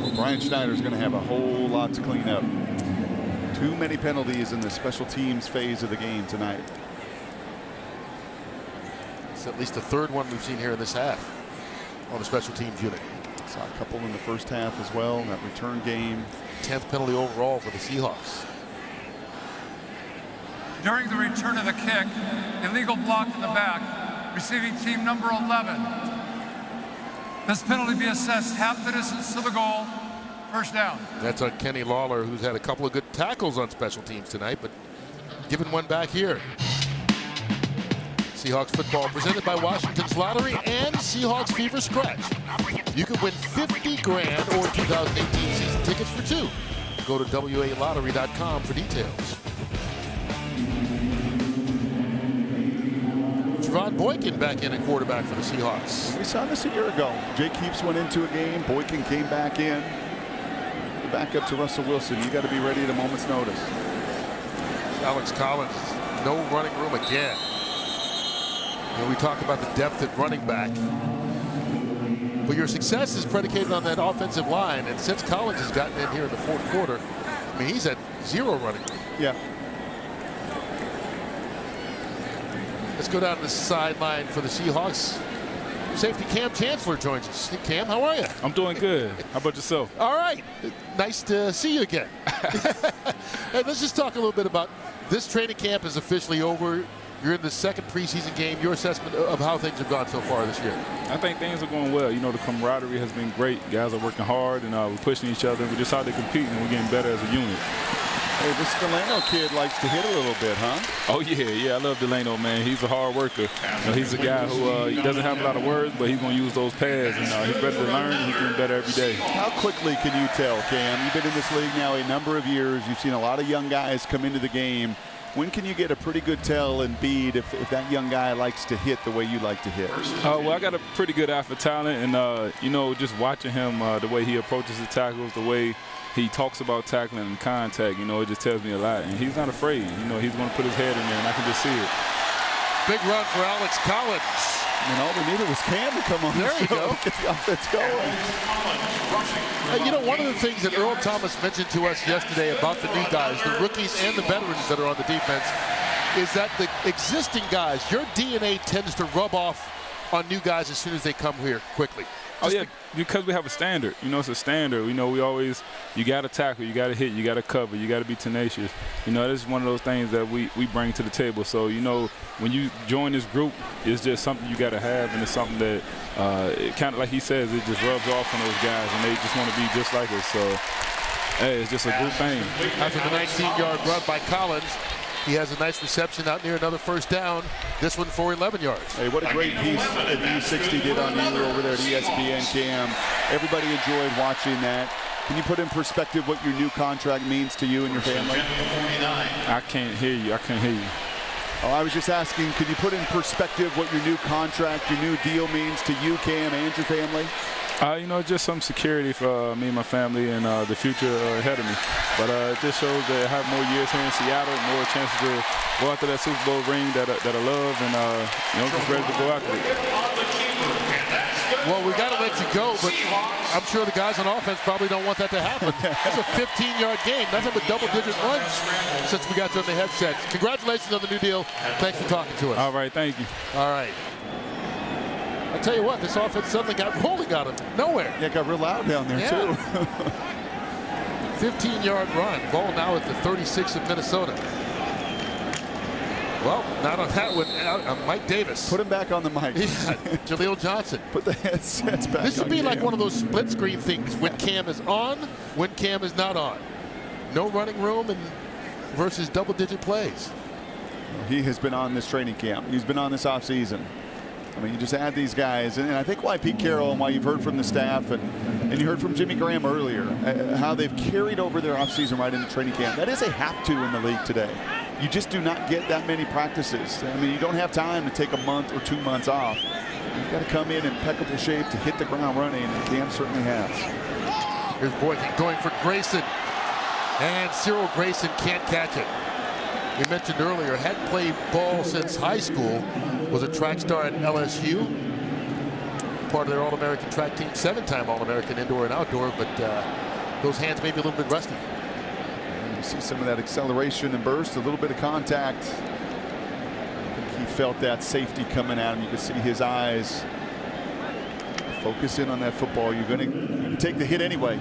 Well, Brian Schneider's going to have a whole lot to clean up. Too many penalties in the special teams phase of the game tonight. It's at least the third one we've seen here in this half on the special teams unit. Saw a couple in the first half as well, that return game. 10th penalty overall for the Seahawks. During the return of the kick, illegal block in the back, receiving team number 11. This penalty be assessed half the distance to the goal. First down. That's on Kenny Lawler, who's had a couple of good tackles on special teams tonight, but giving one back here. Seahawks football presented by Washington's Lottery and Seahawks Fever Scratch. You can win 50 grand or 2018 season tickets for 2. Go to WALottery.com for details. Javon Boykin back in at quarterback for the Seahawks. We saw this a year ago. Jay Keeps went into a game. Boykin came back in. The backup to Russell Wilson. You got to be ready at a moment's notice. Alex Collins, no running room again. You know, we talk about the depth at running back. But your success is predicated on that offensive line. And since Collins has gotten in here in the fourth quarter, I mean, he's at 0 running room. Yeah. Let's go down to the sideline for the Seahawks. Safety Cam Chancellor joins us. Hey, Cam, how are you? I'm doing good. How about yourself? All right. Nice to see you again. Hey, let's just talk a little bit about this training camp is officially over. You're in the second preseason game. Your assessment of how things have gone so far this year? I think things are going well. You know, the camaraderie has been great. Guys are working hard, and we're pushing each other. We're just out there competing, and we're getting better as a unit. Hey, this Delano kid likes to hit a little bit, huh? Oh, yeah. I love Delano, man. He's a hard worker. You know, he's a guy who he doesn't have a lot of words, but he's going to use those pads, and he's ready to learn, and he's getting better every day. How quickly can you tell, Cam? You've been in this league now a number of years. You've seen a lot of young guys come into the game. When can you get a pretty good tell and bead if that young guy likes to hit the way you like to hit? Well, I got a pretty good eye for talent, and, you know, just watching him, the way he approaches the tackles, the way he talks about tackling and contact, you know, it just tells me a lot. And he's not afraid. You know, he's going to put his head in there, and I can just see it. Big run for Alex Collins. And all we needed was Cam to come on. There you go. Get the offense going. Hey, you know, one of the things that Earl Thomas mentioned to us yesterday about the new guys, the rookies and the veterans that are on the defense, is that the existing guys, your DNA tends to rub off on new guys as soon as they come here quickly. Oh, yeah, because we have a standard. You know, it's a standard. You know, you got to tackle, you got to hit, you got to cover, you got to be tenacious. You know, this is one of those things that we bring to the table. So, you know, when you join this group, it's just something you got to have, and it's something that, it kind of like he says, it just rubs off on those guys, and they just want to be just like us. So, hey, it's just a group thing. After the 19-yard run by Collins, he has a nice reception out near another first down. This one for 11 yards. Hey, what a great piece that U60 did on you over there at ESPN, Cam. Everybody enjoyed watching that. Can you put in perspective what your new contract means to you and your family? I can't hear you. I can't hear you. Oh, I was just asking, could you put in perspective what your new contract, your new deal means to you, Cam, and your family? You know, just some security for me and my family and the future ahead of me. But it just shows that I have more years here in Seattle, more chances to go after that Super Bowl ring that I love, and you know, just ready to go after it. Well, we got to let you go, but I'm sure the guys on offense probably don't want that to happen. That's a 15-yard game. That's up with double-digit runs since we got you on the headsets. Congratulations on the new deal. Thanks for talking to us. All right, thank you. All right. I tell you what, this offense suddenly got rolling out of nowhere. Yeah, it got real loud down there, too. 15-yard run. Ball now at the 36 of Minnesota. Well, not on that one. Mike Davis. Put him back on the mic. Yeah, Jaleel Johnson. Put the headsets back on. This would be like one of those split screen things. When Cam is on, when Cam is not on. No running room and versus double-digit plays. He has been on this training camp. He's been on this offseason. I mean, you just add these guys, and I think why Pete Carroll and why you've heard from the staff and you heard from Jimmy Graham earlier, how they've carried over their offseason right into training camp. That is a have-to in the league today. You just do not get that many practices. I mean, you don't have time to take a month or 2 months off. You've got to come in impeccable shape to hit the ground running, and Cam certainly has. Here's Boykin going for Grayson, and Cyril Grayson can't catch it. We mentioned earlier, hadn't played ball since high school, was a track star at LSU, part of their All-American track team, 7-time All-American indoor and outdoor, but those hands may be a little bit rusty. And you see some of that acceleration and burst, a little bit of contact. I think he felt that safety coming at him. You can see his eyes focus in on that football. You're going to take the hit anyway.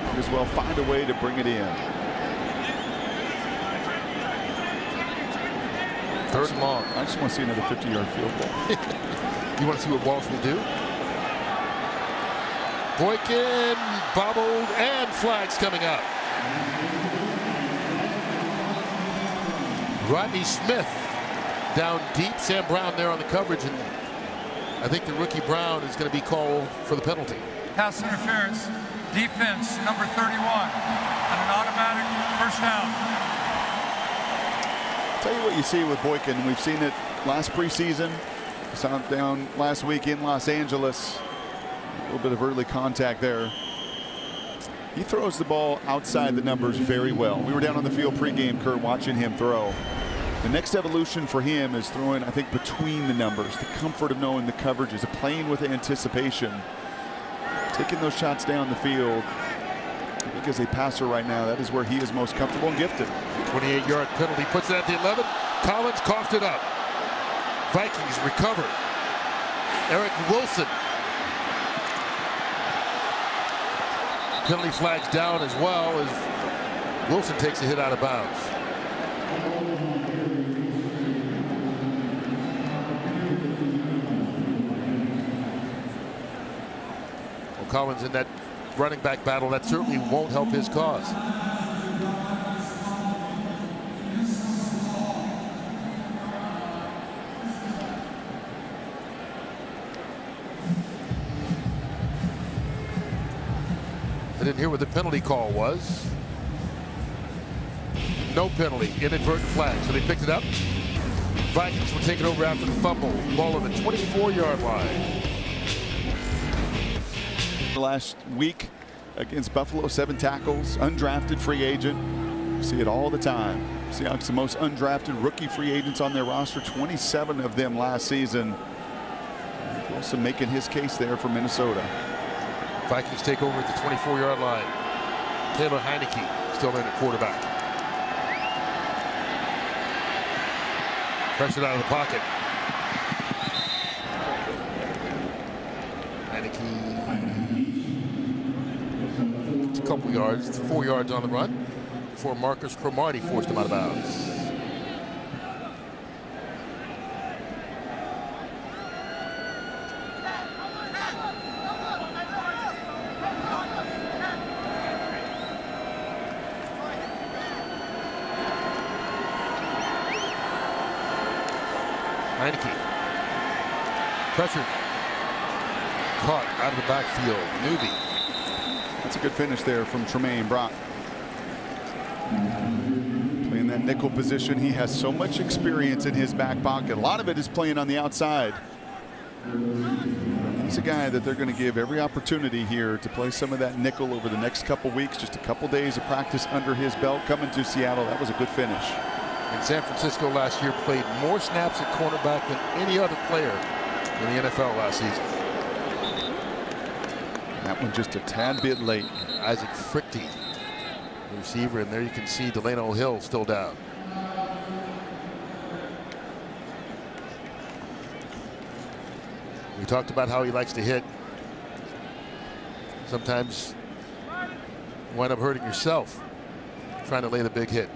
Might as well find a way to bring it in. Third and long. I just want to see another 50-yard field goal. You want to see what Walsh will do? Boykin bobbled, and flags coming up. Rodney Smith down deep. Sam Brown there on the coverage, and I think the rookie Brown is going to be called for the penalty. Pass interference, defense, number 31, and an automatic first down. Tell you what you see with Boykin. We've seen it last preseason. Saw him down last week in Los Angeles. A little bit of early contact there. He throws the ball outside the numbers very well. We were down on the field pregame, Kurt, watching him throw. The next evolution for him is throwing, I think, between the numbers. The comfort of knowing the coverages, of playing with anticipation. Taking those shots down the field. I think as a passer right now, that is where he is most comfortable and gifted. 28-yard penalty, puts it at the 11. Collins coughed it up. Vikings recover. Eric Wilson. Penalty flags down as well as Wilson takes a hit out of bounds. Well, Collins in that running back battle, that certainly won't help his cause. I didn't hear what the penalty call was. No penalty, inadvertent flag, so they picked it up. Vikings will take it over after the fumble. Ball on the 24-yard line. Last week against Buffalo, 7 tackles, undrafted free agent. You see it all the time. Seahawks the most undrafted rookie free agents on their roster, 27 of them last season. Also making his case there for Minnesota. Vikings take over at the 24-yard line. Taylor Heineke still in at quarterback. Pressured out of the pocket. Heineke, it's a couple yards, 4 yards on the run before Marcus Cromartie forced him out of bounds. Heineke. Pressured. Caught out of the backfield. Newby. That's a good finish there from Tremaine Brock. Playing that nickel position. He has so much experience in his back pocket. A lot of it is playing on the outside. He's a guy that they're going to give every opportunity here to play some of that nickel over the next couple weeks. Just a couple days of practice under his belt. Coming to Seattle, that was a good finish. In San Francisco last year, played more snaps at cornerback than any other player in the NFL last season. That one just a tad bit late. Isaac Frichte, the receiver, and there you can see Delano Hill still down. We talked about how he likes to hit. Sometimes you wind up hurting yourself trying to lay the big hit.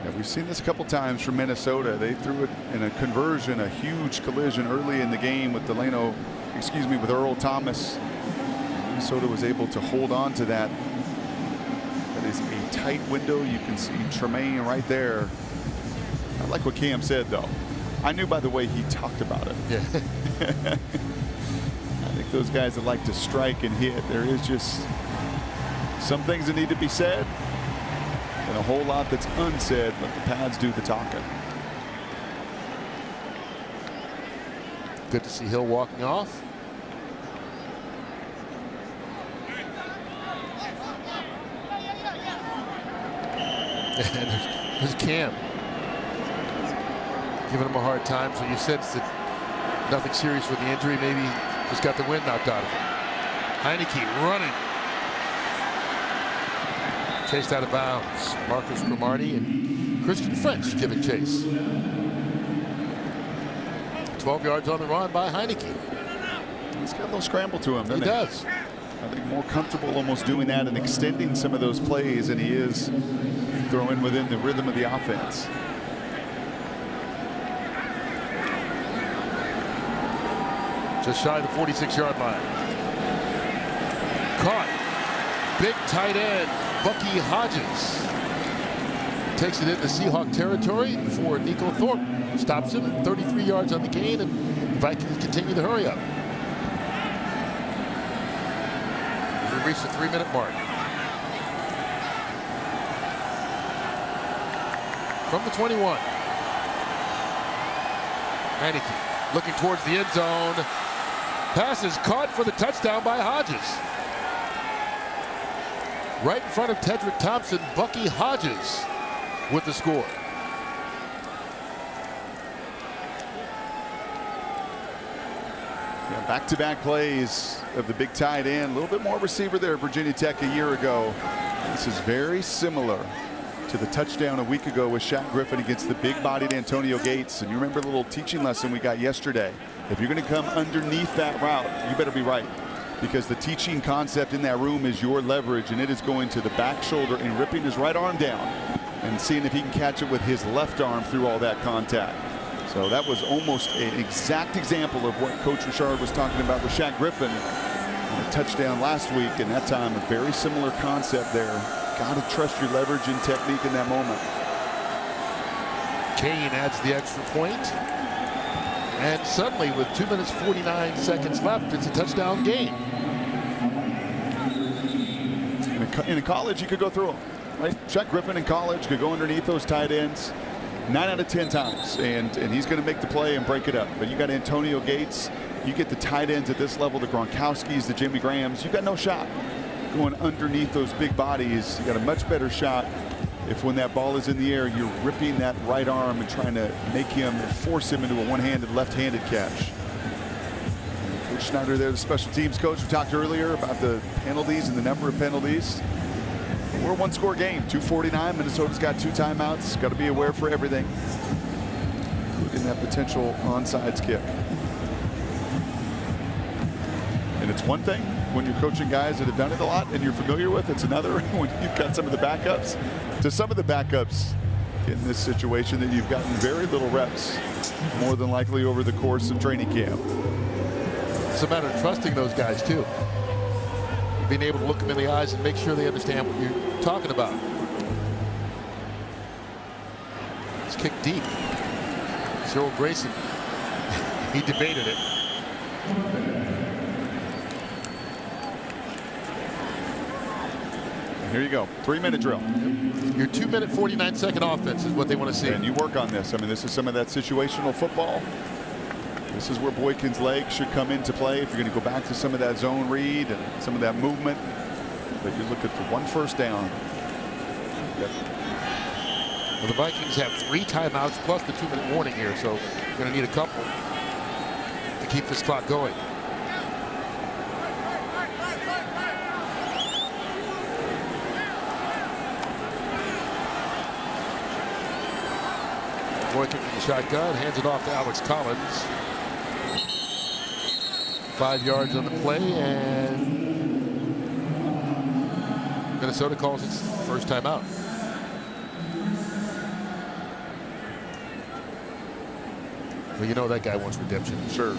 Yeah, we've seen this a couple times from Minnesota. They threw it in a conversion, a huge collision early in the game with with Earl Thomas. Minnesota was able to hold on to that. That is a tight window. You can see Tremaine right there. I like what Cam said, though. I knew by the way he talked about it. Yeah. I think those guys that like to strike and hit, there is just some things that need to be said and a whole lot that's unsaid. Let the pads do the talking. Good to see Hill walking off. And there's Cam giving him a hard time. So you sense that nothing serious with the injury. Maybe just got the wind knocked out of him. Heineke running. Chased out of bounds. Marcus Cromartie and Christian French giving chase. 12 yards on the run by Heineke. He's got a little scramble to him, doesn't he? He does. I think more comfortable almost doing that and extending some of those plays than he is throwing within the rhythm of the offense. Just shy of the 46-yard line. Caught. Big tight end, Bucky Hodges. Takes it into Seahawk territory before Nico Thorpe stops him. 33 yards on the gain, and the Vikings continue to hurry up. We reach the 3-minute mark. From the 21. Heineke looking towards the end zone. Pass is caught for the touchdown by Hodges. Right in front of Tedrick Thompson, Bucky Hodges with the score. Yeah, back-to-back plays of the big tight end. A little bit more receiver there, Virginia Tech a year ago. This is very similar to the touchdown a week ago with Shaq Griffin against the big-bodied Antonio Gates. And you remember the little teaching lesson we got yesterday. If you're going to come underneath that route, you better be right. Because the teaching concept in that room is your leverage, and it is going to the back shoulder and ripping his right arm down and seeing if he can catch it with his left arm through all that contact. So that was almost an exact example of what Coach Richard was talking about with Shaq Griffin. A touchdown last week, and that time a very similar concept there. Got to trust your leverage and technique in that moment. Kane adds the extra point. And suddenly, with 2 minutes 49 seconds left, it's a touchdown game. In college, you could go through them. Right? Shaq Griffin in college could go underneath those tight ends 9 out of 10 times, and he's going to make the play and break it up. But you got Antonio Gates, you get the tight ends at this level, the Gronkowskis, the Jimmy Grahams, you've got no shot going underneath those big bodies. You got a much better shot if when that ball is in the air, you're ripping that right arm and trying to make him, force him into a one-handed, left-handed catch. Coach Schneider there, the special teams coach. We talked earlier about the penalties and the number of penalties. We're a one-score game, 2:49. Minnesota's got 2 timeouts. Got to be aware for everything, including that potential onside kick. And it's one thing when you're coaching guys that have done it a lot and you're familiar with. It's another when you've got some of the backups. To some of the backups in this situation that you've gotten very little reps, more than likely over the course of training camp. It's a matter of trusting those guys too. Being able to look them in the eyes and make sure they understand what you're talking about. It's kicked deep. Cyril Grayson, he debated it. Here you go, 3-minute drill. Your 2-minute 49-second offense is what they want to see. And you work on this. I mean, this is some of that situational football. This is where Boykin's legs should come into play if you're going to go back to some of that zone read and some of that movement. But you're looking for one first down. Yep. Well, the Vikings have 3 timeouts plus the 2-minute warning here, so you're going to need a couple to keep this clock going. Boykin from the shotgun, hands it off to Alex Collins. 5 yards on the play, and Minnesota calls its first timeout. Well, you know that guy wants redemption. Sure.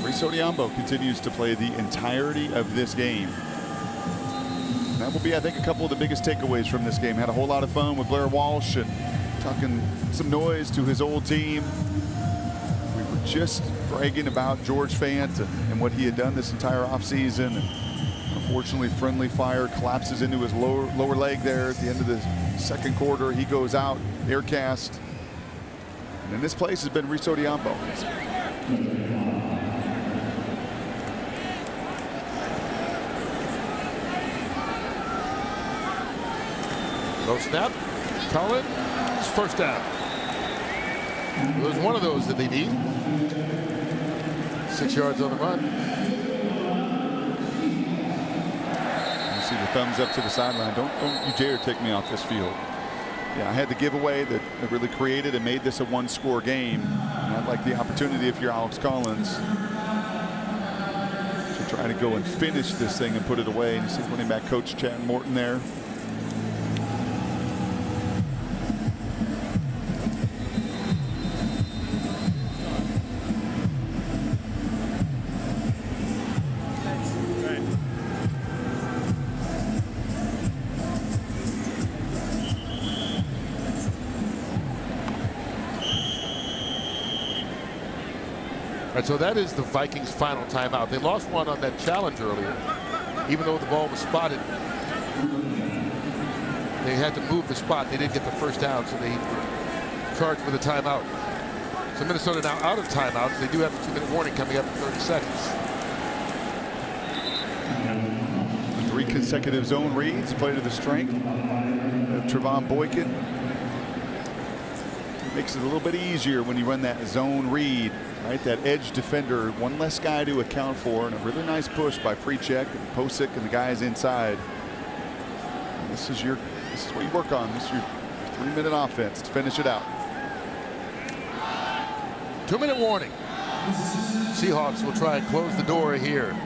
Reese Odiambo continues to play the entirety of this game. That will be, I think, a couple of the biggest takeaways from this game. Had a whole lot of fun with Blair Walsh and talking some noise to his old team. We were just bragging about George Fant and what he had done this entire offseason. And unfortunately, friendly fire collapses into his lower leg there at the end of the second quarter. He goes out, air cast. And this place has been Reese Odiambo. Low snap. Collins, first down. It was one of those that they need. 6 yards on the run. You see the thumbs up to the sideline. Don't you dare take me off this field. Yeah, I had the giveaway that really created and made this a one-score game. And I'd like the opportunity, if you're Alex Collins, to try to go and finish this thing and put it away. And you see running back coach Chad Morton there. So that is the Vikings' final timeout. They lost one on that challenge earlier. Even though the ball was spotted, they had to move the spot. They didn't get the first down, so they charged with a timeout. So Minnesota now out of timeouts. They do have a 2-minute warning coming up in 30 seconds. 3 consecutive zone reads, play to the strength of Trevon Boykin. Makes it a little bit easier when you run that zone read, right? That edge defender, one less guy to account for, and a really nice push by Pre-check and Posick and the guys inside. And this is what you work on. This is your 3-minute offense to finish it out. 2-minute warning. Seahawks will try and close the door here.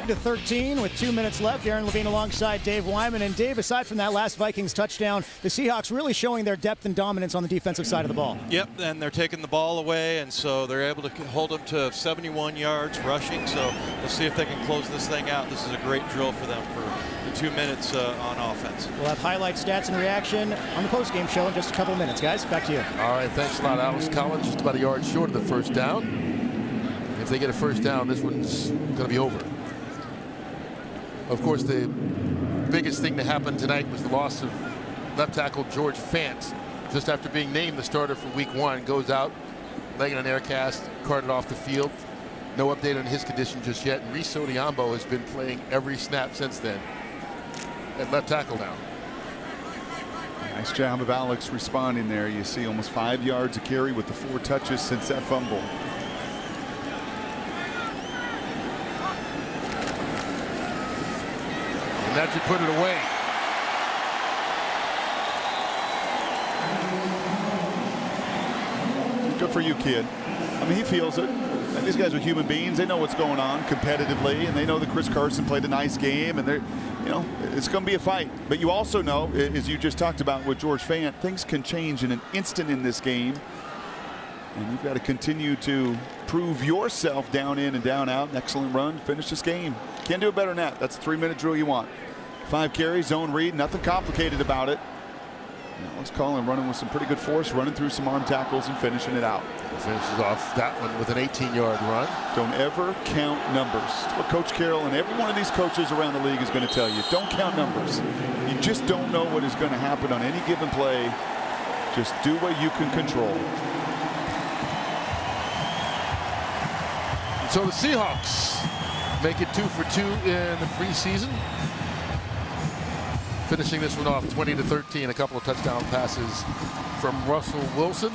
To 13 with 2 minutes left. Aaron Levine alongside Dave Wyman. And Dave, aside from that last Vikings touchdown, the Seahawks really showing their depth and dominance on the defensive side of the ball. Yep, and they're taking the ball away, and so they're able to hold them to 71 yards rushing. So we'll see if they can close this thing out. This is a great drill for them for the 2 minutes on offense. We'll have highlight stats and reaction on the postgame show in just a couple of minutes, guys. Back to you. All right, thanks a lot, Alex Collins. Just about a yard short of the first down. If they get a first down, this one's going to be over. Of course, the biggest thing that happened tonight was the loss of left tackle George Fant. Just after being named the starter for week 1, goes out, leg in an air cast, carted off the field. No update on his condition just yet. And Reese Odiambo has been playing every snap since then at left tackle now. Nice job of Alex responding there. You see almost 5 yards a carry with the 4 touches since that fumble. That should put it away. Good for you, kid. I mean, he feels it. And these guys are human beings. They know what's going on competitively, and they know that Chris Carson played a nice game, and they're, you know, it's going to be a fight. But you also know, as you just talked about with George Fant, things can change in an instant in this game. And you've got to continue to prove yourself down in and down out. An excellent run. Finish this game. Can't do it better than that. That's a 3-minute drill you want. 5 carries, zone read, nothing complicated about it. Alex Collins running with some pretty good force, running through some arm tackles and finishing it out. Finishes off that one with an 18-yard run. Don't ever count numbers. That's what Coach Carroll and every one of these coaches around the league is going to tell you. Don't count numbers. You just don't know what is going to happen on any given play. Just do what you can control. So the Seahawks make it 2 for 2 in the preseason. Finishing this one off 20-13, a couple of touchdown passes from Russell Wilson.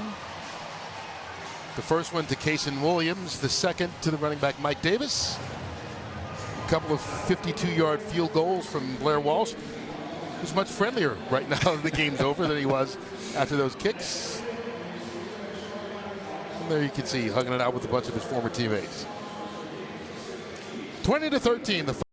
The first one to Kasen Williams, the second to the running back Mike Davis. A couple of 52-yard field goals from Blair Walsh, who's much friendlier right now that the game's over than he was after those kicks. And there you can see hugging it out with a bunch of his former teammates. 20-13, the